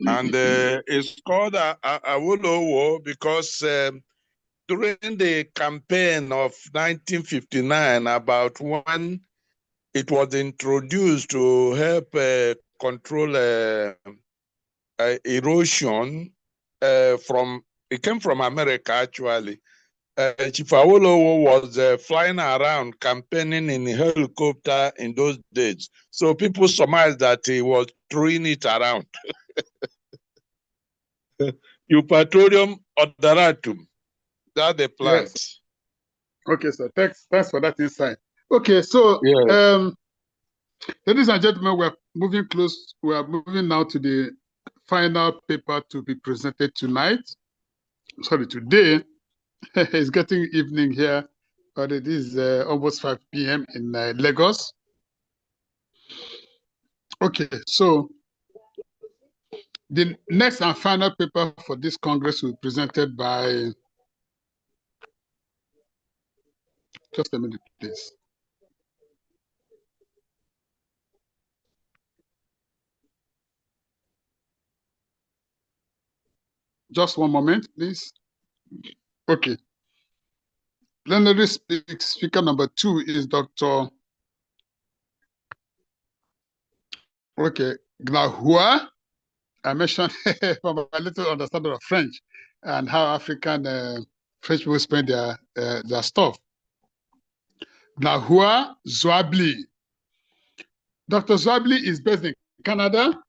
And it's called Awolowo because during the campaign of 1959, about when it was introduced to help control erosion it came from America, actually. Chief Awolowo was flying around campaigning in a helicopter in those days. So people surmised that he was throwing it around. Eupatorium odoratum. That's the plant. Yes. Okay, so thanks for that insight. Okay, so yes. Ladies and gentlemen, we are moving close. We are moving now to the final paper to be presented tonight. Sorry, today. It's getting evening here, but it is almost 5 p.m. in Lagos. Okay, so the next and final paper for this Congress will be presented by, just a minute, please. Just one moment, please. Okay. Plenary speaker number 2 is Dr. Gnahua. I mentioned from a little understanding of French and how African French people spend their stuff. Gnahua Zwabli. Dr. Zwabli is based in Canada.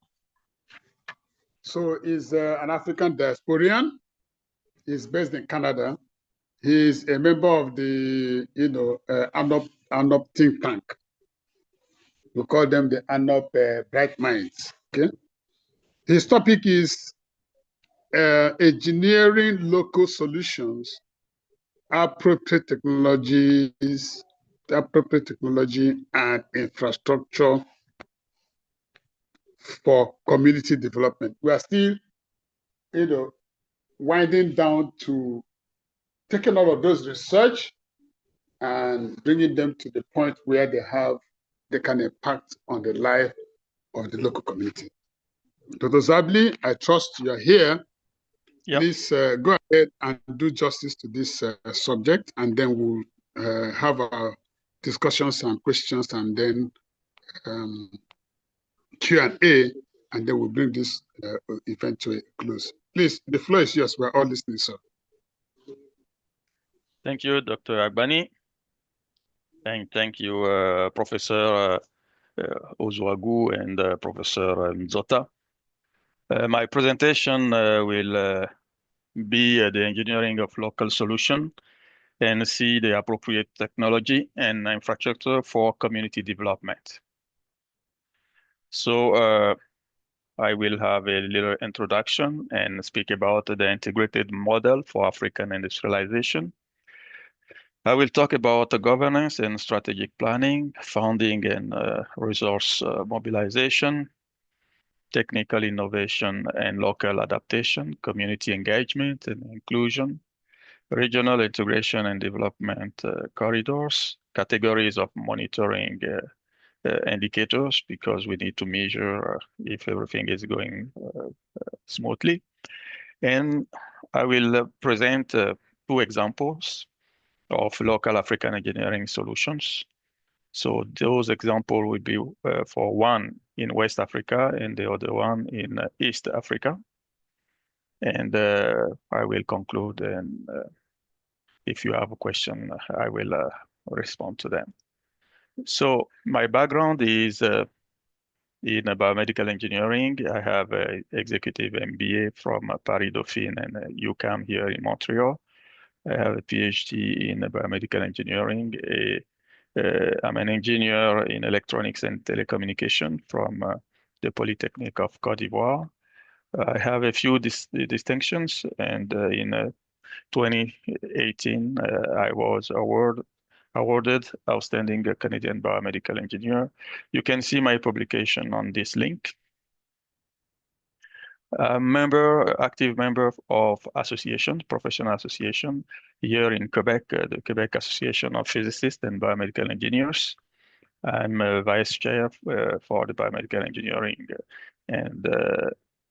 So he's an African diasporian. He's based in Canada. He's a member of the, ANOP think tank. We call them the ANOP Bright Minds. Okay. His topic is engineering local solutions, appropriate technology and infrastructure for community development. We are still, winding down to taking all of those research and bringing them to the point where they can impact on the life of the local community. Dr. Zwabli, I trust you are here. Yep. Please go ahead and do justice to this subject, and then we'll have our discussions and questions, and then Q&A, and then we'll bring this event to a close. Please, the floor is yours. We're all listening, sir. Thank you, Dr. Agbani. And thank you, Professor Ozwagu and Professor Nzota. My presentation will be the engineering of local solution and see the appropriate technology and infrastructure for community development. So I will have a little introduction and speak about the integrated model for African industrialization. I will talk about the governance and strategic planning, funding and resource mobilization, technical innovation and local adaptation, community engagement and inclusion, regional integration and development corridors, categories of monitoring indicators because we need to measure if everything is going smoothly. And I will present 2 examples of local African engineering solutions. So those examples will be for one in West Africa and the other one in East Africa. And I will conclude, and if you have a question, I will respond to them. So my background is in biomedical engineering. I have an executive MBA from Paris Dauphine and UQAM here in Montreal. I have a PhD in biomedical engineering. I'm an engineer in electronics and telecommunication from the Polytechnic of Côte d'Ivoire. I have a few distinctions, and in 2018, I was awarded Outstanding Canadian Biomedical Engineer. You can see my publication on this link. Active member of association, professional association here in Quebec, the Quebec Association of Physicists and Biomedical Engineers. I'm a vice chair for the biomedical engineering, and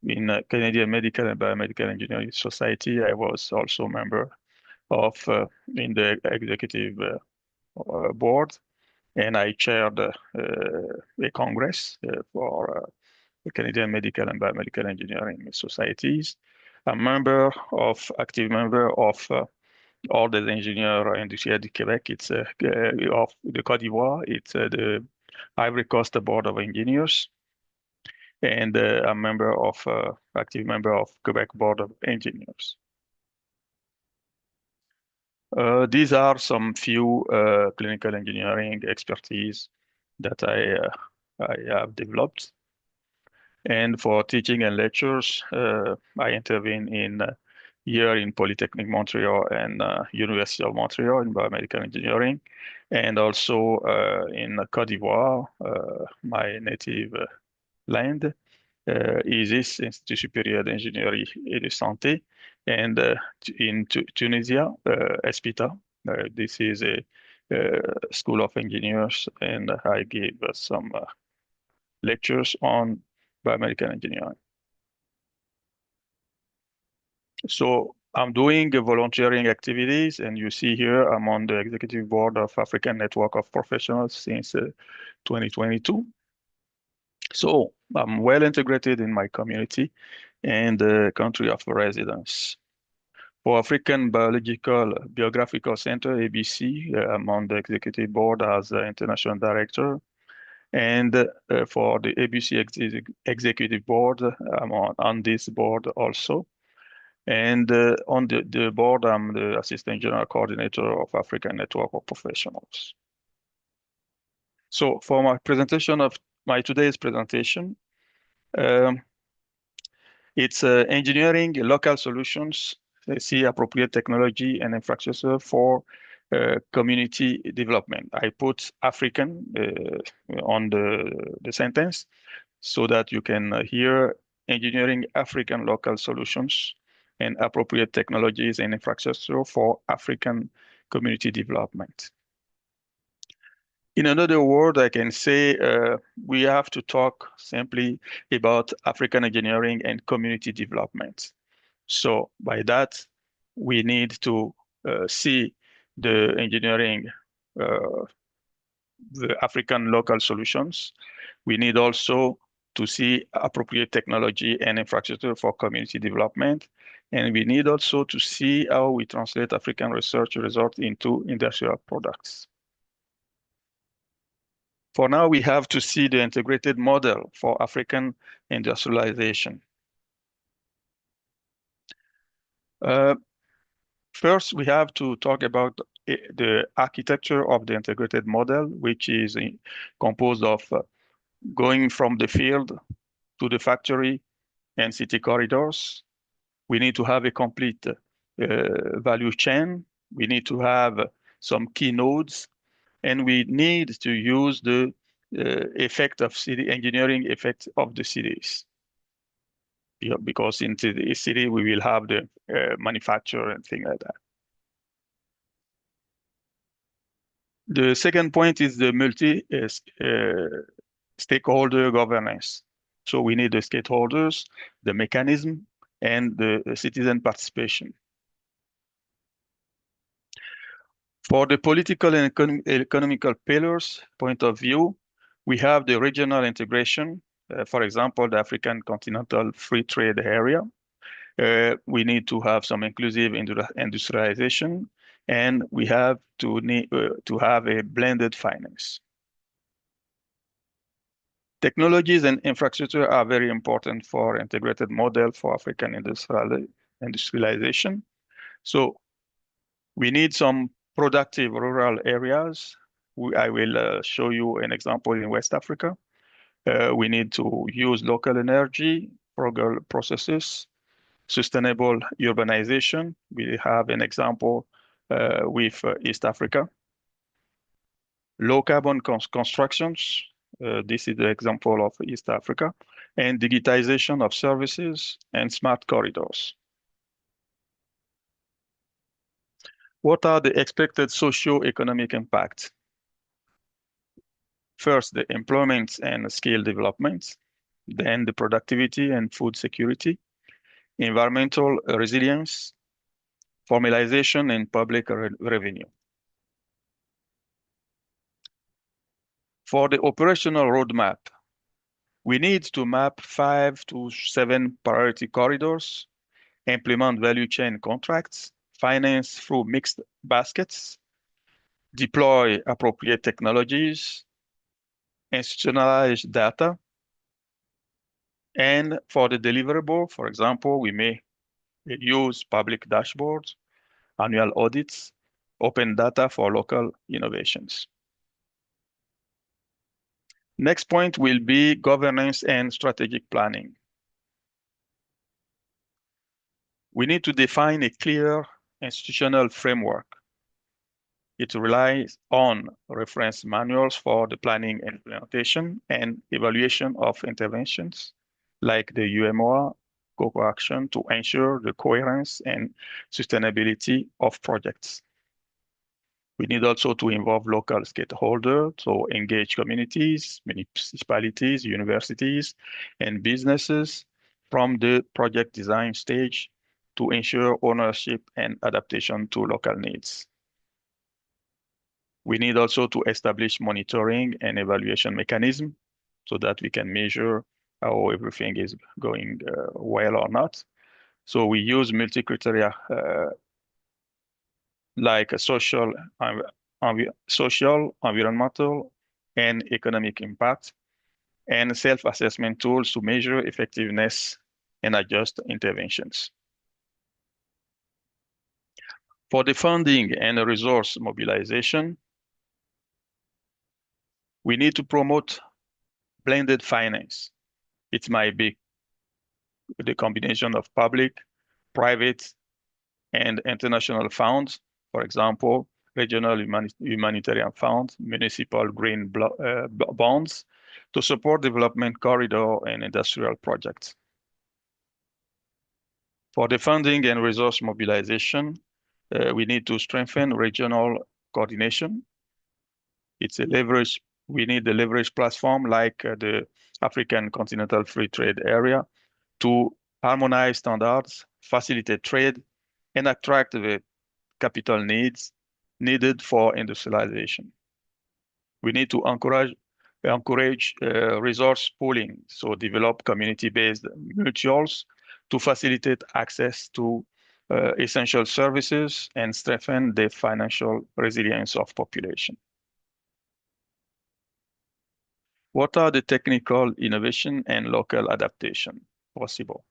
in Canadian Medical and Biomedical Engineering Society, I was also a member of in the executive board, and I chaired a congress for the Canadian Medical and Biomedical Engineering Societies. I'm active member of Ordre des ingénieurs industriels du Québec. It's of the Côte d'Ivoire. It's the Ivory Coast Board of Engineers, and I'm active member of Quebec Board of Engineers. These are some few clinical engineering expertise that I have developed. And for teaching and lectures, I intervene in here in Polytechnic Montreal and University of Montreal in biomedical engineering, and also in Côte d'Ivoire, my native land, ISIS, Institut Supérieur d'Ingénierie et de Santé, and in Tunisia, ESPITA. This is a school of engineers, and I gave some lectures on biomedical engineering. So I'm doing volunteering activities, and you see here I'm on the executive board of African Network of Professionals since 2022. So I'm well integrated in my community and the country of residence. For African Biographical Center, ABC, I'm on the executive board as international director. And for the ABC executive board, I'm on this board also. And on the board, I'm the assistant general coordinator of African Network of Professionals. So for my presentation of today's presentation, it's engineering local solutions, see appropriate technology and infrastructure for community development. I put African on the sentence so that you can hear engineering African local solutions and appropriate technologies and infrastructure for African community development. In another word, I can say we have to talk simply about African engineering and community development. So by that, we need to see the engineering, the African local solutions. We need also to see appropriate technology and infrastructure for community development. And we need also to see how we translate African research results into industrial products. For now, we have to see the integrated model for African industrialization. First, we have to talk about the architecture of the integrated model, which is composed of going from the field to the factory and city corridors. We need to have a complete value chain. We need to have some key nodes, and we need to use the effect of city engineering effect of the cities. Because in the city, we will have the manufacture and things like that. The second point is the multi-stakeholder governance. So we need the stakeholders, the mechanism, and the citizen participation. For the political and economical pillars point of view, we have the regional integration, for example, the African Continental Free Trade Area. We need to have some inclusive industrialization, and we have to have a blended finance. Technologies and infrastructure are very important for integrated model for African industrialization. So we need some productive rural areas. I will show you an example in West Africa. We need to use local energy, frugal processes, sustainable urbanization. We have an example with East Africa. Low carbon constructions. This is the example of East Africa, and digitization of services and smart corridors. What are the expected socio-economic impacts? First, the employment and skill development, then the productivity and food security, environmental resilience, formalization and public revenue. For the operational roadmap, we need to map 5 to 7 priority corridors, implement value chain contracts, finance through mixed baskets, deploy appropriate technologies, institutionalize data, and for the deliverable, for example, we may use public dashboards, annual audits, open data for local innovations. Next point will be governance and strategic planning. We need to define a clear institutional framework. It relies on reference manuals for the planning and implementation and evaluation of interventions, like the UMOA, COCO action, to ensure the coherence and sustainability of projects. We need also to involve local stakeholders, so engage communities, municipalities, universities, and businesses from the project design stage to ensure ownership and adaptation to local needs. We need also to establish monitoring and evaluation mechanism so that we can measure how everything is going well or not. So we use multi-criteria like a social, environmental, and economic impact, and self-assessment tools to measure effectiveness and adjust interventions. For the funding and resource mobilization, we need to promote blended finance. It might be the combination of public, private, and international funds. For example, regional humanitarian funds, municipal green bonds to support development corridor and industrial projects. For the funding and resource mobilization, we need to strengthen regional coordination. It's a leverage. We need a leverage platform like the African Continental Free Trade Area to harmonize standards, facilitate trade, and attract the capital needs needed for industrialization. We need to encourage resource pooling, so develop community-based mutuals to facilitate access to essential services and strengthen the financial resilience of population. What are the technical innovation and local adaptation possible?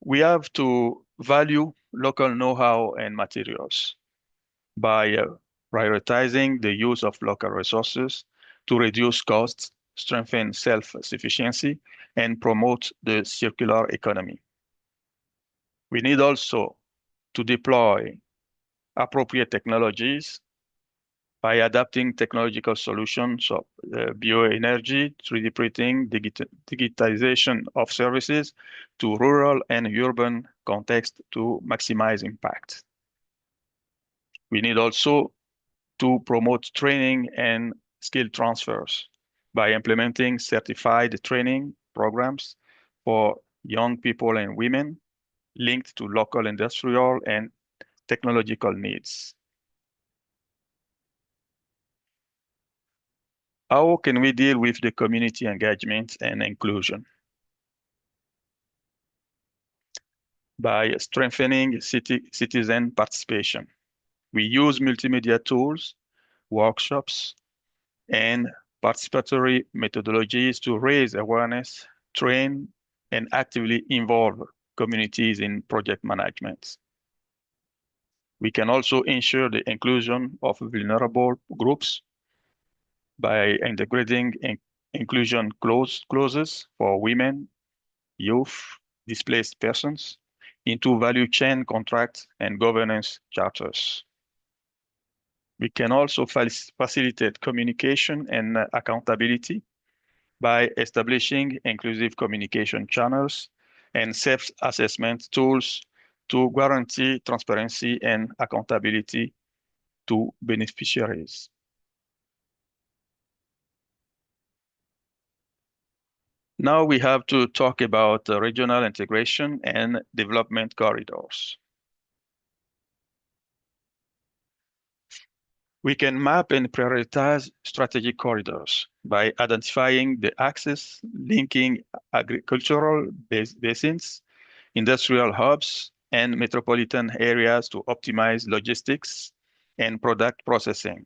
We have to value local know-how and materials by prioritizing the use of local resources to reduce costs, strengthen self-sufficiency, and promote the circular economy. We need also to deploy appropriate technologies by adapting technological solutions of bioenergy, 3D printing, digitization of services to rural and urban context to maximize impact. We need also to promote training and skill transfers by implementing certified training programs for young people and women linked to local industrial and technological needs. How can we deal with the community engagement and inclusion? By strengthening citizen participation. We use multimedia tools, workshops, and participatory methodologies to raise awareness, train, and actively involve communities in project management. We can also ensure the inclusion of vulnerable groups by integrating inclusion clauses for women, youth, displaced persons into value chain contracts and governance charters. We can also facilitate communication and accountability by establishing inclusive communication channels and self-assessment tools to guarantee transparency and accountability to beneficiaries. Now we have to talk about regional integration and development corridors. We can map and prioritize strategic corridors by identifying the axes linking agricultural basins, industrial hubs, and metropolitan areas to optimize logistics and product processing.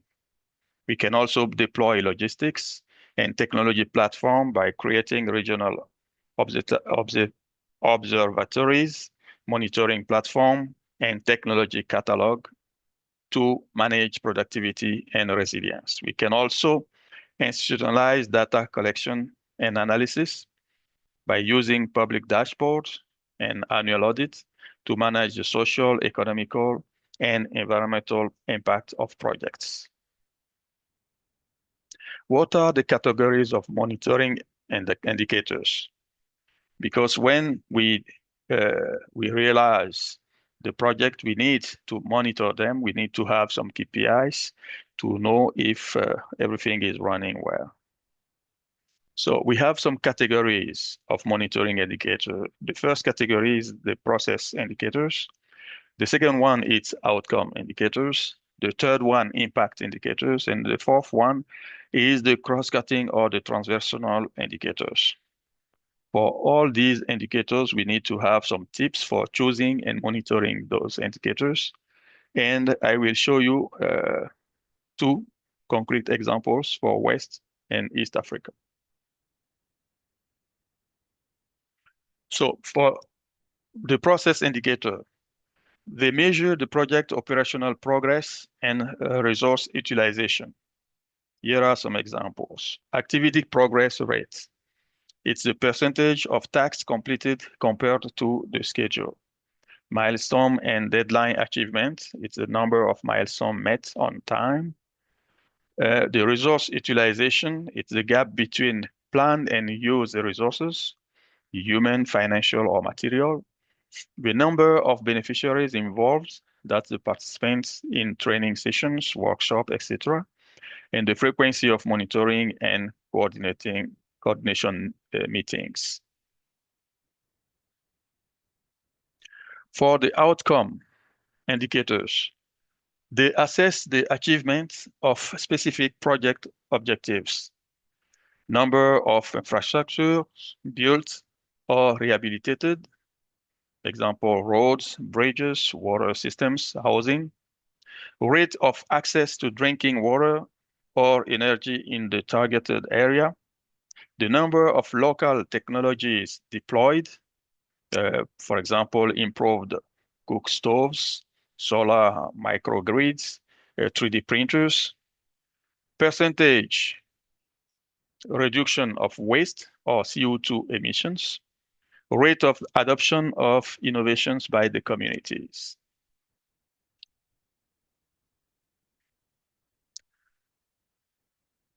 We can also deploy logistics and technology platform by creating regional observatories, monitoring platform, and technology catalog to manage productivity and resilience. We can also institutionalize data collection and analysis by using public dashboards and annual audits to manage the social, economical, and environmental impact of projects. What are the categories of monitoring and the indicators? Because when we realize the project, we need to monitor them. We need to have some KPIs to know if everything is running well. So we have some categories of monitoring indicators. The first category is the process indicators. The second one is outcome indicators. The third one, impact indicators. And the fourth one is the cross-cutting or the transversal indicators. For all these indicators, we need to have some tips for choosing and monitoring those indicators. And I will show you two concrete examples for West and East Africa. So for the process indicator, they measure the project operational progress and resource utilization. Here are some examples. Activity progress rates. It's the percentage of tasks completed compared to the schedule. Milestone and deadline achievement. It's the number of milestones met on time. The resource utilization. It's the gap between planned and used resources, human, financial, or material. The number of beneficiaries involved, that's the participants in training sessions, workshop, etc. And the frequency of monitoring and coordination meetings. For the outcome indicators, they assess the achievement of specific project objectives, number of infrastructures built or rehabilitated, example, roads, bridges, water systems, housing, rate of access to drinking water or energy in the targeted area, the number of local technologies deployed, for example, improved cook stoves, solar microgrids, 3D printers, percentage reduction of waste or CO2 emissions, rate of adoption of innovations by the communities.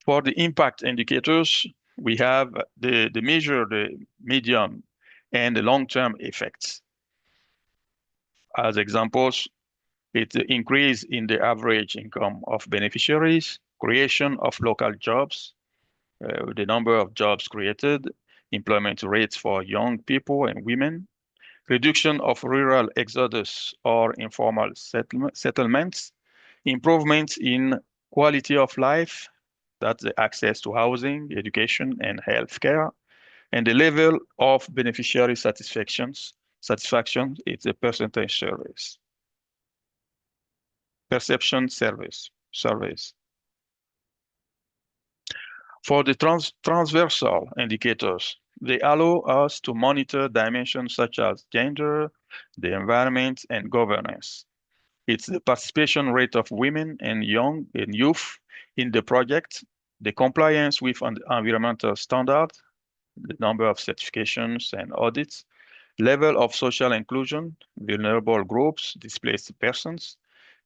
For the impact indicators, we have the measure, the medium, and the long-term effects. As examples, It's the increase in the average income of beneficiaries, creation of local jobs, the number of jobs created, employment rates for young people and women, reduction of rural exodus or informal settlements, improvements in quality of life, that's the access to housing, education, and healthcare, and the level of beneficiary satisfaction, it's a percentage surveys. Perception surveys. For the transversal indicators, they allow us to monitor dimensions such as gender, the environment, and governance. It's the participation rate of women and youth in the project, the compliance with environmental standards, the number of certifications and audits, level of social inclusion, vulnerable groups, displaced persons,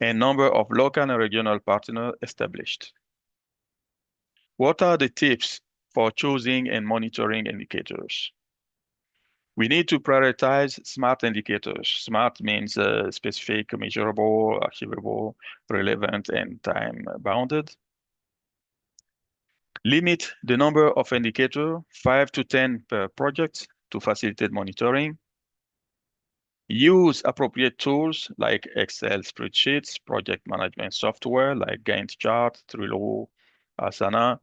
and number of local and regional partners established. What are the tips for choosing and monitoring indicators? We need to prioritize SMART indicators. SMART means specific, measurable, achievable, relevant, and time-bounded. Limit the number of indicators, 5 to 10 per project, to facilitate monitoring. Use appropriate tools like Excel spreadsheets, project management software like Gantt chart, Trello, Asana,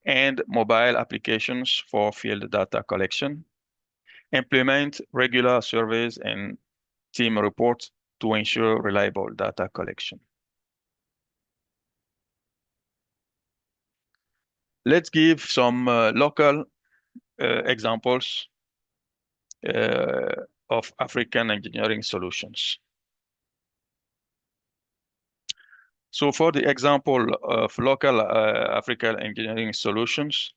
and mobile applications for field data collection. Implement regular surveys and team reports to ensure reliable data collection. Let's give some local examples of African engineering solutions. So for the example of local African engineering solutions,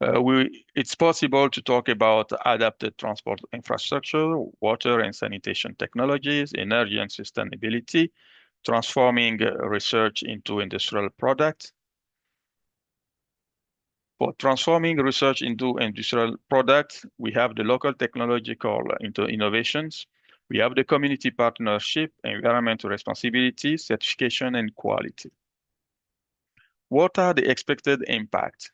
it's possible to talk about adapted transport infrastructure, water and sanitation technologies, energy and sustainability, transforming research into industrial products. For transforming research into industrial products, we have the local technological innovations. We have the community partnership, environmental responsibility, certification, and quality. What are the expected impacts?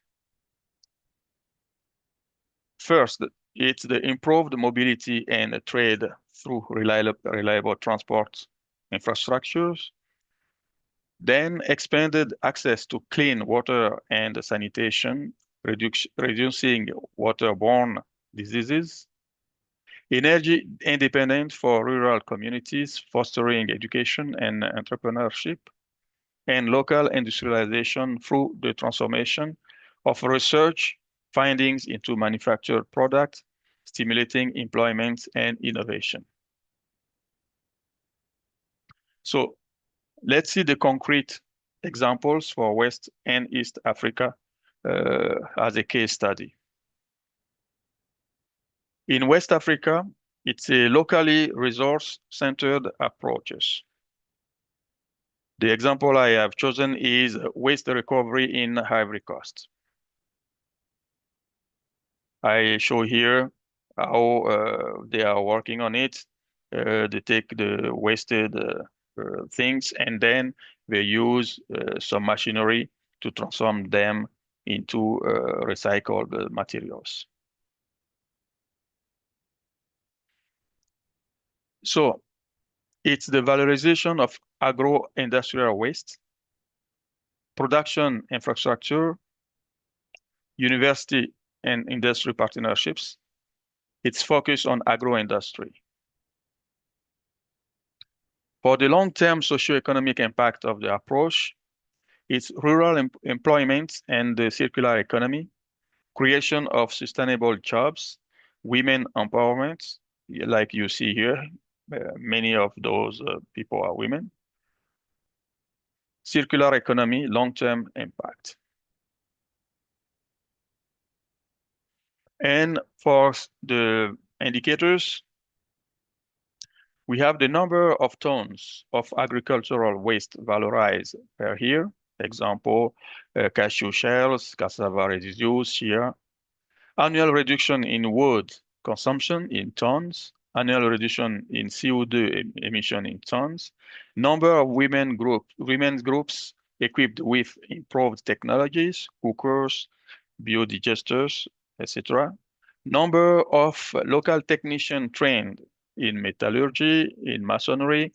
First, it's the improved mobility and trade through reliable transport infrastructures. Then expanded access to clean water and sanitation, reducing waterborne diseases. Energy independence for rural communities, fostering education and entrepreneurship. And local industrialization through the transformation of research findings into manufactured products, stimulating employment and innovation. So let's see the concrete examples for West and East Africa as a case study. In West Africa, it's a locally resource-centered approaches. The example I have chosen is waste recovery in Ivory Coast. I show here how they are working on it. They take the wasted things and then they use some machinery to transform them into recycled materials. So it's the valorization of agro-industrial waste, production infrastructure, university and industry partnerships. It's focused on agro-industry. For the long-term socioeconomic impact of the approach, it's rural employment and the circular economy, creation of sustainable jobs, women empowerment, like you see here, many of those people are women. Circular economy, long-term impact. And for the indicators, we have the number of tons of agricultural waste valorized per year. Example, cashew shells, cassava residues here. Annual reduction in wood consumption in tons, annual reduction in CO2 emission in tons, number of women's groups equipped with improved technologies, cookers, biodigesters, etc. Number of local technicians trained in metallurgy, in masonry,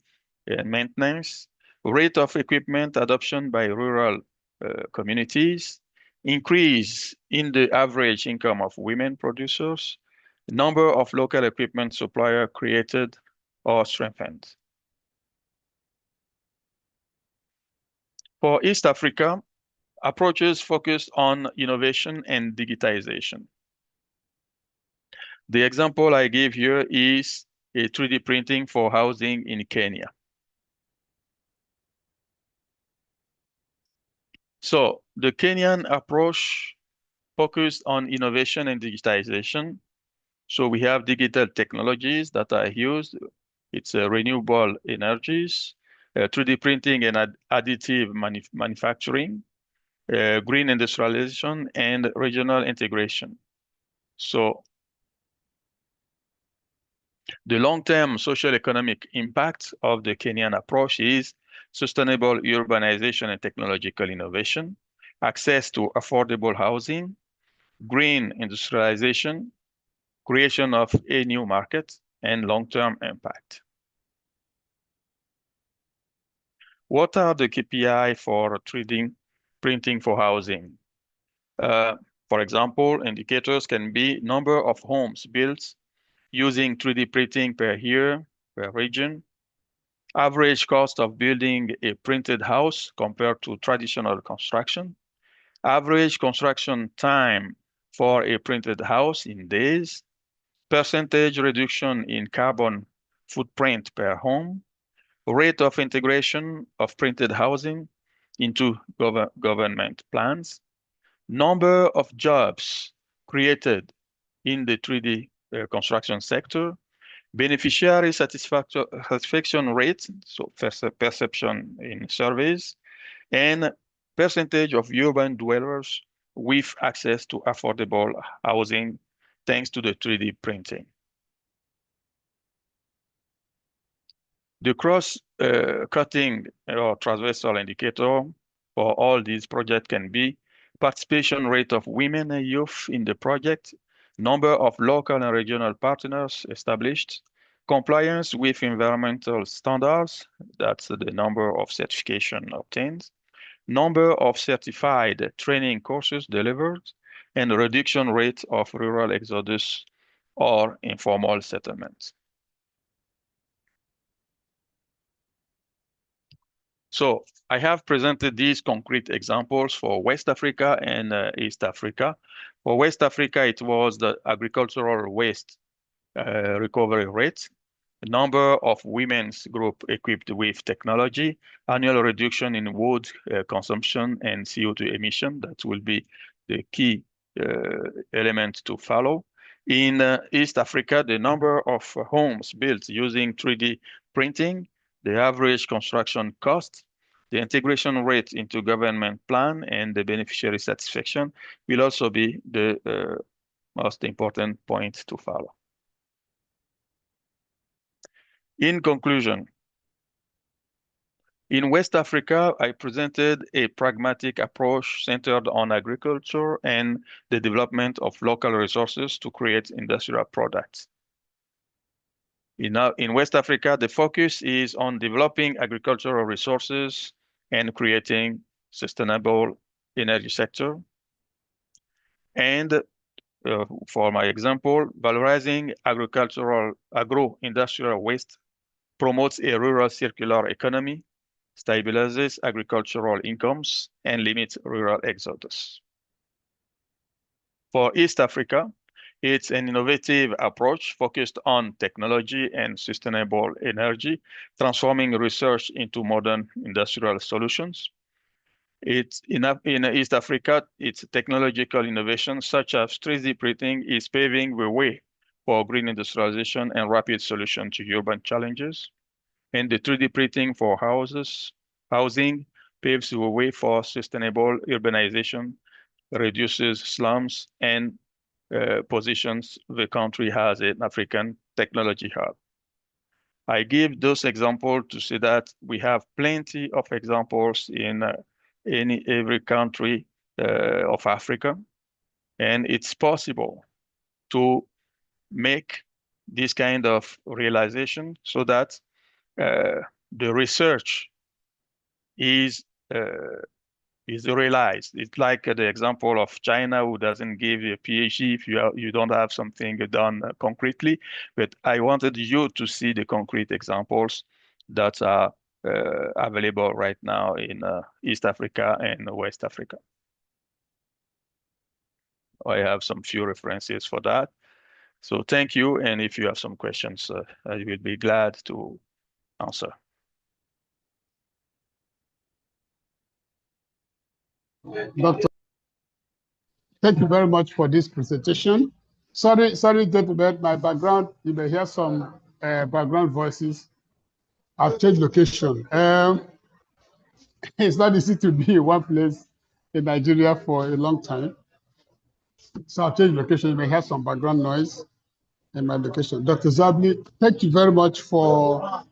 and maintenance, rate of equipment adoption by rural communities, increase in the average income of women producers, number of local equipment supplier created or strengthened. For East Africa, approaches focused on innovation and digitization. The example I give here is a 3D printing for housing in Kenya. So the Kenyan approach focused on innovation and digitization. So we have digital technologies that are used. It's renewable energies, 3D printing and additive manufacturing, green industrialization, and regional integration. So the long-term social economic impact of the Kenyan approach is sustainable urbanization and technological innovation, access to affordable housing, green industrialization, creation of a new market, and long-term impact. What are the KPI for 3D printing for housing? For example, indicators can be number of homes built using 3D printing per year, per region, average cost of building a printed house compared to traditional construction, average construction time for a printed house in days, percentage reduction in carbon footprint per home, rate of integration of printed housing into government plans, number of jobs created in the 3D construction sector, beneficiary satisfaction rate, so perception in surveys, and percentage of urban dwellers with access to affordable housing thanks to the 3D printing. The cross-cutting or transversal indicator for all these projects can be participation rate of women and youth in the project, number of local and regional partners established, compliance with environmental standards, that's the number of certification obtained, number of certified training courses delivered, and reduction rate of rural exodus or informal settlements. So I have presented these concrete examples for West Africa and East Africa. For West Africa, it was the agricultural waste recovery rate, number of women's group equipped with technology, annual reduction in wood consumption and CO2 emission. That will be the key element to follow. In East Africa, the number of homes built using 3D printing, the average construction cost, the integration rate into government plan, and the beneficiary satisfaction will also be the most important point to follow. In conclusion, in West Africa, I presented a pragmatic approach centered on agriculture and the development of local resources to create industrial products. In West Africa, the focus is on developing agricultural resources and creating sustainable energy sector. And for my example, valorizing agro-industrial waste promotes a rural circular economy, stabilizes agricultural incomes, and limits rural exodus. For East Africa, it's an innovative approach focused on technology and sustainable energy, transforming research into modern industrial solutions. It's in East Africa, its technological innovation such as 3D printing is paving the way for green industrialization and rapid solution to urban challenges. And the 3D printing for housing paves the way for sustainable urbanization, reduces slums, and positions the country as an African technology hub. I give those examples to say that we have plenty of examples in every country of Africa, and it's possible to make this kind of realization so that the research is realized. It's like the example of China, who doesn't give you a PhD if you don't have something done concretely. But I wanted you to see the concrete examples that are available right now in East Africa and West Africa. I have some few references for that. So thank you. And if you have some questions, I will be glad to answer. Doctor, thank you very much for this presentation. Sorry, gentlemen, my background, you may hear some background voices. I've changed location. It's not easy to be in one place in Nigeria for a long time. So I've changed location. You may hear some background noise in my location. Dr. Zwabli, thank you very much for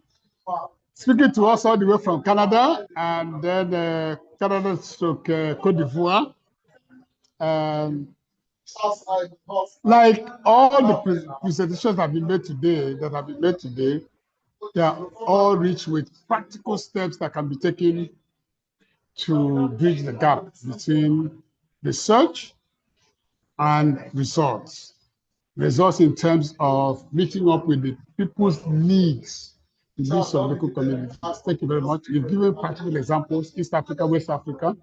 speaking to us all the way from Canada, and then Canada to Cote d'Ivoire. Like all the presentations that have been made today, they are all rich with practical steps that can be taken to bridge the gap between research and results. Results in terms of meeting up with the people's needs in these local communities. Thank you very much. You've given practical examples, East Africa, West Africa,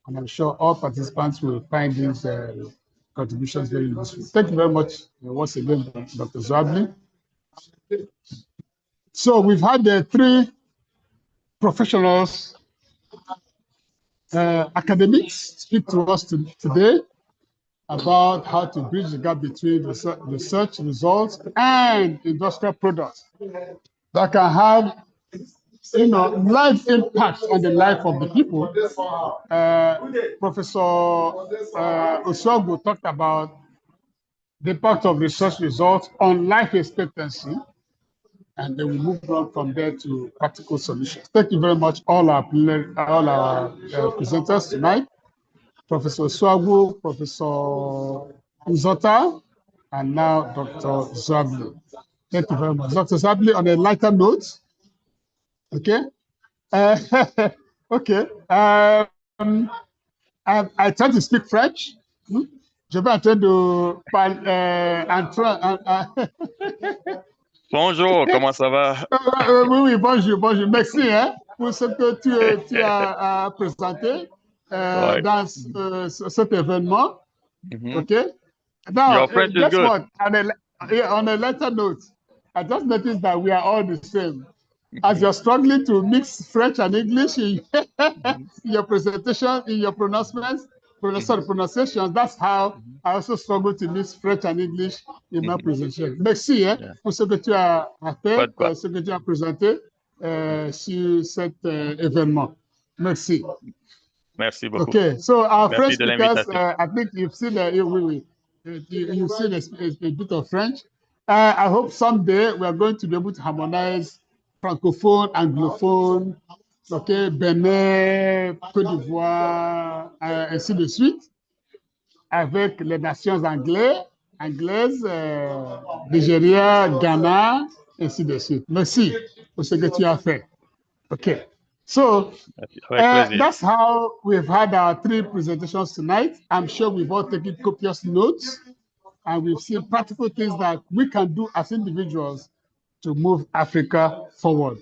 and I'm sure all participants will find these contributions very useful. Thank you very much once again, Dr. Zwabli. So we've had the three professionals, academics, speak to us today about how to bridge the gap between research results and industrial products that can have, life impact on the life of the people. Professor Osuagwu talked about the impact of research results on life expectancy, and then we move on from there to practical solutions. Thank you very much, all our presenters tonight. Professor Osuagwu, Professor Nzota, and now Dr. Zwabli. Thank you very much. Dr. Zwabli, on a lighter note, okay? Okay. I try to speak French. Je vais en train de Bonjour, comment ça va? Oui, bonjour. Merci pour ce que tu as présenté dans cet événement. Okay. Now, guess what? On a lighter note, I just noticed that we are all the same. As you're struggling to mix French and English in your presentation, in your pronunciations, that's how I also struggle to mix French and English in my presentation. Merci pour ce que tu as fait, ce que tu as présenté sur cet événement. Merci. Merci beaucoup. Okay, so our French speakers, I think you've seen you've seen a bit of French. I hope someday we are going to be able to harmonize francophone, anglophone, okay, Bénin, Côte d'Ivoire, ainsi de suite, avec les nations anglaises, Nigeria, Ghana, ainsi de suite. Merci pour ce que tu as fait. Okay, so that's how we've had our three presentations tonight. I'm sure we've all taken copious notes, and we've seen practical things that we can do as individuals to move Africa forward.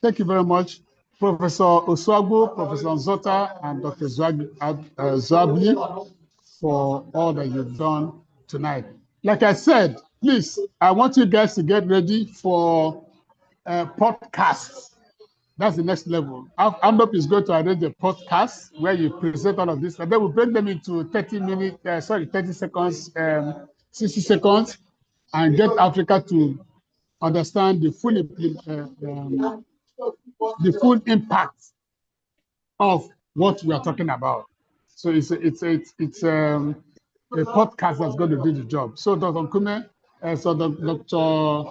Thank you very much, Professor Osuagwu, Professor Nzota, and Dr. Zwabli, for all that you've done tonight. Like I said, please, I want you guys to get ready for podcasts. That's the next level. AMDOP is going to arrange a podcast where you present all of this, and then we'll break them into 30 seconds, 60 seconds, and get Africa to understand the full impact of what we are talking about. So it's a podcast that's going to do the job. So Dr. Nkume, So Dr.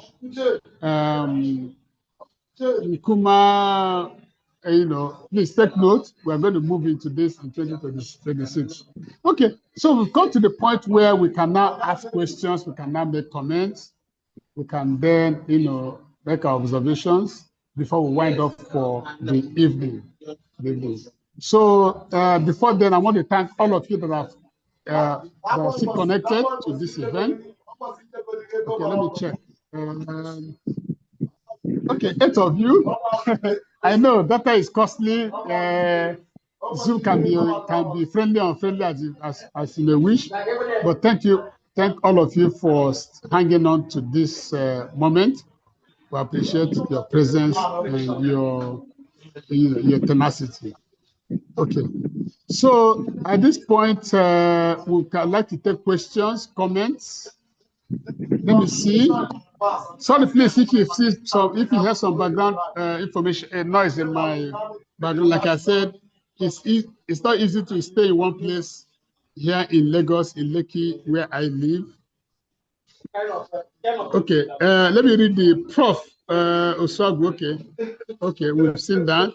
Nkrumah, please take note. We're going to move into this in 2026. Okay, so we've come to the point where we can now ask questions, we can now make comments, we can then, make our observations before we wind up for the evening. So before then, I want to thank all of you that are still connected to this event. Okay, let me check. Okay, 8 of you. I know data is costly. Zoom can be friendly or unfriendly as you may wish. But thank all of you for hanging on to this moment. We appreciate your presence and your tenacity. Okay. So at this point, we would like to take questions, comments. Let me see. Sorry, please, if you have some background information, noise in my background, like I said, it's not easy to stay in one place here in Lagos, in Lekki, where I live. Okay, let me read the Prof. Osagu. Okay, we've seen that.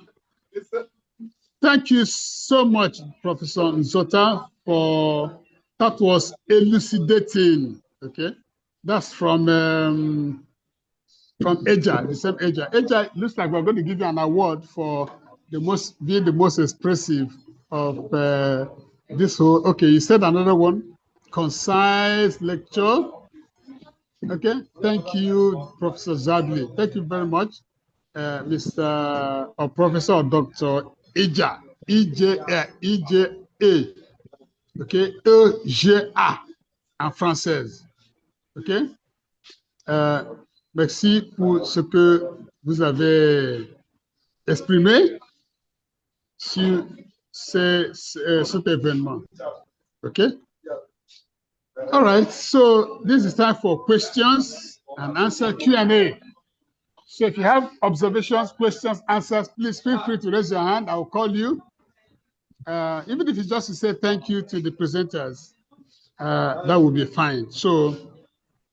Thank you so much, Professor Nzota, that was elucidating. Okay, that's from EJA, the same EJA. EJA looks like we're going to give you an award for being the most expressive of this whole. Okay, you said another one, concise lecture. Okay, thank you, Professor Zadley. Thank you very much, Mr. or Professor or Dr. EJA, EJA, okay, EJA en française. Okay. Merci pour ce que vous avez exprimé sur cet événement. Okay? All right, so this is time for questions and answer Q&A. So if you have observations, questions, answers, please feel free to raise your hand. I'll call you. Even if it's just to say thank you to the presenters, that will be fine. So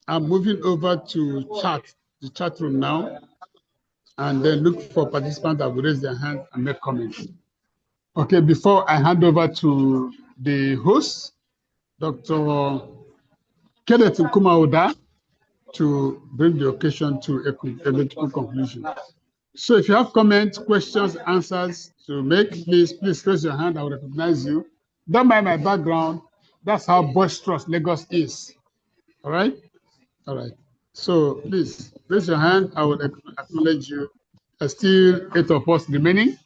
I'm moving over to the chat room now, and then look for participants that will raise their hand and make comments. Okay, before I hand over to the host, Dr. Kenneth Nkrumah, to bring the occasion to a logical conclusion. So if you have comments, questions, answers to make, please raise your hand. I will recognize you. Don't mind my background. That's how boisterous Lagos is. All right? All right. So please raise your hand. I will acknowledge you. There's still 8 of us remaining.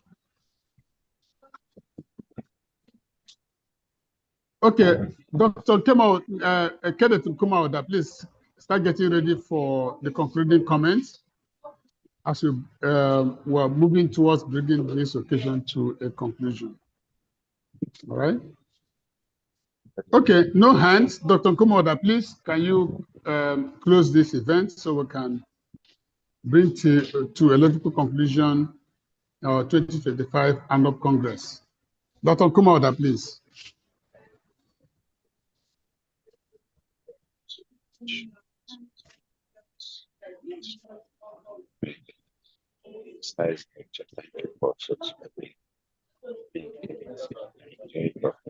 Okay, Dr. Kenneth Nkrumah, please start getting ready for the concluding comments as we are moving towards bringing this occasion to a conclusion. All right. Okay, no hands. Dr. Nkrumah, please, can you close this event so we can bring to a logical conclusion our 2025 annual Congress? Dr. Nkrumah, please.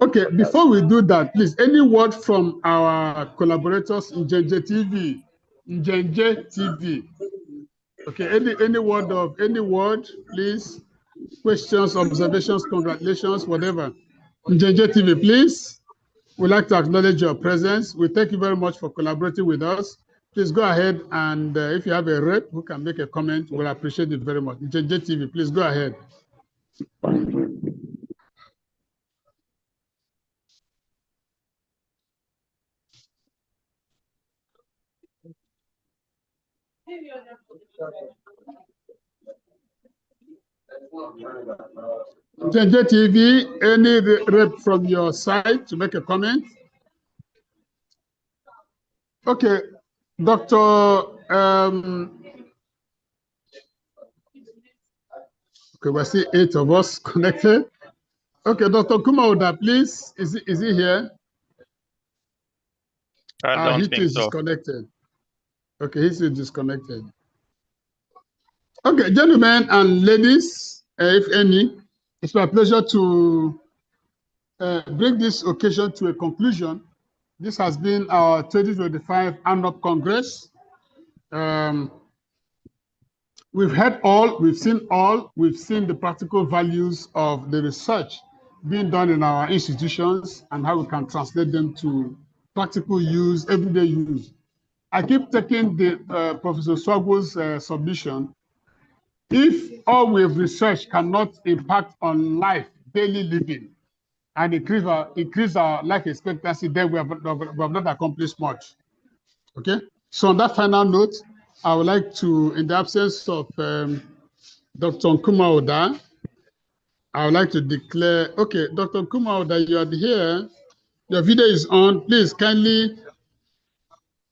Okay, before we do that, please, any word from our collaborators in Njenje TV? Okay, any word, please? Questions, observations, congratulations, whatever. Njenje TV, please. We'd like to acknowledge your presence. We thank you very much for collaborating with us. Please go ahead and if you have a rep who can make a comment, we'll appreciate it very much. Njenje TV, please go ahead. Njenje TV, any rep from your side to make a comment? Okay, Dr. Okay, we're still 8 of us connected. Okay, Dr. Nkrumah, please, is he here? I don't think so. Is connected. Okay, he's disconnected. Okay, gentlemen and ladies, if any, it's my pleasure to bring this occasion to a conclusion. This has been our 2025 ANOP Congress. We've heard all, we've seen the practical values of the research being done in our institutions and how we can translate them to practical use, everyday use. I keep taking the Professor Swagwo's submission. If all we've researched cannot impact on life, daily living, and increase our life expectancy, then we have not accomplished much. Okay? So on that final note, I would like to, in the absence of Dr. Nkrumah Odah, I would like to declare, okay, Dr. Nkrumah Odah, you are here. Your video is on. Please kindly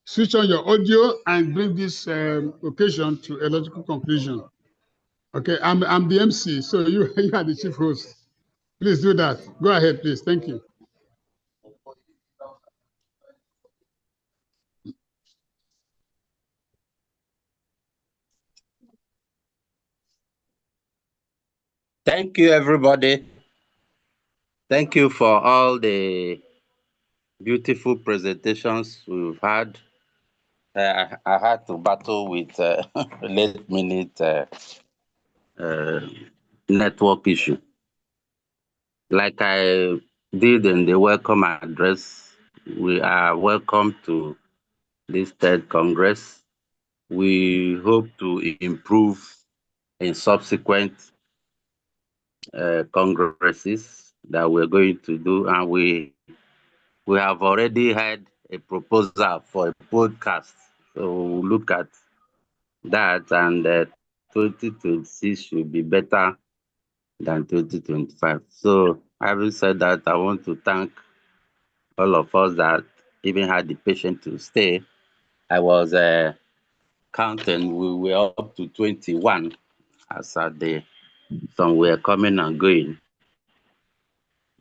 switch on your audio and bring this occasion to a logical conclusion. Okay, I'm the MC, so you are the chief host. Please do that. Go ahead, please. Thank you. Thank you, everybody. Thank you for all the beautiful presentations we've had. I had to battle with late minute network issue. Like I did in the welcome address, we are welcome to this third Congress. We hope to improve in subsequent congresses that we're going to do, and we have already had a proposal for a podcast. So we'll look at that, and 2026 should be better than 2025. So having said that, I want to thank all of us that even had the patience to stay. I was counting, we were up to 21 as at the, some were coming and going.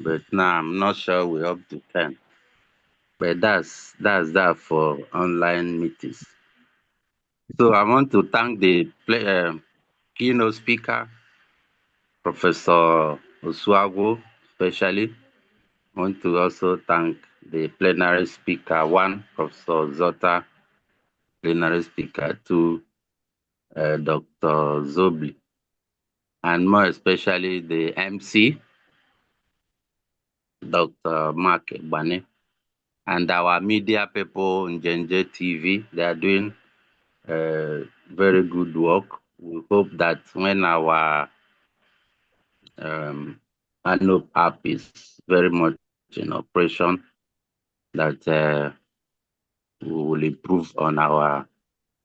But now I'm not sure we're up to 10. But that's that for online meetings. So I want to thank the keynote speaker, Professor Osuagwo, especially. I want to also thank the plenary speaker, one, Professor Zota, plenary speaker, two, Dr. Zobli, and more especially the MC, Dr. Mark Bane, and our media people in Njenje TV. They are doing very good work. We hope that when our ANOP app is very much in operation, that we will improve on our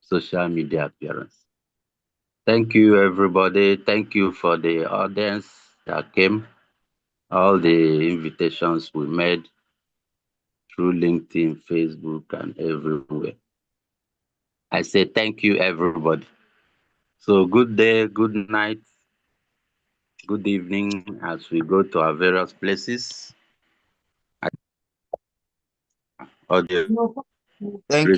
social media appearance. Thank you, everybody. Thank you for the audience that came, all the invitations we made through LinkedIn, Facebook, and everywhere. I say thank you, everybody. So good day, good night, good evening as we go to our various places. Audio. Thank you.